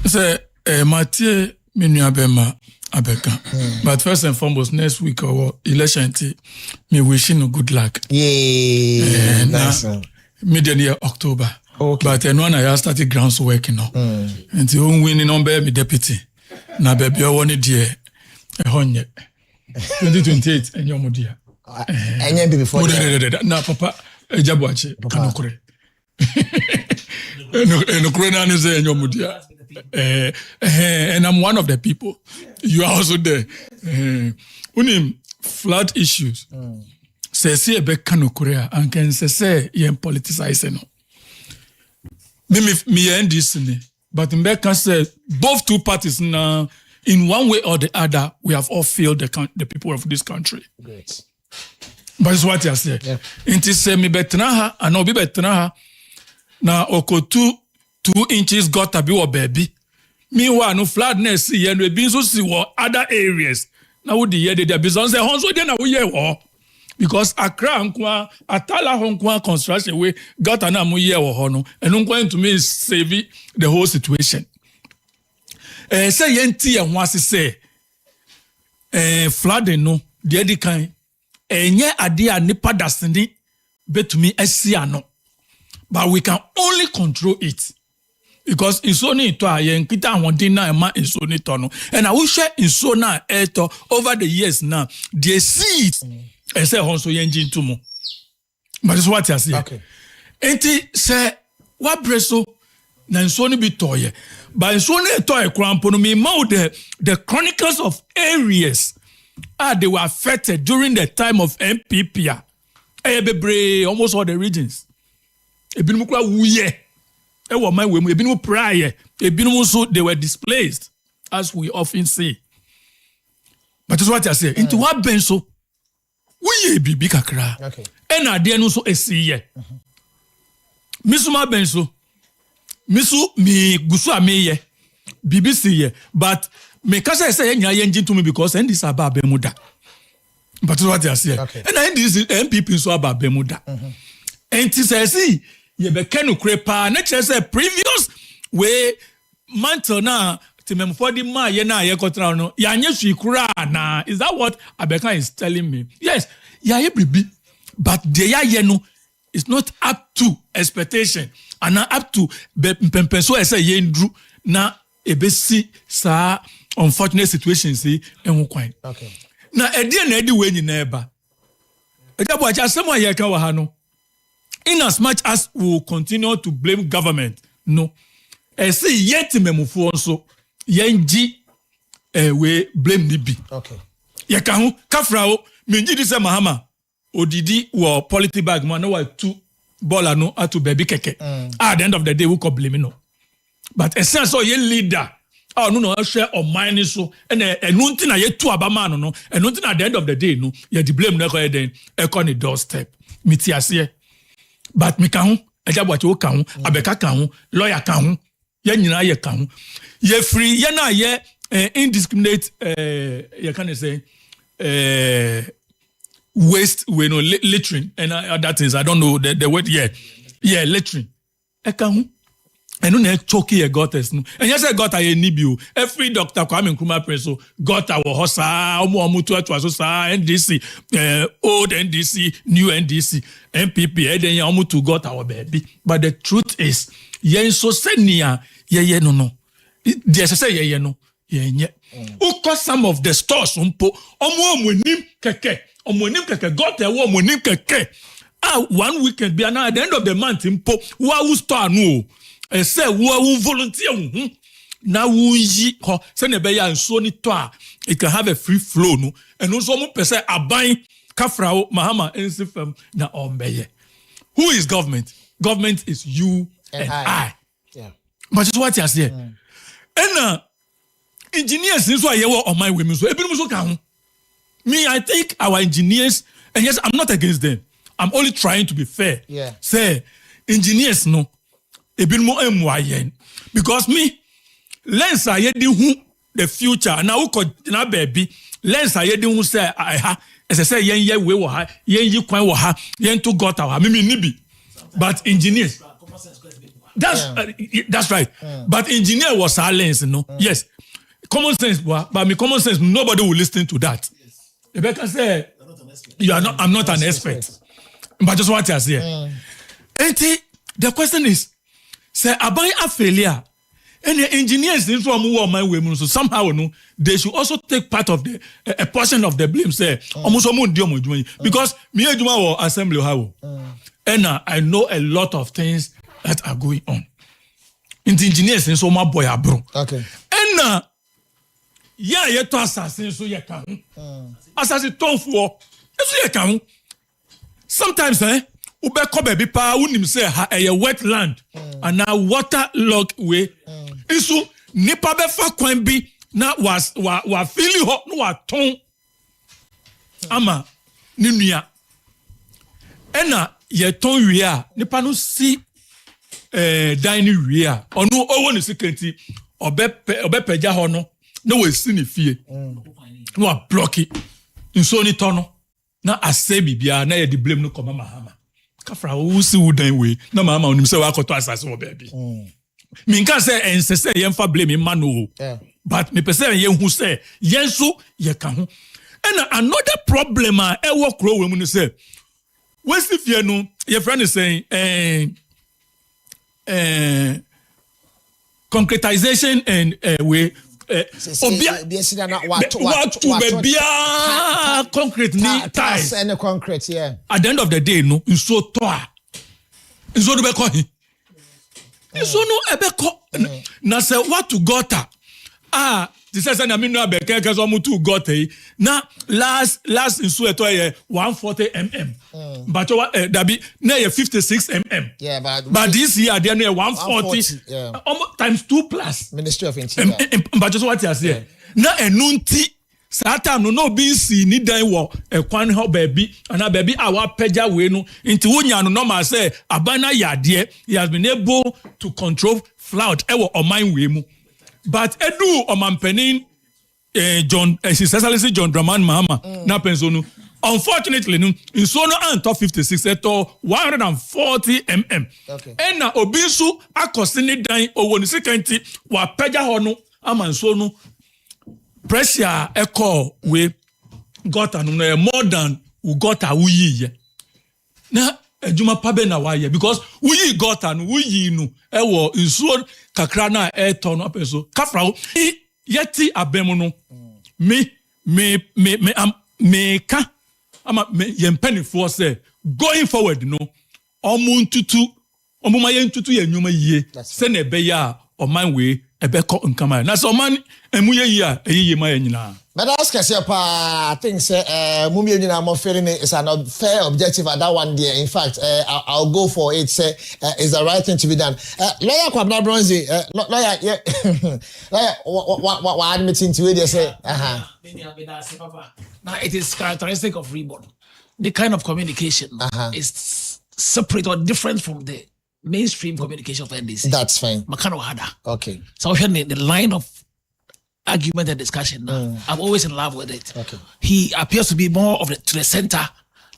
So, Mathieu Minuabema Abeka. But first and foremost, next week our election, me wishing you good luck. Yeah, nice. Mid-year October. Okay. But when I started grounds working now. And the only winning on me deputy. Na baby, I wanted dear a honey. 2028 and your mudia. And before na papa ejabuachi kanokure. Enokure na nze and your mudia. And I'm one of the people. You are also there. Unim flood issues. Se si ebe kanokure and can say yen politicize no. Me NDC ne. But in can say both two parties now. In one way or the other, we have all failed the people of this country. Great. But it's what I say. Inti se mi betnaha, ano bi betnaha, na oko 2 inches gutter bi wo baby. Meanwhile, no floodness see and we been so see other areas. Now would the year they be on say honso dey na wo ye wo. Because Accra nkwa Atala nkwa construction way gutter na mo ye wo ho no. And going to me save the whole situation. Say yenti ya nwase say flooding no the edikan enye ade a nipa daseni betumi asia no, but we can only control it because insoni to ayen kita ahondin na ema insoni to no, and I will share insona eto over the years now the seeds say honso yenjin to mo, but it's what I say. Okay. Enti say what breso na insoni bi toye. But it's only a toy crampono me the chronicles of areas they were affected during the time of MPP. Almost all the regions. Ebinumukwa wuye. Ewa my way. Ebinum prior. Ebinum so they were displaced, as we often say. But it's what I say. Into what benso? Wuye bibi kakra. Okay. Ena de no so esiye. Misuma benso. Misu mi gusu ameye BBC ye, but me kasa say nya yenjin to me because and this about Bermuda. But what I say, okay. And I this MPP so about Bermuda. And this say see ye be kenu krepa na say previous way mantle na timem for the man ye na ye kotra no ya nya sui kura na. Is that what Abeka is telling me? Yes, ya ye bibi, but the ya ye no is not up to expectation. And now up to so I say yendru na ebesi sa unfortunate situations see enwokwan. Okay. Na edi na edi we nyina eba. Ejabo acha asemo ayeka wa ha no. In as much as we will continue to blame government, no. Say yet memufo nso yenji we blame nibi. Okay. Yeka ho kafra o menji di se mahama odidi wo polity bag man no wa 2 baller no atu baby keke. At the end of the day, we could blame no. But a sense of ye leader, no share or mine so and nothing I yet to abamano no, and nothing at the end of the day, no, ye the blame no then econ doorstep. Mitiasie. But me can a job what you can, Abeka can, lawyer can, ye can, ye free, ye na ye indiscriminate you can say waste we no littering and other things. I don't know the word littering. Ekahu enu na choki e gutters no. And yes, gutter ye nibio. Every doctor Kwame Nkrumah preso gutter wo hosa omo to so sa NDC old NDC new NDC MPP eden ya omo to gutter wo baby. But the truth is yen so senia ye no. There say ye no. Ye uko some of the stores umpo omo nim keke. Omonim keke got a woman keke. 1 weekend be at the end of the month impo wa who store no. Say who volunteer na wunyi ho se na be ya nsuo ni to a it can have a free flow no and also mo pese aban kafrao mahama ensifam na ombeye. Who is government? Government is you and I. Yeah. But it's what you say. And engineers is why you on my women so ebinum so ka ho. Me, I think our engineers, and yes, I'm not against them. I'm only trying to be fair. Yeah. Say, engineers, no, a bit more MYN. Because me, lens I had the future, and now could na baby, lens I had who say, as I say, yen we were, yen you quite were, yen to got our, mimi nibi. But engineers, that's right. But engineer was our lens, no? Yes. Common sense, but me common sense, nobody will listen to that. Rebecca said, I'm not an expert. But just what I say. And the question is, say, abai a failure. And the engineers in from my women, so somehow no, they should also take part of the a portion of the blame. Say, because me or assembly how. And I know a lot of things that are going on. In the engineers in so my boy bro. Okay. And yeah, you to assassin so you can. Assassin ton for. So you can. Sometimes ube ko baby pa unim say ha a wetland and now waterlogged way. Isu nipa be fa kwan bi na wa feel ho no wa ton. Ama ni nua. Ena ye ton wi a nipa no si dining wi a onu owo ni sekenti obe peja ho no. No we see ni fie. No a blocky. Nso ni tono. Na ase bibia na ye di blame no koma mahama. Kafra wo si wo dan we. Na mahama onim se wa koto asase wo baby. Me nka say ensese ye mfa blame ma no. But me pese ye hu say yenso ye ka ho. And another problem e wo kro we mu no say we si fie no your friend is saying concretization and we concrete ni ties and concrete, yeah. At the end of the day, no, in so toa. In so do be call him. In so no ebe call. Na say what to gota. This is an amino abeke kaso mu to gota. Na last in so eto 140 mm. But what that be na 56 mm. Yeah, but this year they are 140. Yeah. Almost times 2+. Ministry of Interior. But just what you say. Na enunti Satan no be si ni dan wo ekwan ho baby ana baby awa peja we no nti wonya no normal say abana yade he has been able to control flood e wo oman we mu but edu omanpenin John His Excellency John Dramani Mahama na penso unfortunately no in so no anto 56 eto 140 mm and na obisu akosi ni dan owo ni sekanti wa peja ho no amanso no pressure echo we got and more than we got a we na ejuma pabe na wa because we got and we no e wo nsuo kakra na e turn up so kafra yeti abemu no me ka ama ye mpanifo say going forward no omuntutu omuma ye ntutu ye nyuma yie se na ebe ya oman we ebe ko nkama na so man emu ye yi a eyiye ma ye nyina. But ask yourself, I think Mummy I'm feeling it's an fair objective at that one there. In fact, I'll go for it. Say it's the right thing to be done. Lawyer Kwabena Bronze, lawyer, lawyer, what admitting to it? They say, Now it is characteristic of Reborn. The kind of communication is separate or different from the mainstream communication of NDC. That's fine. Makano Hada. Okay. So the line of argument and discussion now. I'm always in love with it. Okay. He appears to be more of to the center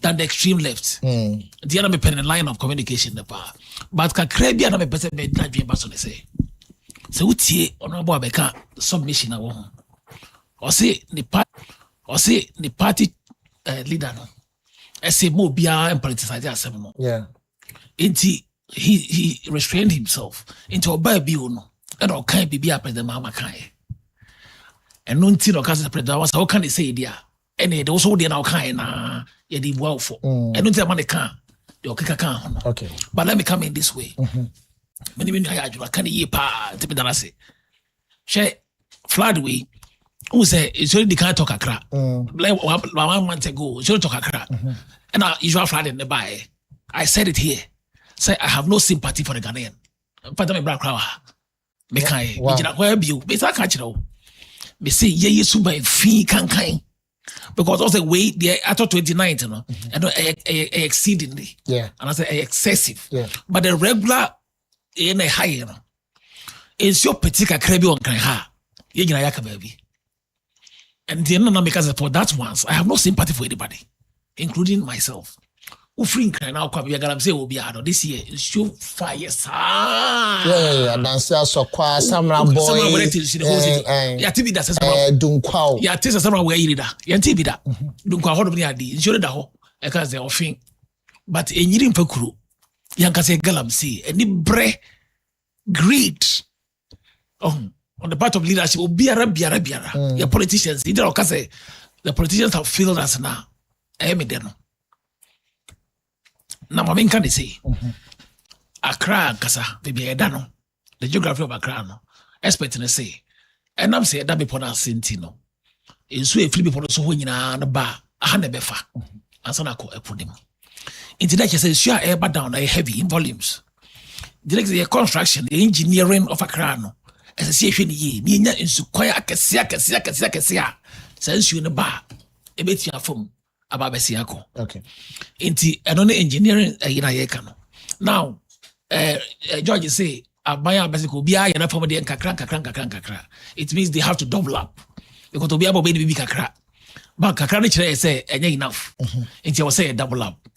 than the extreme left. The other pen line of communication the power. But Kakrebi and a better bed that you person say. So utie honorable Beka submission or say the party leader no. I say more bia and politicize assembly. Yeah. He restrained himself into a baby no. And all kind be up at the mama kind. And no tea no case president was how can they say there and they also dey now kind na ye dey well for and no tell man can the okeka can okay but let me come in this way when you I can ye pa to be that say Share flood way. Who say it's already can't talk a crack. Like 1 month ago, it's already talk a crack. And now usual flood in the bay. I said it here. Say I have no sympathy for the Ghanaian. But I'm a black crowd. Me kai, me jina kwa biu. Me sa catch no. Me say ye suba fee kan. Because also way the after 29th, you know, and exceedingly. Yeah. And I say excessive. Yeah. But the regular in a high, you know. It's your particular crabby on kind ha. Ye jina yaka baby. And the end because for that once, I have no sympathy for anybody, including myself. Ufring cry now come here, say will be out this year. Show fire, Yeah. Dancer so kwa Samra boy. Yeah, TV that's Dunkwao. Yeah, tis a summer where you da. Yeah, TV da. Dunkwa hold me adi. Sure da ho. Because they offering. But in yirim pekuru, yanka say galam see any bre greed. On the part of leadership, biara. Your politicians, either or say the politicians have failed us now. I me then. Now, my can say, Accra, Kasa, baby, Edano, the geography of Accra, no, expecting to say, and I'm saying that be put on Sentino. In sweet flip upon the Sohina and a bar, a hundred befa, and son I call a pudding. Into that, says, sure, air but down, a heavy in volumes. The construction, the engineering of Accra, no, association ye, Nina in Suquaya, Cassia, says you in a bar, a bit your phone. About Besiako. Okay. Inti anone engineering ina yeka no. Now George say abaya basiko bia ya na form de kakra. It means they have to double up. Because to be able to be kakra. But kakra no kire say enye enough. Inti I was say double up.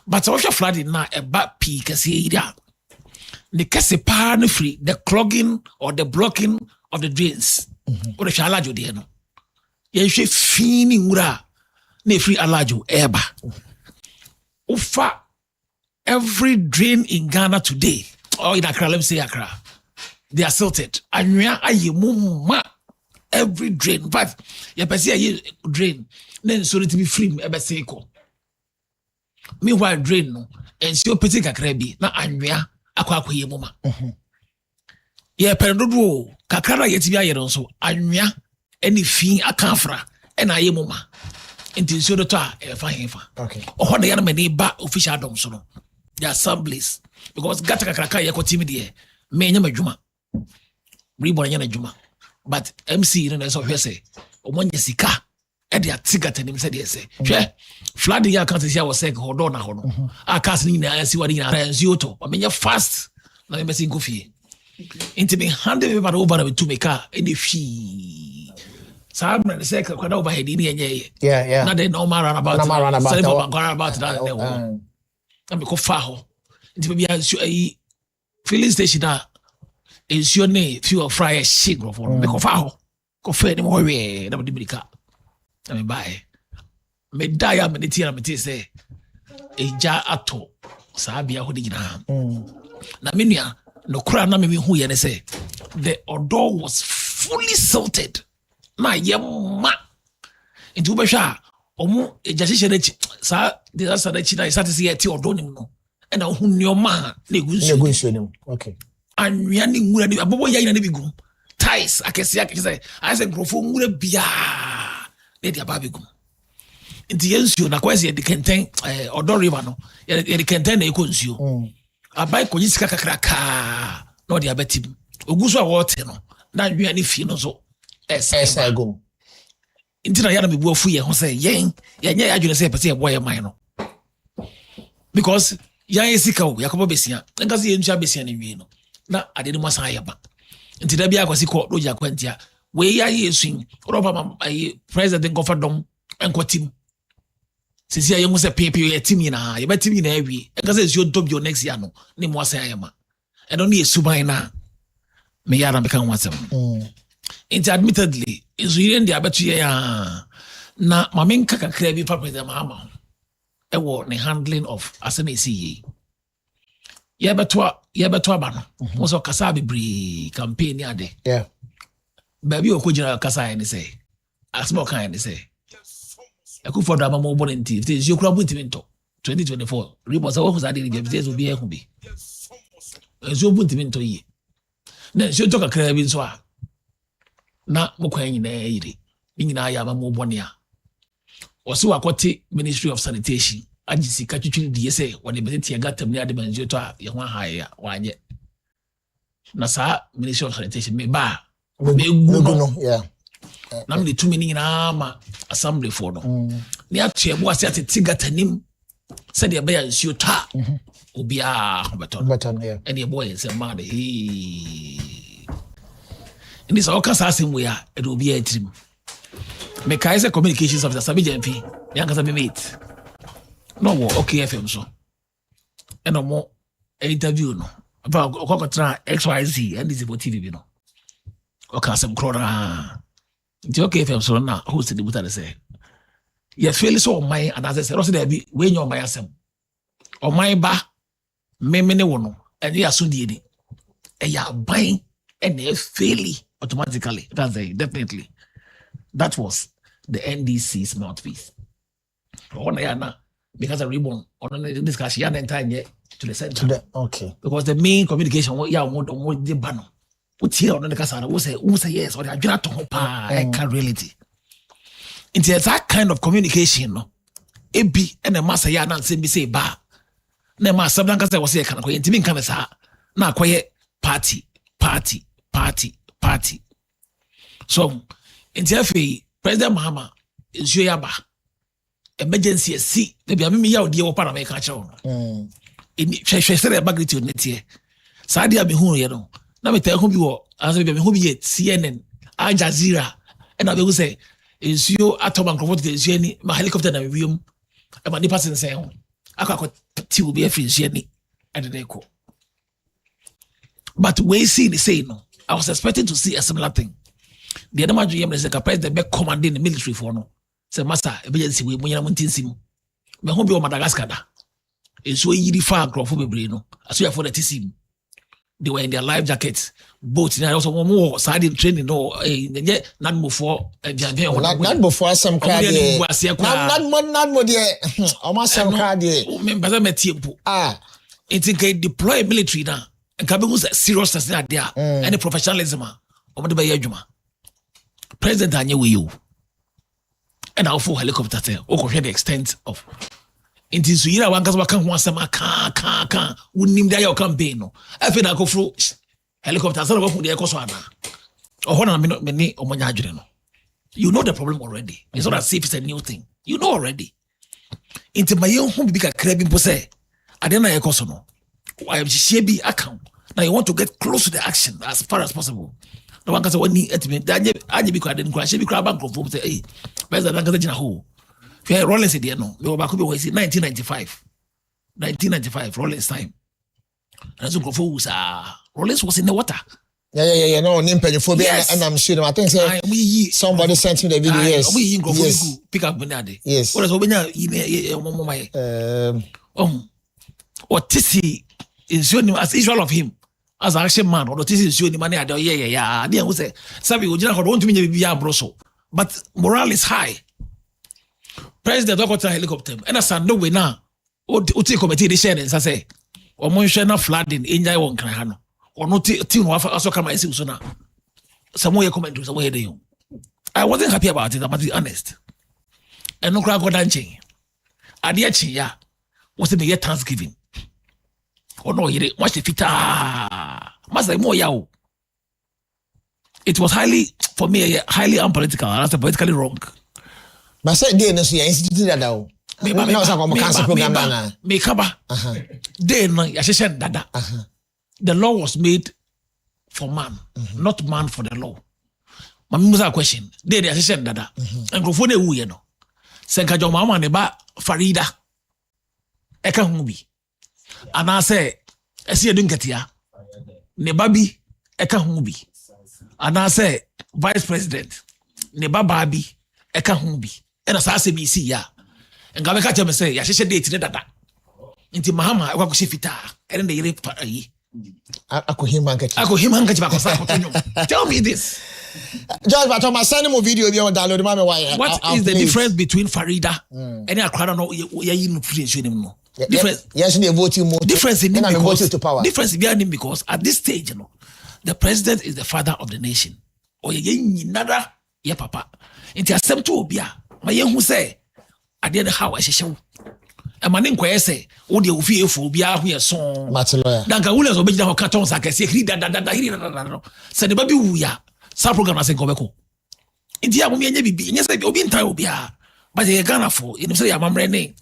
But what you flooding na e ba pi kase ida. The kase pa no free the clogging or the blocking of the drains. Or the shalajo de no. Ye hwe fini wura ne free alajo eba. Ufa every drain in Ghana today, or in Accra, let me say Accra, they are silted. Anwea aye mumma every drain. But you can see a drain, then so to be free ebe seko. Meanwhile, drain no, and so petit kakra bi na anwea akwa ye mumma. Ye pendodo kakra yeti bi aye no so anwea any fin akanfra and aye mumma. Until so the toa fine. Okay. Or the enemy ba official dom so no. The assemblies because gata kakraka ye ko team there. Me nya madwuma. Reborn nya madwuma. But MC you know so hwe say omonye sika e de atigata nim say dey say. Hwe flood ya account here was say hodo na ho no. Akas ni na asi wadi na nsi oto. O menye fast na me say go fie. Into be hand me ba over to make car any fee. Sabra the second kwada over head ni enye. Yeah. Na dey normal run about. That. Na me ko fa ho. Nti be a filling station na ensure ne fuel fryer shit go for me ko fa ho. Ko fa ni mo we na me dibika. Na me buy. Me die am me tia na me tie say eja ato sa bia ho de gina. Na me nua no kura na me hu ye ne say the odor was fully salted. Ma yemma into besha omo ejashishe na sa disaster na chi na start see eti odo nim no e na hu nioma na egunsu nim. Okay. Anwea ni ngura ni abobo ya ina na bigum ties akese I say grofo ngura bia na dia ba bigum nti yensuo na kwese de kenten odo river no ye de kenten na ekonsuo abai konyi sika kakraka na dia batim oguso a wote no na anwea ni fie no so esa go intina yana me buafu ye ho say yen nya ya adwene say pese ye boy man no because yan esika o yakobo besia nka se yentua besia na wi no na ade no masan ayaba intina bia akwasi ko do ja kwantia we ya yesu roba ai president go fadom enko team sisi ayen se pepe ye team na ye ba team na awi nka se you top your next year no ni mo asan ayama e no ye suban na me yara me kan wasem Into admittedly, is really the abetu ya na mamenka kakra bi pa president Mahama. E wo ne handling of asemesi. Ye beto aba no. Mo so kasa bebre campaign ya de. Yeah. Baby okojira kasa ya ni say. Asmo kan ni say. Akufo do amamo bo nti. It is you kura bu ntiminto. 2024. Report say wo kusa de bi be obi e hu bi. Ezo bu ntiminto yi. Na so to kakra bi so a na mokwan nyinaa yire ni nyinaa ya ma mo bɔne a ɔse wakɔte Ministry of Sanitation agye sika twitwiri die sɛ wɔde bɛtetea gatam ne ade manzuo to a yɛho ahae a wanyɛ na saa Ministry of Sanitation me ba bɛgu no na mede tumi ne nyinaa ma assembly for no ne atoa mu ase atete gatanim sɛdeɛ ɛbɛyɛ nsuo tɔ a obiaa ho bɛtɔ no ɛne ɛbɔ yɛ nsɛm maa de ndi sɛ ɔka saa asɛm wei a ɛde obiaa atirim mekae sɛ communications officer sabi gyampi ne ankasa me mate na ɔwɔ OKFM so ɛna ɔmo interview no ɔkɔkɔtena XYZ NDC for TV bi no ɔka asɛm korɔ naa nti OKFM so na host de buta de sɛ yɛfeeli sɛ ɔman anaasɛ sɛ ɔsɛ daabi woenya ɔman asɛm ɔman ba meme ne wo no ɛne yɛ asodie ni ɛyɛ aban ɛna ɛfeeli automatically that's it, definitely that was the NDC's mouthpiece ɔna yɛ ana because of ribbon ɔno discussion yɛ ana entire to the center okay because the main communication yɛ a ɔmo de ba no wotie ɔno ne kasa no wo sɛ yes ɔde adwena to ho paa ɛka reality nti that kind of communication no ebi ɛna ɛma sɛ yɛ ana nsɛm bi sɛ ba na ɛma asɛm na nkasa wɔ sɛ yɛka no kɔyɛ ntimi nka ne saa na akɔyɛ party so nti afei President Mahama nsuo yɛ aba emergency asi na bia mimi yɛ ɔdeɛ wɔ pa na mɛka kyerɛ wo no hwɛhwɛ sɛ ɛba magnitude ne teɛ saa deɛ a mehu yɛ no na metaa ho bi wɔ asɛ bia mehu bi yɛ CNN Al Jazeera ɛna bɛhu sɛ nsuo atɔma nkurɔfoɔ tete nsuo ani ma helicopter na mewiam ɛma nipa sensɛn ho akɔ ti obi afiri nsuo ani ɛde ne kɔ but we see the say no I was expecting to see a similar thing the other major yam is the president be commanding the military for no say master emergency we munyana muntinsim me ho bi o Madagascar da nsuo yiri fa nkurɔfoɔ bebree no aso yɛ for the team they were in their life jackets boat na also more side training no not before not before some crowd not more there almost some crowd there members am tiempo it can deploy military na can be seriousness na there any professionalism o de be adwuma president anye we you and our full helicopter there o ko hwe the extent of inti so yira wan kasa waka ho asema ka wonim da ya campaign no afi na akofro helicopter so na wafu de ekoso ana oho na me ni omonya adwere no you know the problem already it's not as if it's a new thing you know already inti maye hu bi kakra bi mpo se ade na ekoso no I am bi account now you want to get close to the action as far as possible no wan kasa wani etime anye bi kwa de nkwa hye bi kwa bank of say eh best that kasa gina ho Rollins said, no, we were back 1995, Rollins time. And so Rollins was in the water. Yeah, no, Nimpenyophobia, and I'm sure, I think somebody sent me the video, yes. Pick up Benade. Yes. What is Obina, what Tissi is showing him as usual of him, as action man, or Tissi is showing him money. Yeah. I didn't say, Sabi, would you not want to be a broso? But morale is high. President Okota helicopter and as no way now oti committee de share nsa say o mo hwe na flooding enjai won kan ha no o no ti no aso kama esi so na some way comment so way dey. I wasn't happy about it, I'm be honest. And no cry go dancing ade achi ya was the year Thanksgiving o no yire watch the fita masa mo ya o. It was for me highly unpolitical and that's politically wrong. But say day no so ya institute dada o. Me cancel program na. Me kaba. Day no ya hye dada. The law was made for man, not man for the law. Mami musa question. Day ya hye dada. Nkrofo na ewu ye no. Se nka joma ma ne ba Farida. Eka hu bi. Ana se esi edu nketia. Ne ba bi eka hu bi. Ana se vice president. Ne ba bi eka hu bi. And as I say, me see ya. And Gabeka tell me say, ya she date dada. Inti Mahama, I want to fita. And they rape I could him back. Tell me this. George, but on my send him a video you download the why. What is the difference between Farida and I crowd no you prince no? Difference. Yes, they voting more. Difference in him because to power. Difference behind him because at this stage, the president is the father of the nation. or ye nada ye papa. Into a sem to be my young who say, I did how I show. A man in say, oh, the fearful be out here song. Mataloya. Danka Williams will be the cartons like I say, that. Said the baby, we are. Some program as a Gobeko. India will be any be, yes, I will be in time, but they are gonna for, you know, say, I'm Rene.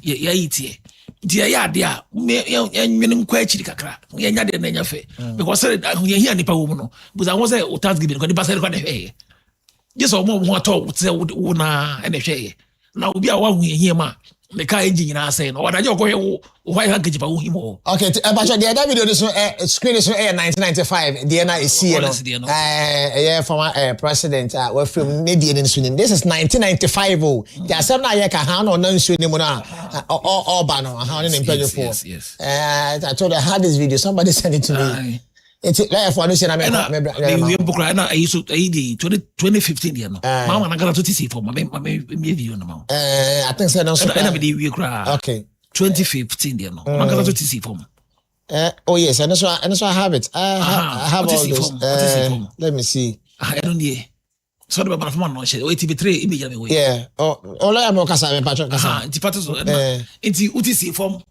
Ye eat ye. Dear, yeah, dear, me quite crack. We are not in your face. Because we are here, Nipa woman, but I was a task given, because the basket got a hay. Yes, or more what talk would say, Una and a shay. Now we are one we hear, ma. The car engine are saying, what are you going? Why can't you about him? Okay, but the other video is screen is 1995. The NIC, yeah, former president, were from Median in Sweden. This is 1995. Oh, there are some like a hand or non Sweden or Bano, a hand in Pedro. Yes. I told I had this video, somebody sent it to me. It's like for I used to 2015. Mama, I got to see for my view. I think so. Okay. 2015. I got to see for me. Oh yes, and so I have it. I have all those. Let me see. I don't know. So the man from TV3 immediately. Yeah. Oh, I am Okasa, Patrick. It's UTC form.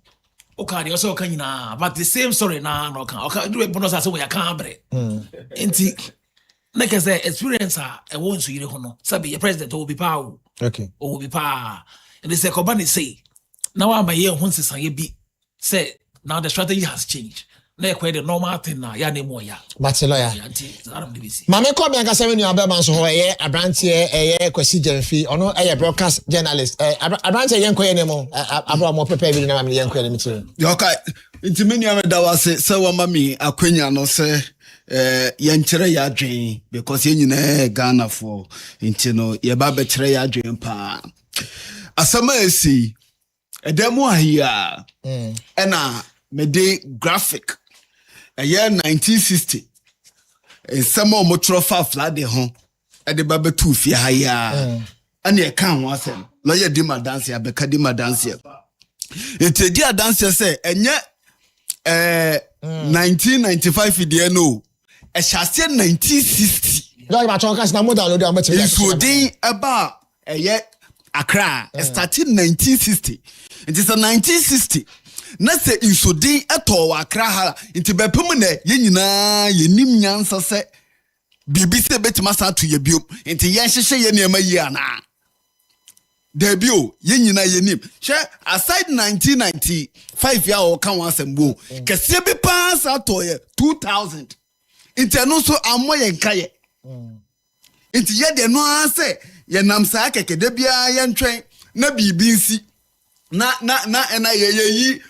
Okay, also can but the same story now. Okay, do a bonus as we can't break. Inti, like I say, experience a won't so you know. Sabi, your president will be power. Okay. Will be power. And they say, Kobani say, now I'm a year once it's a be say now the strategy has changed. Now quite the normal thing now. Ya name ya. But lawyer. Mama call me and say when you are Belman so a branch here kwesi Jemfi or no a broadcast journalist. A branch here yanko anymore. Abro mo prepare video na me yanko any material. Okay. Inti many da wase say wa mami akwenya no say yenkyere ya adwen because yen nyina Ghana for inti no ye ba bekyere ya adwen pa. Asama esi edemu ahia ena mede graphic a year 1960 in some more trophy flat ho at the baby two fear higher and ye can't was him lawyer dima dance ya beka dima dance ya it's a dear dancer say and yet 1995 idea no a chassis 1960 no ma chonka na model do am it would be about a year Accra started 1960 it is a 1960 na se insodin eto wa Accra ha nti bepem na ye nyina ye nim nyansa se bibi se betima sa to ye biom nti ye hyehye ye nema yi ana debio ye nyina ye nim hwe aside 1995 ya o kan wasembo kese bi pa sa to ye 2000 nti no so amo ye nkaye nti ye de no ase ye nam sa keke de bia ye ntwen na bibi nsi na ye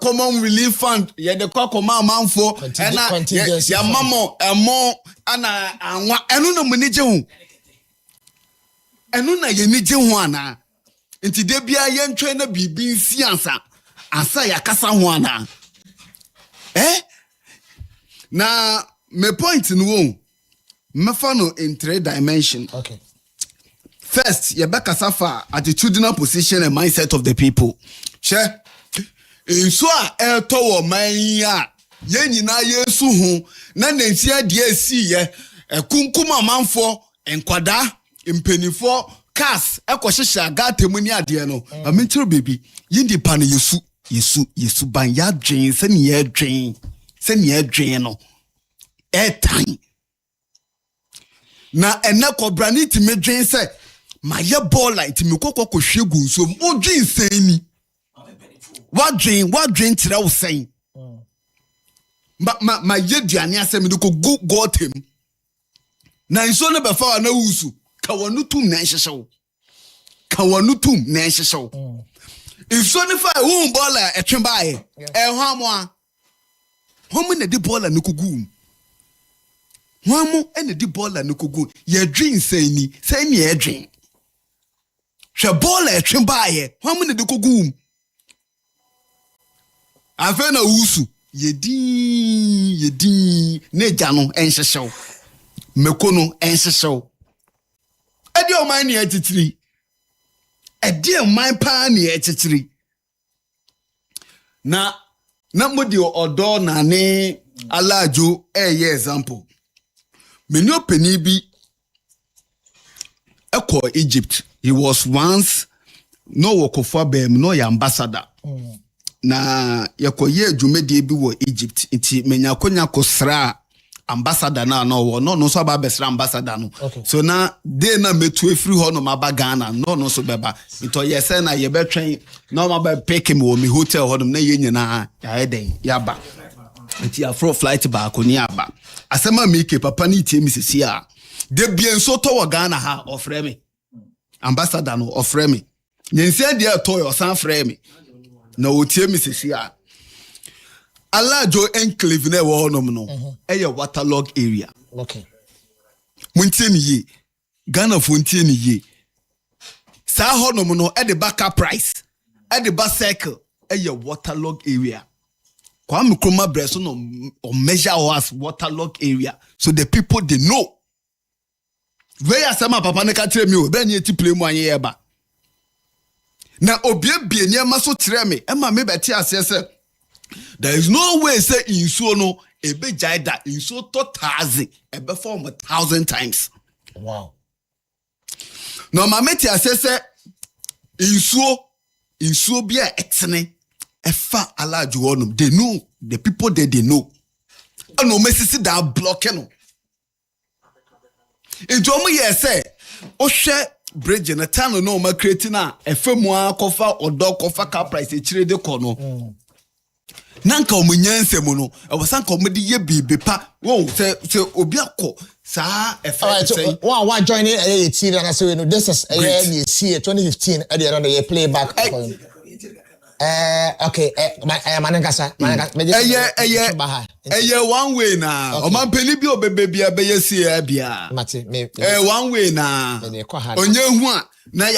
common relief fund ye de kokoma manfo na ya mamo emo ana anwa enu na munije hu enu na ye nije hu ana nti de bia ye ntwe na bibi nsi ansa ya kasa hu ana na me point no wo me fa no in 3 dimension. Okay. First, Yebeka Safa attitudinal position and mindset of the people. Che, in so a tower mania, yenina yesu hu, na nensia DSC ye, kunkuma manfo, enkwada, impenifo, kas, ekoshisha gate muni adie no. Amintro baby, yindi pane yesu ban ya drain, send ye drain no. Time. Na enako braniti me drain say. My ye ball like me koko hwegu so mo dwen sani what drain tira wo sen ma ye duane asem de ko got him na nso ne be fa na wusu ka wonu tum na nhyehyɛw nso ne fa wo ball a etwe baaye ho amoa homu na di ball na kugu homu ene di ball na kugu ye dwen sani ye dwen she ball e twembaye hwamu ne de kogum afa na wusu yedin ne gya no enhyehyew mekono enhyehyew edi o man ne atitiri edi o man pa ne atitiri na modi odo na ne alajo example many penny bi eko Egypt. He was once no wokofo bem no ya ambassador. Na yakoye dwumedie bi wo Egypt. Nti menya konya kosra ambassador na no so ba besra ambassador no. So na dey na metu efiri ho no maba Ghana no so beba. Ito yese na ye betwen no maba pick him wo me hotel ho no na ye nyina ya eden ya ba. Nti afro flight ba ko ni aba. Asema meke papa ni tie mi sisi a. De bien so to wo Ghana ha ofre me. Ambassador no ofre me. Nyensia de to yo san frɛ me. Na otie mi sisi a. Alajo enclave na wo honom no. Eye waterlog area. Okay. Muntie ni ye. Ghana fo ntie ni ye. Sa honom no e de backup price. E de back circle. Eye waterlog area. Kwame Nkrumah breso no or measure us waterlog area. So the people they know. Where asema papa ne ka kire mi o be ni eti play mu anye ye ba. Na obie bie niema so kire me. E ma me beti ase se there is no way say insuo no ebe jaida insuo to 1,000 ebe form 1,000 times. Wow. No ma meti ase se insuo bia etene efa alajo wonum. They know the people they know. Ano mesisi da blocking no. Ejomu ye say o hwe bridge na tano no ma create na efemu akofa odo kofa car price e chire de ko no. Nanka omunyanse mu no e wasanka omudi ye bibi pa wo se obi akọ saa efa say wa join a team na say no this is a 2015 at the end of the year playback. Okay, Manangasa, one way now. O man peni bi obebe bia be yesi bia. Mate, one way na. Onye hu a na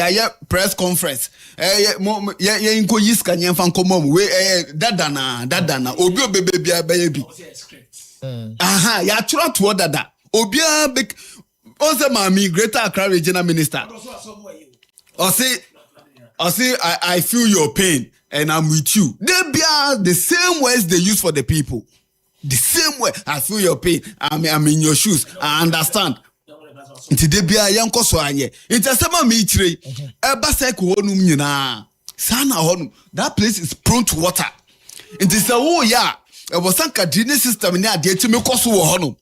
ya press conference. Ya inko yiska nyemfa nkomom we dada na obi obebe bia be bi. Aha, ya chura to dada. Obi a big Ose mami Greater Accra Regional Minister. I say, I feel your pain and I'm with you. They be the same words they use for the people. The same way. I feel your pain. I'm in your shoes. I understand. Nti de bia yanko so anye. Nti asema me chire. Eba cycle honum nyina. Sana honum. That place is prone to water. Nti say wo ya. E was sanka drainage system ni ade ti me koso wo honum.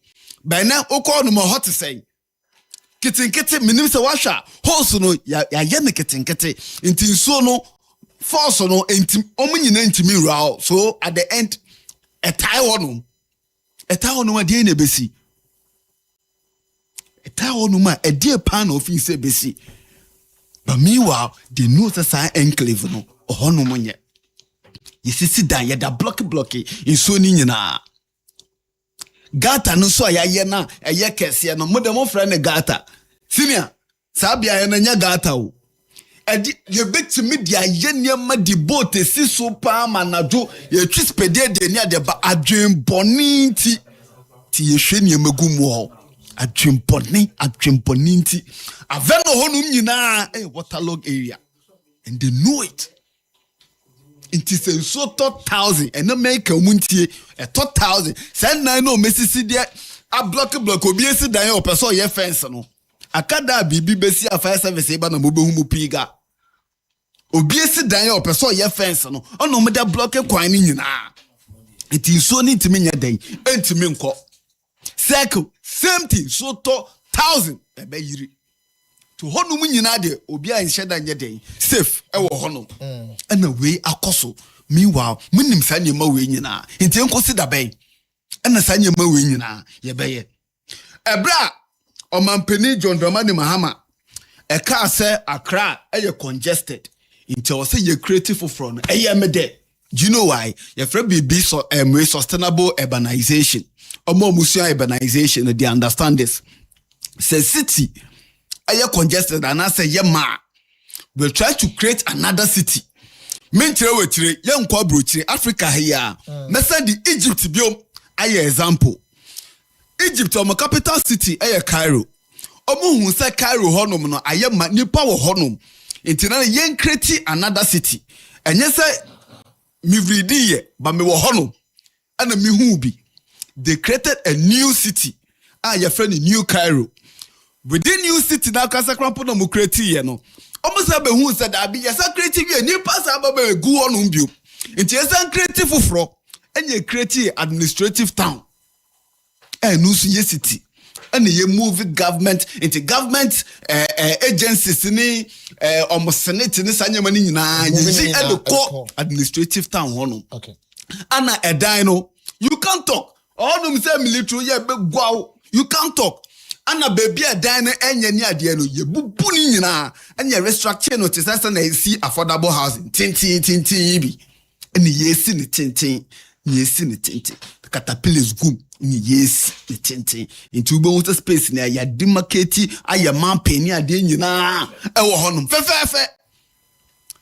By now okọ honum hot say. Kitinkiti minim se washa house no ya ye ne kitinkiti nti nsuo no force no enti omunyina ntimi raw so at the end etai honum ade na besi etai honum a ade pan of se besi but meanwhile the know say enclave no honum nye yesisi dan ye da block nsuo ni nyina gata no so ya na eye kese no modem friend gata senior sabia na nya gata o edi ye betimi dia ye niam di boat si so pa manajo ye twispede de ni ade ba adwen boni nti ti ye hwe niam agumu ho adwen boni nti aveno honum nyina waterlog area and they know it. It is so 1,000 and no make a muntie a 1,000. Send nine no Mississippi there a block obi esi dan o person ye fence no. Akada bibi besi a fire service eba na mobe humu piga. Obi esi dan o person ye fence no. Ono me da block kwan ni nyina. It is so need to me nya dan. Entimi nko. Circle same thing so 1,000 ebe yiri. To honum nyina de obi a nhyeda nye den safe e wo honum na we akoso meanwhile munim sa nyema we nyina nti enkosi da ben na sa nyema we nyina ye beye ebra omampani John Dramani Mahama e ka se Accra e congested nti o se ye creative from e me de do you know why ye fra BB so sustainable urbanization omo musia urbanization they understand this say city are congested and I say we'll try to create another city. Mentire wetire ye nkwa brochire Africa here. Mesa di Egypt biom aye example. Egypt omo capital city aye Cairo. Omo hu say Cairo honum no aye ma nipa wo honum. Enti na ye create another city. Enye say mi vridi ye ba me wo honum. Ana mi hu bi. They created a new city. your friend in New Cairo. Within New City now kasa krampo na mo create ye no. Almost have who said that be yesa creative ye new pass ababa go on umbio. Nti yesa creative fufro enye create administrative town. No so ye city. And ye move government into government agencies ni almost senate ni sanya mani nyina ye and the core administrative town hono. Okay. Ana edino you can't talk. All them say military ye be go you can't talk. Ana baby edino enye ni ade no ye bubu ni nyina enye restructure no tesa na see affordable housing tintin bi. Eni ye si ni tintin caterpillars gum ni yes ni tintin into ube water space na ya demarcate aya man penny ade nyina e wo honum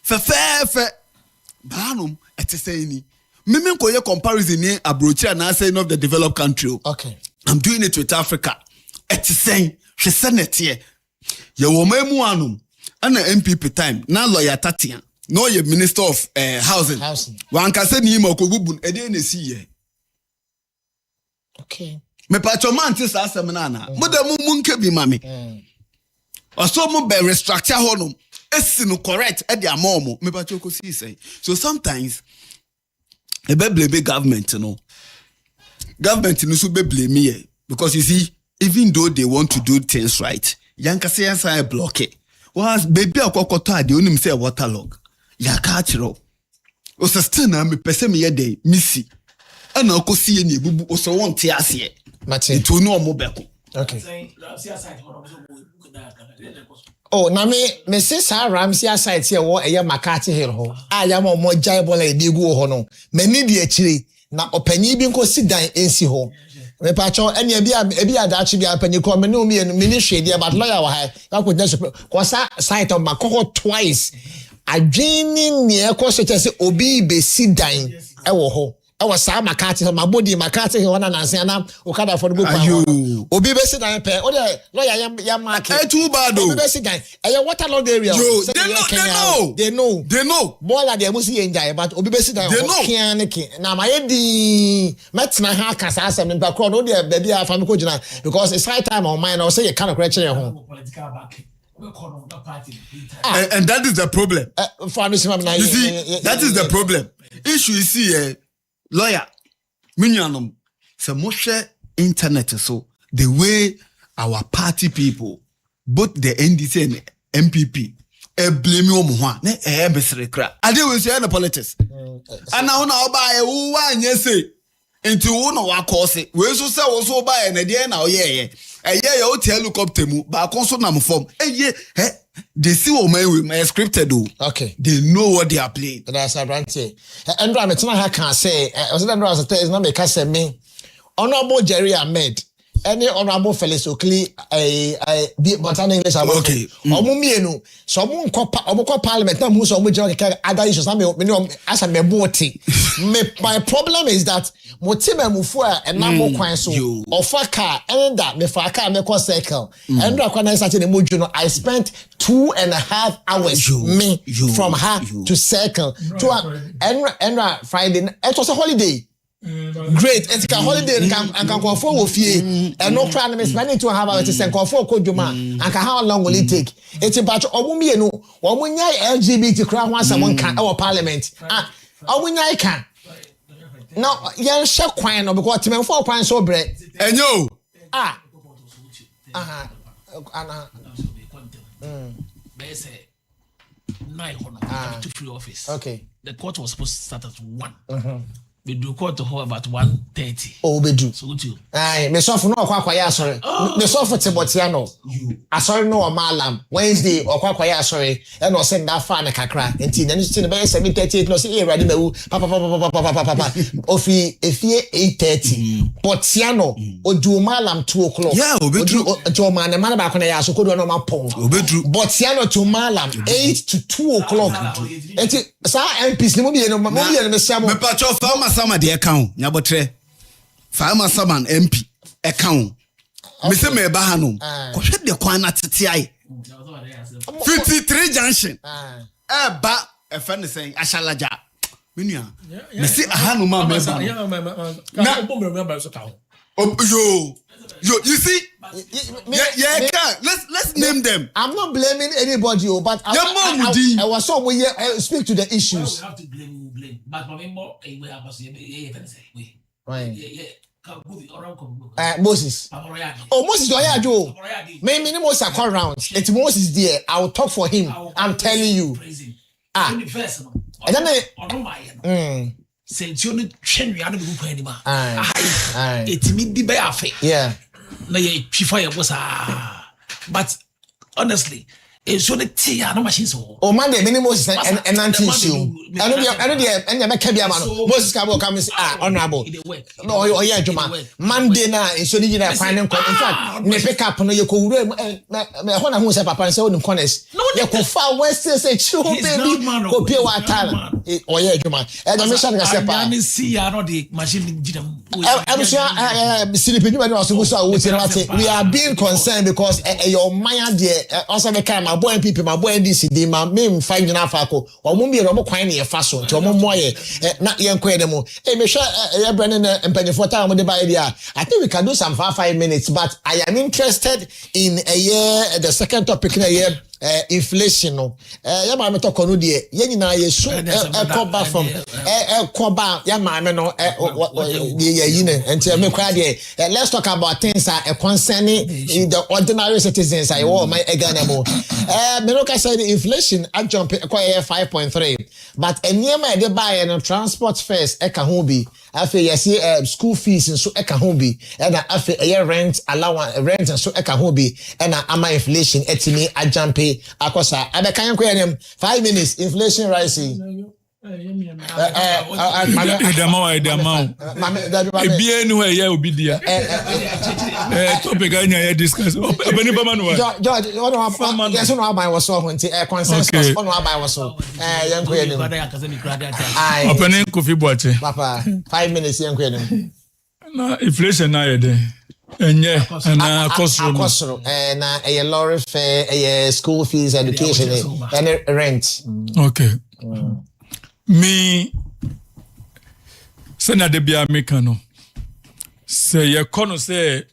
fefefe banum etese ni meme ko ye comparison ni abrochi na say of the developed country. Okay, I'm doing it with Africa. Etese hwe senate ye wo mamu anum ana MPP time na lawyer Tatian no ye minister of housing. Wan ka se ni ma ko bubun e dey na si ye. Okay. Me pacho man ti sa asem na na. Mo da mu nke bi ma me. Oso mo be restructure honum. Esi no correct e dey amom. Me pacho ko si say. So sometimes e be blame government no. Government no so be blame me because you see even though they want to do things right, yanka say answer block it. Was baby akokoto ade onim say waterlog. Ya ka chiro o sustain na me pese me ye dey misi ana okosi ye na ebubu o so won tie ase Martin to no omo beko. Okay. Oh, na me say sa Ramsey site here wo eye Makati Hill ho aya mo jai bola e degu ho no mani di akire na opanyi bi nko sidan ensi ho me pa cho ene ebi adachi bi apanyi ko me no me ni hwede but lawyer wa ha ka ko just ko sa site of makoko twice adwini ne ekoso chese obi be sidan e wo ho e wo sa Makati ho mabodi Makati ho na nanse na okada for the book obi be sidan pe o de lawyer ya market Too bad o obi be sidan e waterlog area they know more than they must enjoy but obi be sidan kian ne kin na ma yedi metna ha kasa asem ne pa no de baby afa me ko gina because it's high time on mine or say you kind of correction ho and that is the problem. You see, that is the problem. Issue is see lawyer minyanom se mo share internet so the way our party people both the NDC and MPP blame you mo na besere kra ade we say na politics ana ho na oba e wo anya say enti wo na wa cause we so say wo so oba e na de na oyeye eye o te helicopter mu ba kon so na mo form they see what my scripted do. Okay. They know what they are playing. That's a branch. Andrew, I'm can say, I was not make us me. Honorable Jerry Ahmed, any honorable Felix Oakley, but an English. Okay. Omumienu, so Omuko Parliament, no moves on which other issues. I mean, as a meboti. My problem is that Motima Mufua and Namo Kwanso or Faka and that me Faka me ko circle. And when I started the Mujuno, I spent 2.5 hours from her to circle to Friday. It was a holiday. Great, it's a holiday and can go for Wofie and no crime is spending 2.5 hours to send for Kojuma and how long will it take? It's about Omumienu, Omunya LGBT crowd once someone can our parliament. Omunya can. Now, you're shocked crying or because Tim 4 points so bread. And you To free office. Okay. The court was supposed to start at 1. We do court to hold about 1:30. Oh, we do. So good you. Aye, me so for no kwaya sorry. Me so for Tibotiano. Sorry no malam. Wednesday or kwaya sorry. And no send that fan kakra. Enti na nti be 7:38 no say e ready me wu. Papa. Ofi efie 8:30. Botiano odu malam 2 o'clock. Yeah, obedu. Ojo man na ba kona ya so kodo no ma pon. Obedu. Botiano to malam 8 to 2 o'clock. Enti sa MPs ni mo bi no me siamo. Me pa cho farmer sama de account nyabotre. Farmer sama MP account. Me say me ba hanom. Ko hwe de kwan na tete ai. 53 junction. Ba e fa ne say ashalaja. Me nua. Me say ahanoma me ba. Na You see? Let's name them. I'm not blaming anybody, but I was somewhere speak to the issues. Have to blame. But more we have Moses. Oh, Moses, do I do? Maybe Moses are call rounds. It's Moses there. I will talk for him. I'm telling you. And then since you need change, I don't go anymore. It's me the beafe. Yeah. No, you fire was but honestly, it's so the tea and machine so. Oh, Monday, many Moses and anti issue. I know the and the Kabia man. Moses Cabo comes honorable. No, yeah, Juma. Monday now, it's only in a final call. In fact, me pick up no you could when I who say papa and say on corners. You could far west say true baby. Go pay what time. Oh, yeah, Juma. And the mission is a part. See, I know the machine. I'm sure sleeping. We are being concerned because your mind there also the kind. My boy and people, my boy DC, they my main find in Africa. Or mummy or more quine a fashion to a moye, not young quedemo. Hey, Michelle, Brennan and Penny for time with the idea. I think we can do some 5 minutes, but I am interested in a year, the second topic in a year. Inflation no ya ma me to kono de ye nyina ye so koba from koba ya ma me no ye yi ne enti me kwa de let's talk about things that concerning the ordinary citizens I want my Ghana mo me no ka say the inflation I jump kwa 5.3 but eniema de buy no transport fares e ka ho bi afi yes school fees nso e ka ho bi e na afi rent allowance rent nso e ka ho bi e na ama inflation etimi a jump akosa abekan ko yenem 5 minutes inflation rising ebie nu e ya obi dia topic anya ya discuss obani ba manu George yes no abai was so nti consensus no abai was so yen ko yenem opening Kofi Boache papa 5 minutes yen ko yenem na inflation na yede enye na akosro na a lorry fare a school fees education and rent okay me sena de bia meka no se ye kono se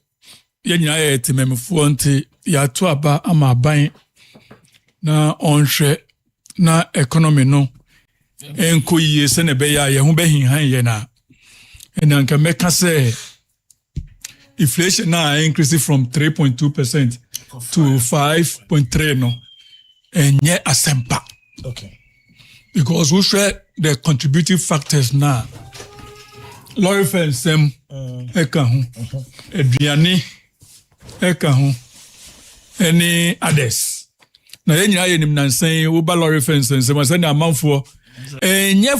ye nyina ye tememfo nti ya to aba ama ban na onhwe na economy no enko yie se ne be ya ye ho be hinhan ye na enanka meka se inflation now increasing from 3.2% to 5.3 no enye asempa okay because we share the contributing factors now lorry fare sem eka ho aduane eka ho any others na yenyina ye nim nansan wo ba lorry fare sem say na amanfo enye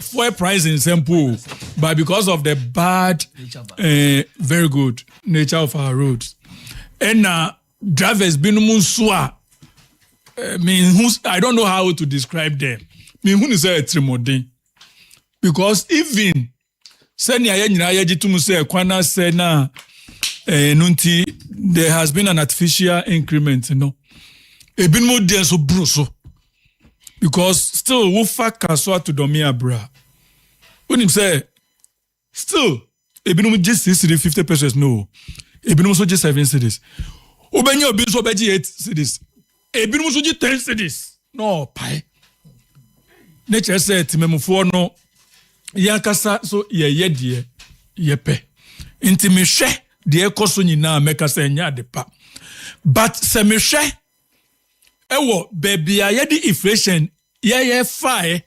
fuel pricing simple but because of the bad very good nature of our roads and drivers been so I don't know how to describe them who is a trimodin because even send ya nyina ye gitum say kwana say na nunti there has been an artificial increment ebin mo den so bruso because still wo fa kaso to domia bra when him say still ebinum just 50 pesos no ebinum so just 7 cedis obenya obi so beji 8 cedis ebinum so just 10 cedis no pai nature say timemfo no yakasa so ye de ye pe intimi hwe de ekoso nyina meka say nya de pa but se me hwe ewo baby a di inflation ye fae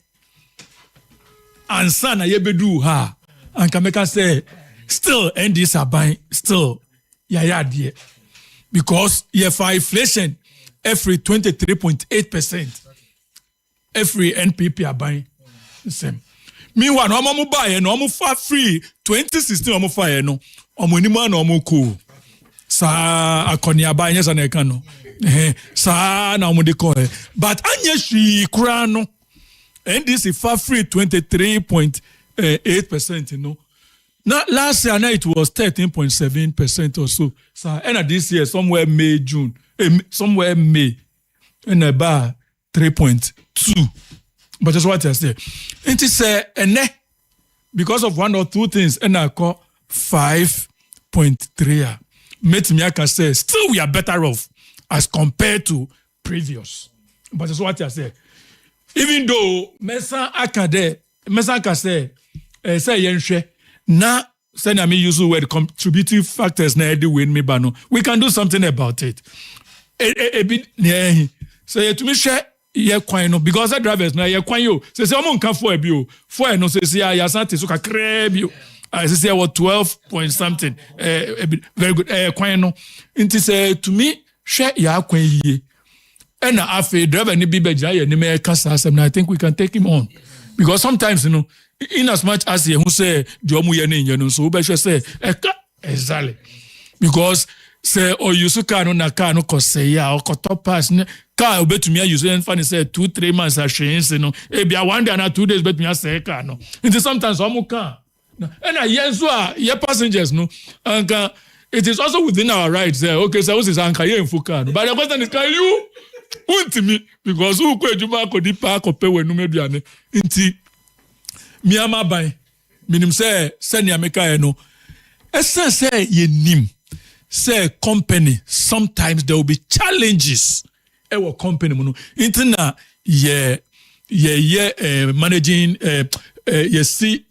ansa na ye bedu ha anka meka say still and this aban still ya de because ye fa inflation every 23.8% every NPP aban same meanwhile no mo buy no mo fa free 2016 mo fa no omo ni ma no mo ko sa akoni aban yes na eka no sa na omudi ko but anya hwi kura no and this is far free 23.8% now last year it was 13.7% or so and this year somewhere May June somewhere May and about 3.2 but that's what I say it is because of one or two things and I call 5 12.3. Met me, I can say, still we are better off as compared to previous. But that's what I say. Even though Mesa Akade, Mesa Kase, say Yenshe, na send me use the word contributive factors na the win me bano. We can do something about it. A bit near say to me share ye kwano because the drivers na ye kwanyo. Say omo nka for ebio. For no say ya sante so ka krebio. I say what 12 point something. Very good. Kwano. Inti say to me share ya kwan ye. And after driver ni be beja ni me kasa asem, I think we can take him on. Because sometimes, you know, in as much as who say jomu ye ni you know, so be say exactly. Because say or you so car no na car no ko say ya or ko top pass car obetumi use and funny say 2-3 months a change you know. E bia 1 day na 2 days betumi say car no. It sometimes omo car. And yenso ye passengers no. And it is also within our rights there. Okay, so what's this anchor here in Fuka? But the question is, can you want me? Because who could you mark or deep park or pay when you may be an inti Miyama by minim say send Yameka no. Essa say ye nim say company sometimes there will be challenges. Ewo company mono. Intina managing ye see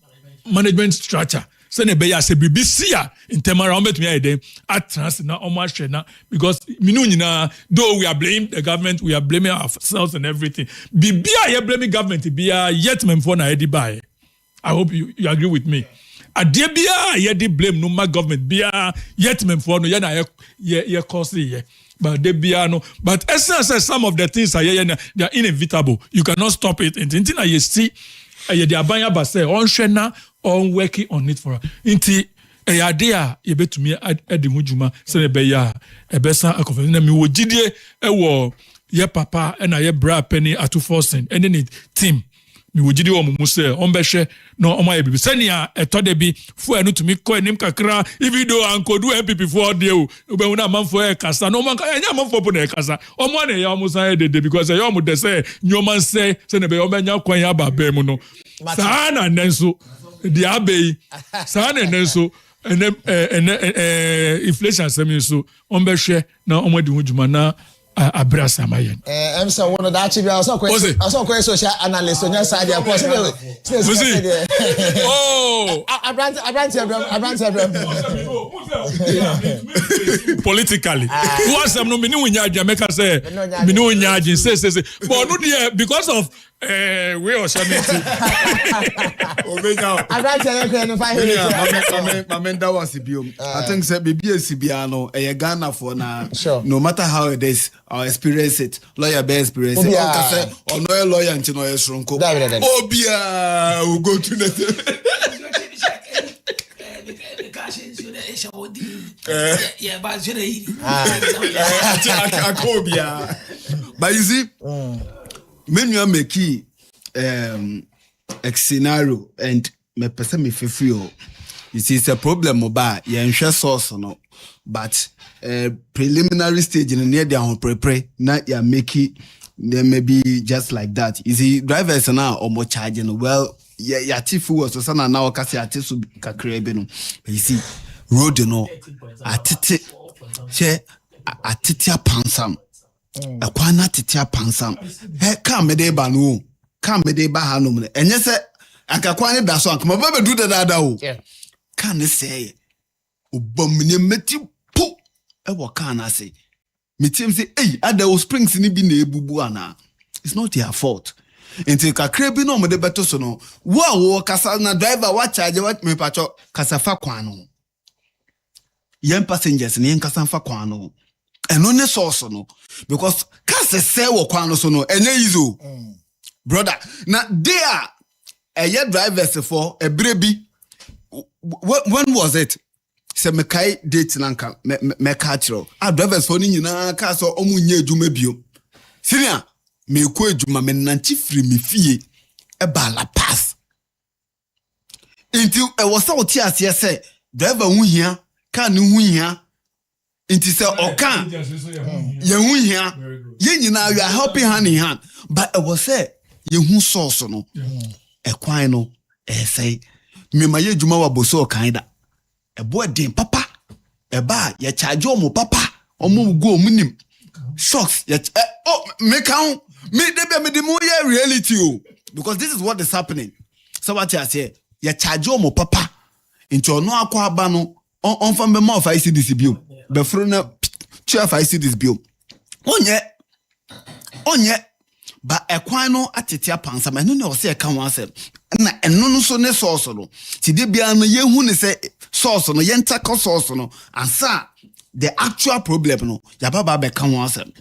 management structure. Send a beya se BBC in Temara met me dem at trans na omo na because minunina though we are blaming the government, we are blaming ourselves and everything. Bibia ye blaming government bia yet mem for na edi buy. I hope you agree with me. Adie bia ye di blame no ma government bia yet mem for no ye na ye cause ye. But they bia no. But essence some of the things are they are inevitable. You cannot stop it. And na you see the abanya ba say on shena on working on it for inti idea ye betumi adi hujuma se be ya ebesa akofo na mi wo gidie ewo ye papa na ye bra penny atuforsen and then team mi wo gidie o mu se on be hwe no omo ye bibi senia etode bi fu enu tumi ko enim kakra even though ankodu MPP for dey o be hu na manfo e kasa no man enya manfo po na kasa omo na ye omo san de because ye omo de say nyoman say se ne be o menya kwan ya ba ba mu no sana nenso the abbey sana nenso and inflation semi so on be hwe na omo de hujuma na abrasa mayen em say one of that chibi I saw social analyst on your side there because oh politically who some no mini unya Jamaica say mini unya jin say but no there because of we or something Omega Mamenda was biom I think say BBS bia no e Ghana for na no matter how it is our experience it lawyer be experience it say ono lawyer nti no yesronko obia we go to the but you see when you make a scenario and me person me feel you see it's a problem about you source no but preliminary stage in near down prepare not you make it then maybe just like that you see drivers now or more charging well yeah tifu was so now kasi atisu kakrebe no you see road no atete che atitia pansam akwana titia pansam ka mede ba no ka mede ba ha no me enye se akakwane da so akoma ba bedu da o ka ne se obomne meti pu e wo ka na se metim se ada o springs ni bi na ebubu ana it's not their fault until kakre bi no mo de beto so no wo kasa na driver wa charge wa me pacho kasa fa kwan no yen passengers ni yen kasa fa kwan no eno ne source no because kasa se wo kwan no so no enye yizo brother na they are drivers for a brebi when was it se me kai date nanka me catro drivers for ni nyina ka so omu nya adwuma bio senior me ko adwuma me nanchi free me fie e ba la pass until e was out here say driver hu hia ka ni hu hia until say oka ye hu hia ye nyina we are helping hand in hand but e was say ye hu source no e kwan no say me ma ye adwuma wa boso kan da ebo den papa eba ye charge omo papa omo go omunim shocks me count me the more reality because this is what is happening. So what I say ye charge omo papa into ono akwa aba no on fam be more of ICDC bill be fro na 12 ICDC bill onye ba ekwan no atete apansa ma no ne o se eka ho asem na eno no so ne source no ti de bia no ye hu ne se source no ye ntaka source no ansa the actual problem no ya baba be ka ho asem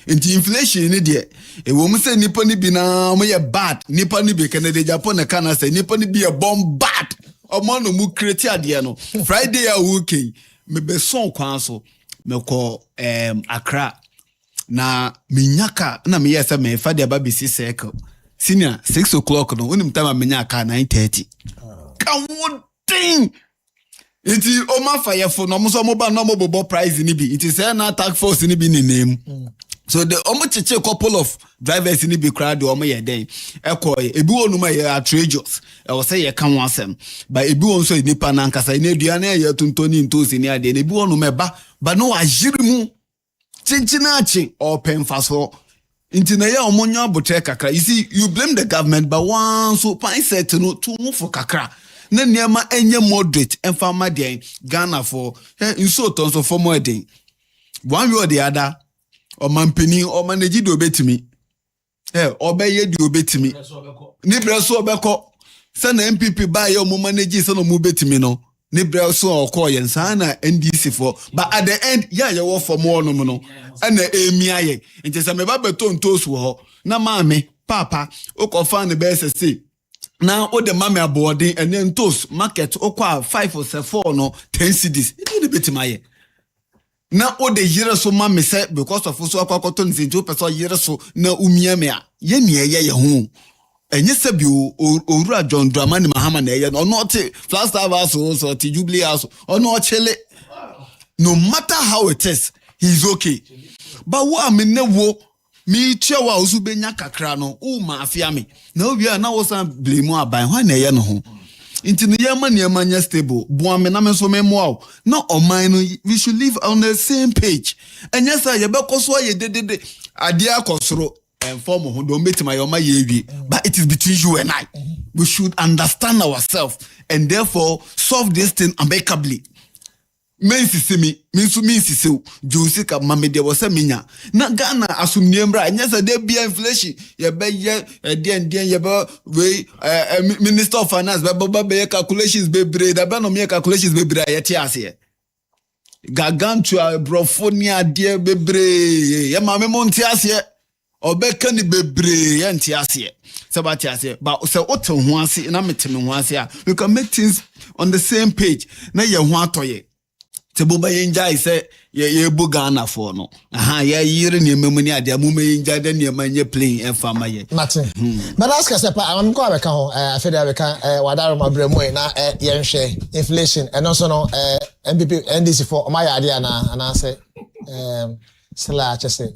nti inflation ni de e wo mu se nipa ni bi na mo ye bad nipa ni bi Canada Japan na kana se nipa ni bi e bomb bad omo no mu create ade no Friday a okay me be son kwan so me ko Accra na minyaka na me yesa me fa de babisi circle senior 6 o'clock no unim time minyaka 9:30 ka wodin iti o ma fa yefo no mo so mo ba no mo bobo price ni bi iti say na task force ni bi ni name so the omo chiche couple of drivers ni bi crowd omo ye den ekoy ebi wonu ma ye outrageous e wo say ye kan wasem ba ebi won so nipa na nkasa ni aduane ye tontoni ntosi ni ade ebi wonu me ba no ajiri mu chinchinachi or penfaso into na ya omonyo abotre kakra. You see, you blame the government but one so pine set no to move for kakra na niema enye moderate enfama den Ghana for inso tonso for more den one way or the other or mampini or manage do betimi obeye di obetimi ni breso obeko se na MPP ba ye o manage se no mu betimi no ni breso okoye sana NDC for but at the end ya wo for more no no na emi aye nti se me ba beto ntosu ho na maame papa okofa ne be sese na o de mame abode ene ntos market okwa 5 or 4 no 10 cedis e dey betima ye na o de yire so mame say because of so akwakoto nzinjo person yire so na umia me a ye ne ye ho enye se bi owura John Dramani Mahama na ye no te Flagstaff house so ti Jubilee house ono chele no matter how it is he's okay but what me ne wo mi chewa osu benya kakra no o ma afia me na obi a na wo san blame aban hwa na ye no ho inti no ye ma ne manya stable bo ame na me so me mo na oman no we should live on the same page enya sa ye be koso ye dedede ade akosoro inform ho do metima ye ma ye wi but it is between you and I we should understand ourselves and therefore solve this thing amicably. Mensisimi minsisiu jusika mamede wo se minya na Ghana asumniemra anyasa de bia inflation ye be ye den ye be we minister of finance be calculations be bre da be no me calculations be bre ye tiase gagantu abrofonia de be bre ye mame montiase obeka ni be bre ye ntiase se ba tiase ba se ote ho ase na meteme ho ase a we can make things on the same page na ye ho atoye Tebuba yenja ise ye bu Ghana for no. Ye yire ni memu ni ade amume yenja de ni manye playing en fama ye. Martin. But ask us am ko abeka ho afede abeka wadaro mabremu na ye nhwe inflation and also no MPP NDC for omaya ade ana say sela chese.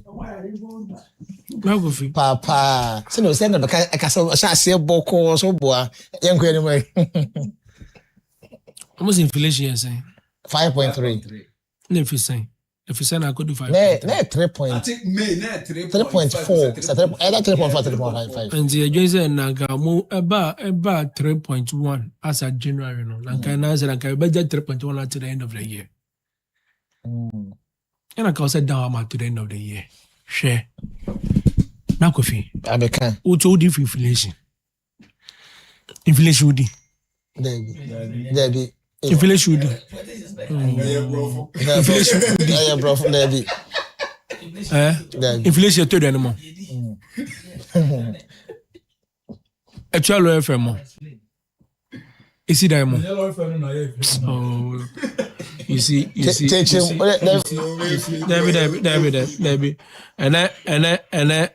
Na go fi. Papa. Se no say na beka akasa sha se boko so boa ye nko ni Almost inflation you say. 5.3. If you say I could do 5. Ne 3. I think May 3.4. 3.4. Either 3.4, 3.5. And the agency naga mo about 3.1 as at January no. Like I answer like I budget 3.1 at the end of the year. And I can say down at the end of the year. Share. Na Kofi. Abeka. Uto di inflation. Inflation di. There Inflation di. Inflation. Yeah, bro. Inflation to the animal. Actual FM. Is it diamond? Oh, you see. David. And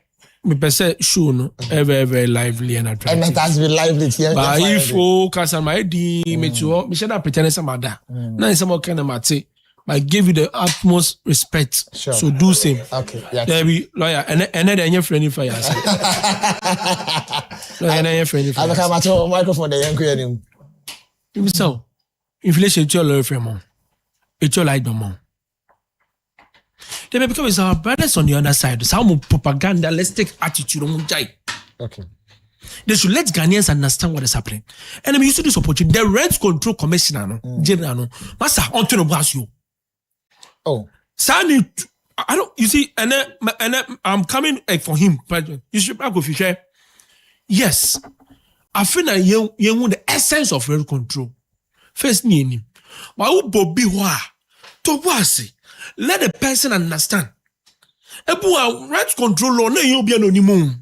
me pese show no very lively and attractive. And it has been lively here. But if focus on my D me too, me should not pretend some other. Now some kind of matter. I give you the utmost respect. Sure. So do same. Okay. Yeah. David, lawyer, and then you're friendly for yourself. And then you're friendly for yourself. I have a microphone. The young queen. So, inflation to your lawyer friend. It's all like no more. They may become our brothers on the other side. Some propagandistic attitude on Jai. Okay. They should let Ghanaians understand what is happening. And I'm using this opportunity. The Rent Control Commissioner, General, Master Antonio Brasio. Oh. Sani, I don't. You see, and then I'm coming for him. But you should go for yes, I feel that you want the essence of rent control. First, name, but who Bobby wa to wasi. Let the person understand. Ebu rent control law na you be anonymous.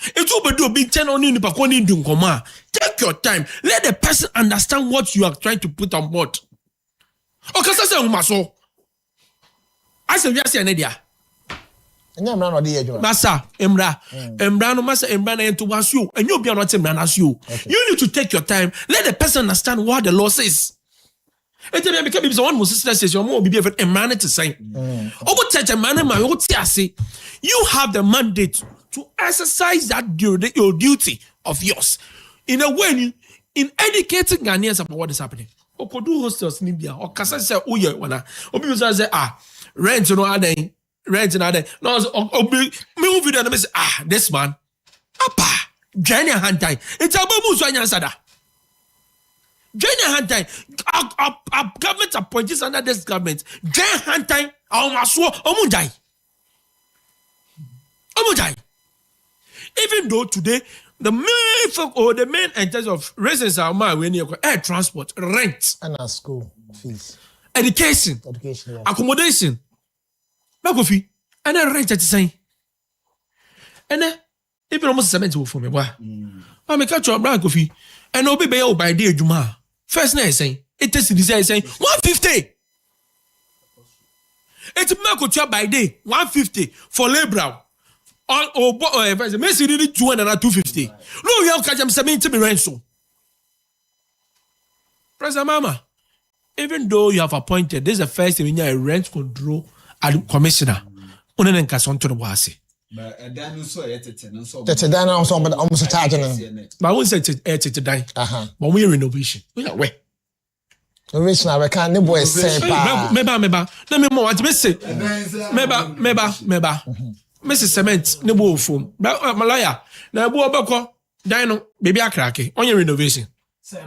It will be do big 10 on in the take your time. Let the person understand what you are trying to put on board. Okay, so I said, yes, Nadia. Massa, Emra, no Massa, Emra, to was you, and you'll be not Emra as you. You need to take your time. Let the person understand what the law says. And then become one most says your more be a man to say. Oh, touch a man, my old say. You have the mandate to exercise that your duty of yours in a way in educating Ghanaians about what is happening. Or could do hostels in India or Kasa say, oh, yeah, when I say, rent no other, rent another. No, me video and say, this man, apa, Jenny Hantai. It's about Musanya Sada. Jenny Hantai, our government appointees under this government. Jenny Hantai, our Maswa, Omudai. Even though today the main folk or the main interest of residents are when you air transport, rent, and school fees, education, yeah. accommodation, bagofi, and then rent at the same. And then even almost 70 for me. Why? I make a job bagofi, and no be by day Juma. First night saying it is the saying 150. It's Marco job by day 150 for labor. Messi really 250. No, you have catch him 70 ransom. President Mama, even though you have appointed, this is the first thing a rent control commissioner. Unen kason to the wasi. But then so it's then also almost charging. But I won't say it's today. But we're renovation. We are way. Renovation, I can't the boy say. Meba. Let me more what me say. Meba. Mrs. Cement, no more foam. Malaya, now boy bako, dino, baby a cracky on your renovation.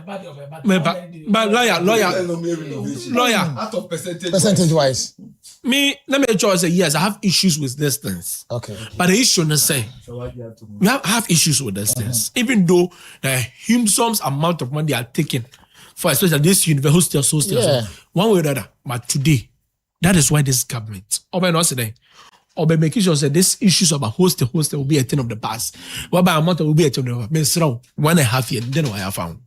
But lawyer, out of percentage wise. Me, let me tell you, yes, I have issues with this things. Okay. But the issue is say, we have issues with this things. Even though the huge amount of money they are taking for especially this university hostels, one way or another. But today, that is why this government, or by making sure that these issues about hostel will be a thing of the past. What by amount will be a thing of the past. 1.5 years, then I have found.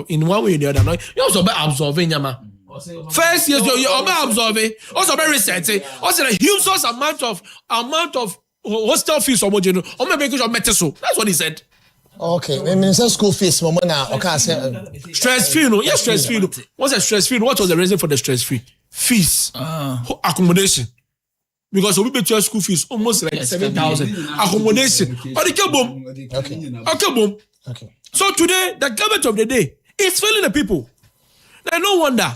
In one way or the other, you also be absorbing Yama. First years, you're absorbing, also very researching, also a huge source amount of hostel fees or maybe because of metal. That's what he said. Okay, I mean, school fees, mama now. Okay, stress free, no? Yes, stress free. What's a stress free? What was the reason for the stress free? Fees, accommodation. Because we pay your school fees almost like 7,000. Accommodation. Okay, boom. Okay. So today, the government of the day is failing the people. Now, no wonder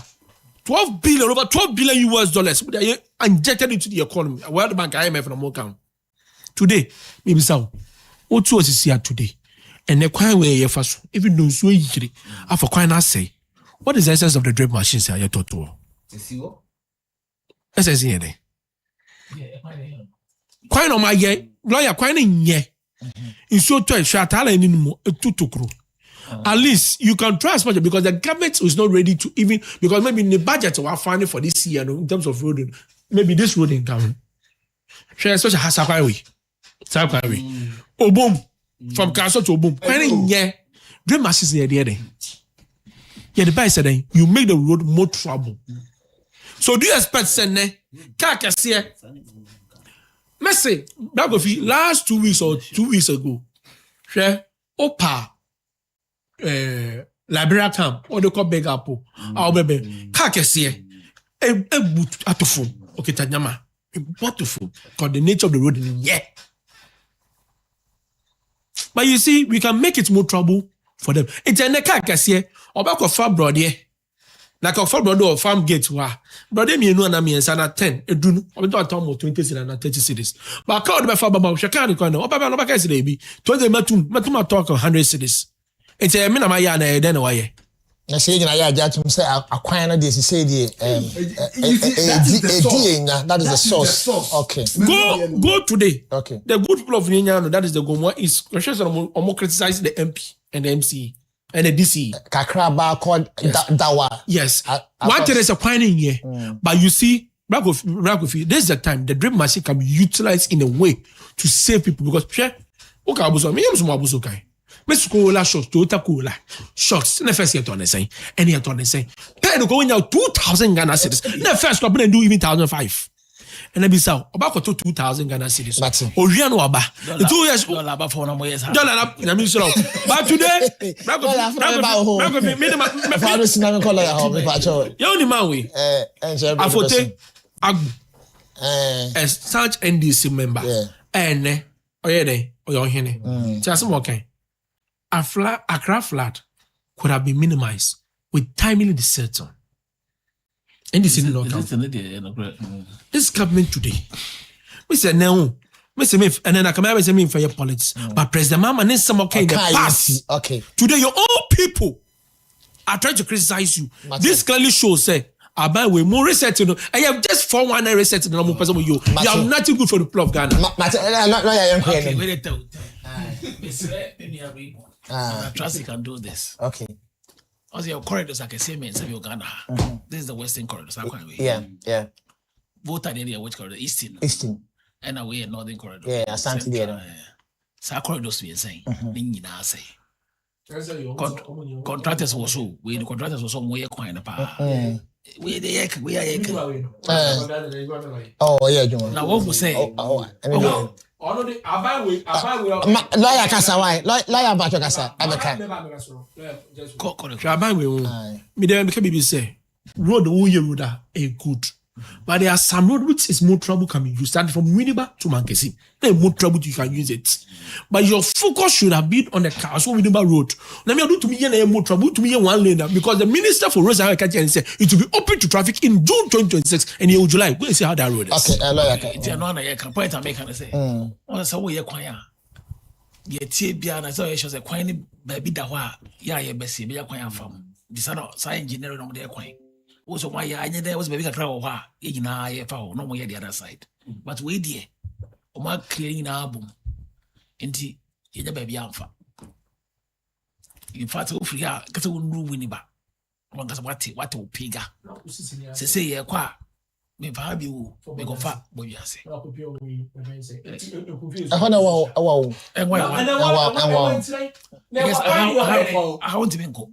12 billion, over 12 billion US dollars they are injected into the economy. World Bank, IMF, and more count. Today, maybe so. What was here today? And the quite way you first, even though so easily, I for quite not say, what is the essence of the drip machines here? You thought to? Essence here. Quite on my year, lawyer, quite in ye. In so to a shot, I'll anymore a tutukru. At least you can try as much because the government is not ready to even because maybe in the budget we are finding for this year in terms of road, maybe this road in town. Share such a Hasakaiwi. Oh boom. From Castle to boom. Quite in ye. Dream masses the idea. Yeah, the guy said you make the road more trouble. So do you expect send Kakasier? Messi, Bagofi, last 2 weeks or 2 weeks ago, share Opa Liberia camp or the call beg apple. Our baby, Kakasier, a boot at the phone. Okay, Tanyama, a bottle because the nature of the road in yeah. But you see, we can make it more trouble for them. It's a Kakasier or back of far broad, yeah. like a brother farm gate wa brother me no na me ensa na 10 edunu obi to mo 20 cedis na 30 cedis but ka obi fa baba hwe ka ni kwan no baba no baka cedis bi 20 matum talk 100 cedis enti me na ma ya na e den wa ye na say nyina ya ajatum say akwan na dey say dey that is the source. Okay. Go today. Okay. The good people of Ninyano, that is the Gomwa, is criticize the MP and the MC and the DC. Kakraba called Dawa. Yes. One thing is a finding here, but you see, Rakofi, this is the time the drip machine can be utilized in a way to save people because okay, Miss Cola shocks, Toyota Cola shocks. The first year on the same, and year on the same. Pen going out 2,000 Ghana cedis. The first couple and do even 1,005. And then be so about 2,000 Ghana cedis. Oriano Aba. 2 years. Dollar for no more years. Dollar. But today, a such NDC member. And just okay. Accra flood could have been minimized with timely decision. And this is not this government today. We said no. We say and then I come out say for your politics. But President Mama needs some okay in the past. Okay. Today your own people are trying to criticize you. This clearly shows say about we more research, you know. I have just 419 research the normal person with you. You have nothing good for the people of Ghana. Trust can do this. Okay. Also, your corridors are the same in Uganda. This is the western corridors. Yeah. Both are the which corridor? Eastern. And away northern corridor. Yeah, Asante there. So corridors we saying. Say. Contractors also. We the contractors also more coin pa. We are. Oh yeah, now what we say? Lawyer Kasa, why? Lawyer Bacho Kasa, Abeka. Me there can say road road are good. But there are some road which is more trouble coming. You start from Winneba to Mankesi. There's more trouble you can use it. But your focus should have been on the Kaso Winneba road. Now me do to me more trouble to me one lane because the minister for roads and said it will be open to traffic in June 2026 and in July. Go and see how that road is. Okay, lawyer. It's another point I make and say. What so we acquire? The TBA and so she was acquiring baby dawa. Yeah, besi be acquiring farm. This are not science engineering on the acquiring. Also, why I there was baby crowd wa na foul no more the other side. But we dear, Oma clearing album. Inti ye baby amfa. In fact, if you are because we know Winneba. One cause what piga. Say ye kwa me fa bi wo me go fa bo bi ase. Wow. I want to be go.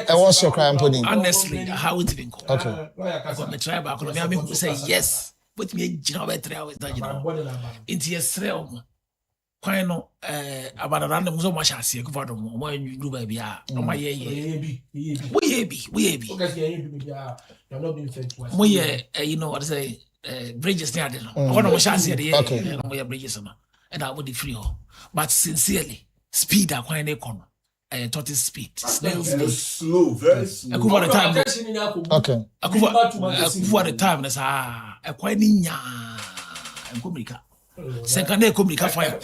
What's your crime pudding? Honestly, I want to be go. Okay. But me try back. Me am say yes. But me jina be 3 hours that you know. Into yesterday, kwai no about random so much as you go do do baby ah. No my ye. We be. You know what I say bridges near there. I want to chance here. Okay. No bridges no. And I would be free. But sincerely, speed are quite a corner. Total speed. Very slow. Akuva the time. Okay. Akuva the time. That's a quite ninya. Kumika. Second day Kumika fire.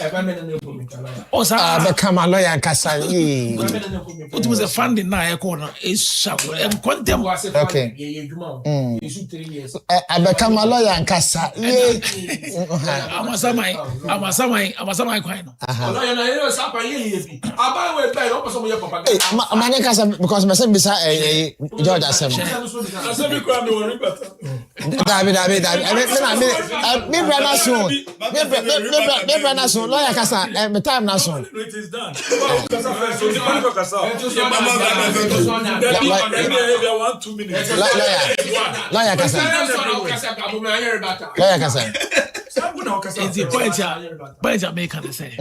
Also, become a lawyer Kasa. It was a funding now. Corner is sharp and quantum. Okay. I become a lawyer and Kasa. I'm a samai quite. Manica, because my son beside George Assam. David. Lawyer Kasa, time now soon. It is done. Lawyer Kasa. It's the point I make and say.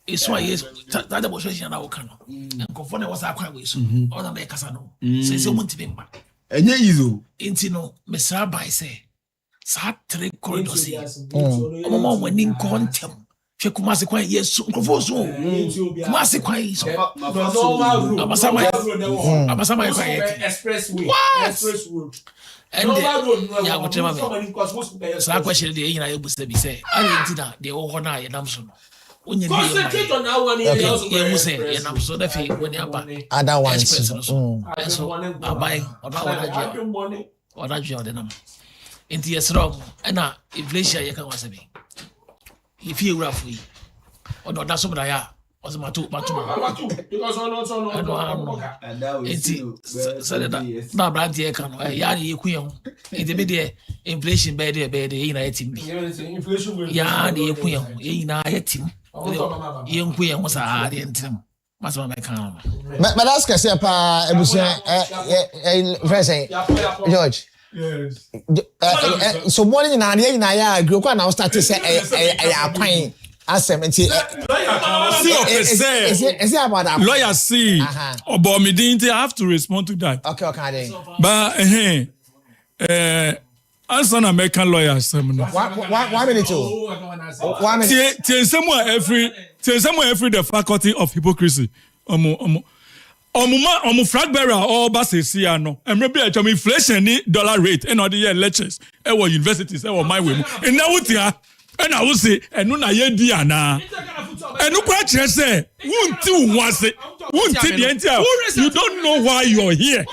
It's why that was now can. And conform was our quite with all the makers I know. Says you want to be back. And you, Intino, Mr. By say. Sat 3 corridors. Mama winning contem. hwe Kumasi kwan yes nkrofo so Kumasi kwan so Amasama kwan express road and ya wotema be so question dey yina ebusa bi say I did that dey wo na ye nam so no onye bi concentrate on that one ye muse ye nam so that fi when aba other ones so abai odajua de nam enti yesro na inflation ye kan wasabi if you rough we odo da so bra ya o se matu because on enti so that na brand ye kan ya ye ku ye ho enti be de inflation be de yina yetim inflation ya de ye ku ye ho ye yina yetim ye nku ye ho sa de entim masama me kan but that's kase pa ebusia friend George. Yes. So morning na ya agree kwa na start say akwan asem nti is it about that lawyer see about me didn't have to respond to that. Okay. But as an American lawyer asem no. 1 minute too. 1 minute. Somewhere every the faculty of hypocrisy. Omo flag bearer all basesi ano emre bi a inflation ni dollar rate and all the year lectures e wo universities e wo my way e na wutia e na wo se enu na ye di ana enu kwa kire se wunti unwase wunti de entia you don't know why you're here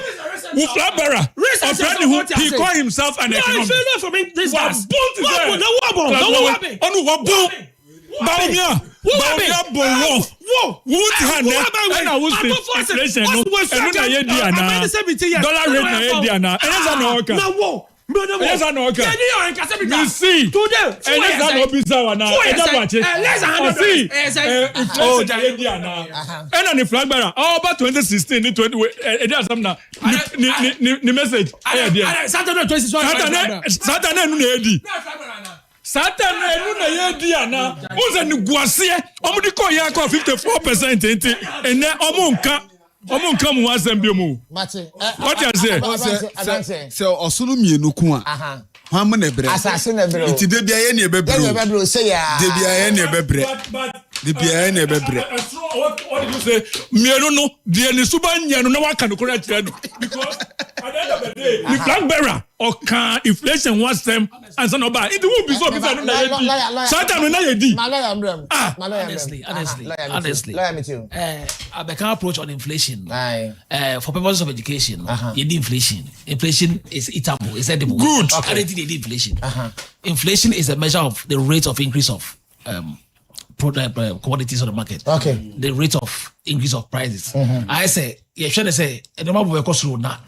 who flag bearer a friend who he call himself an economist for me this guys onu wabo Baumia Bonwo. Wuti hane na wusi inflation no. Enu na ye di ana. Dollar rate na ye di ana. Enza na oka. Na wo. Enza na oka. You see. Today. Enza na obisa wa na. Enza bache. Oh, ye di ana. Ena ni flag bearer. Oh, about 2016 ni 20 edi asam na ni message. Saturday 26. Saturday enu na edi. Satan enu na ye di ana uze ni guasie omudi ko ya ko 54% enti ene omunka mu asembio mu Mate what you say so osunu mienu ku a hwan mo na bre asase na bre enti de bia ye ne bebre say ya de bia ye ne bebre de bia ye ne bebre what did you say mienu no de ni suba nya no na waka no kora kire no because at the end of the day the flag bearer okan inflation was them and so no ba it will be so be no na ye Satan na ye di honestly I can approach on inflation for purposes of education you need inflation is eatable is edible good I don't think they need inflation inflation is a measure of the rate of increase of commodities on the market. Okay. The rate of increase of prices. I say, you're trying to say, and the mobile will cost you now.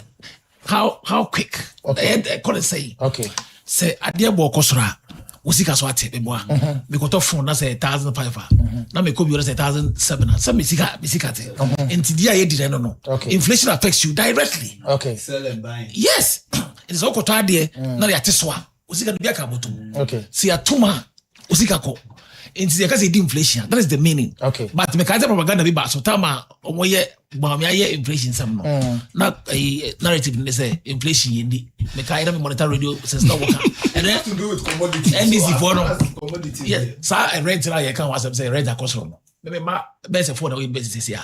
How quick? Okay. Say. Okay. Say, I dear bo kosra. Usika swate beboa. Because of phone na say 1,500. Na me kobi na say 1,700. Some misika te. Enti dia ye di no. Okay. Inflation affects you directly. Okay. sell and buy. Yes. It is all koto there. Na ya teswa. Usika no biaka boto. Okay. See atuma usika ko. It's because it inflation. That is the meaning. Okay. But me kaza propaganda be ba so tama omoye ye inflation some no. Not a narrative they say inflation yendi. Me kaida me monitor radio since not work. And then To do with commodities. NDC for no. Commodities. Yeah. So I rent now you can was say rent across from. Maybe my best for the business here.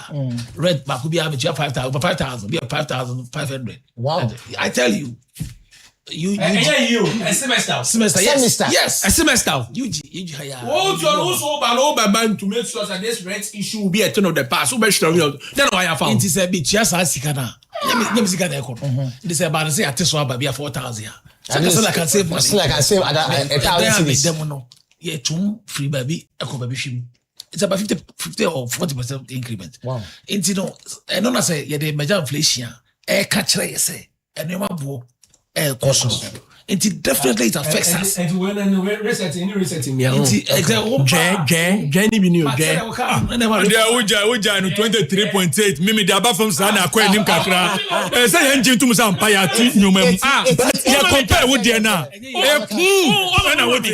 Rent back could be 5,000 be 5,500. Wow. I tell you. You a semester. Yes. A semester. You to make sure that this rent issue will be a turn of the past. Then why I found it is a bit just as Sikana. Let me it is about to say at this one by 4,000. So I can save money. So I can save at 1,000. Yeah, two free baby, echo baby shim. It's about 50 or 40% increment. Wow. And you know, and don't say, yeah, the major inflation, catch it, say, and you want cost. It definitely it affects us. And when resetting me. Jenny be new Jen. There uja no 23.8 mimi de aba from sana akwa nim kakra. Say engine to musa empire ti nyumam. You compare with there na. Na what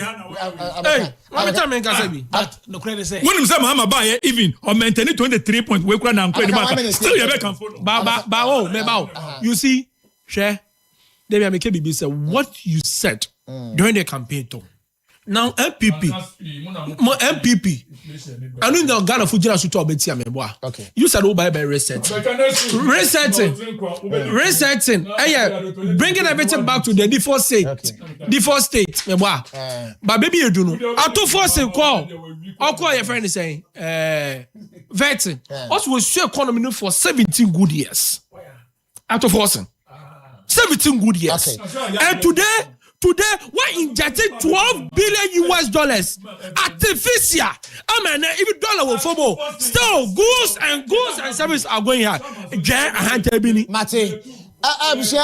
Hey, what time can say be? But no credit say. When him say mama buy even or maintain 23 point we kwa na nkwa nim. Still you be can follow. Ba you see, share. Then I make say what you said during the campaign too. now MPP mo MPP I know the Ghana food general to talk about me boy. Okay. You said oh by resetting. Bringing everything back to the default state. Default state me boy. But baby you do know. I to force a call. I'll call your friend is saying vetting. Also we share economy for 17 good years. Out of forcing. 17 good years. Okay. And today, we're injecting $12 billion artificial. I mean, even dollar will follow. Still, goods and services are going here. Get a hundred billion. Mate, I'm sure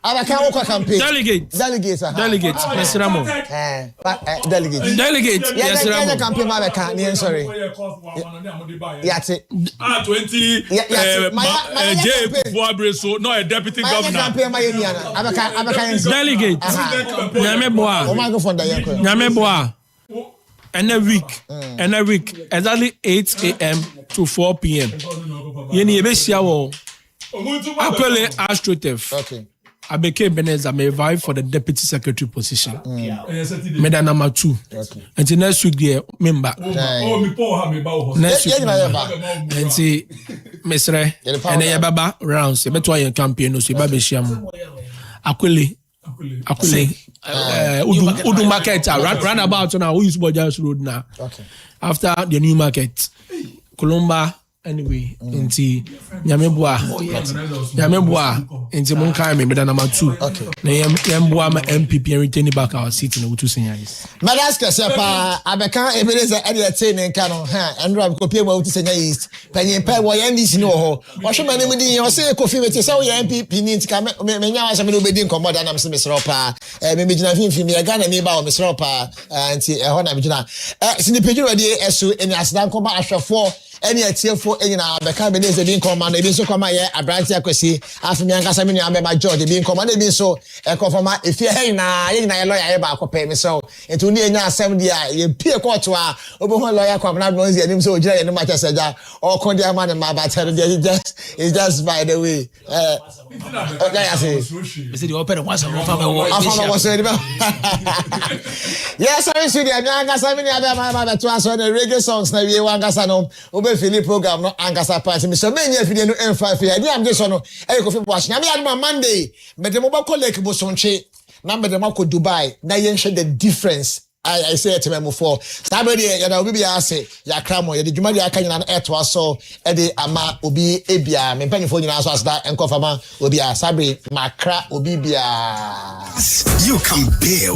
Abaka campaign. Delegate. Yes, Ramo. Delegate. Yes, Ramo. Campaign, Abaka. Sorry. 20. J. So no a deputy governor. Delegate. Nyame boa. And a week, exactly 8 a.m. to 4 p.m. Yeni ebesia wo. Actually, Astroturf. Okay. I became Beneza, may vie for the deputy secretary position. Meda number 2. Okay. Until next week, dear member. Next week, and see, Mesre, and a baba rounds, a better campaign, so baby sham. Actually, Udu market, run about now, who is Bojas Road now. Okay. After the new market, Colomba. Anyway, inti nyameboa inti monka me meda number 2. Okay. Na yemboa ma MPP and return back our seat in Utu Senyais. Madaska sepa abeka ebeleza ade ate ne nka no ha endro abekopie ma Utu Senyais panyin pa wo yan dis no ho wo hwe manem din yo se kofi wete se wo yan MPP ni ntika me nya wa se me obedi nkomo da na me se mesropa me megina finfin me Ghana me ba wo mesropa anti ho na megina sinipedru wade eso eni asdan koma ahwefo eni atiefo enyina abeka beneze bi nkoma na ebi so koma ye abranti akwesi afimi ankasa me nua be ma George bi nkoma na ebi so ekofoma efie he na ye lawyer ye ba akope me so etu ni enya asem dia ye pie court a obo lawyer kwam na no zi anim so ogira ye no ma cheseja o kon dia ma ne ma ba tere dia just by the way I say the opera was a family. Yes, I see the ankasa me nua be ma to aso na reggae songs na wie wankasa no Philip program no angasa party me so many afide no M5 ya dia am dey so no e ko fi wash na me ad Monday me dem ba ko lake bo sonche na me dem ko Dubai na yen share the difference I say it to me for somebody ya na obi bia ase ya kramo ya de dwuma dia aka nyina na eto aso e de ama obi ebia me mpanyfo nyina so asda enkofama obi a sabre makra obi bia you can build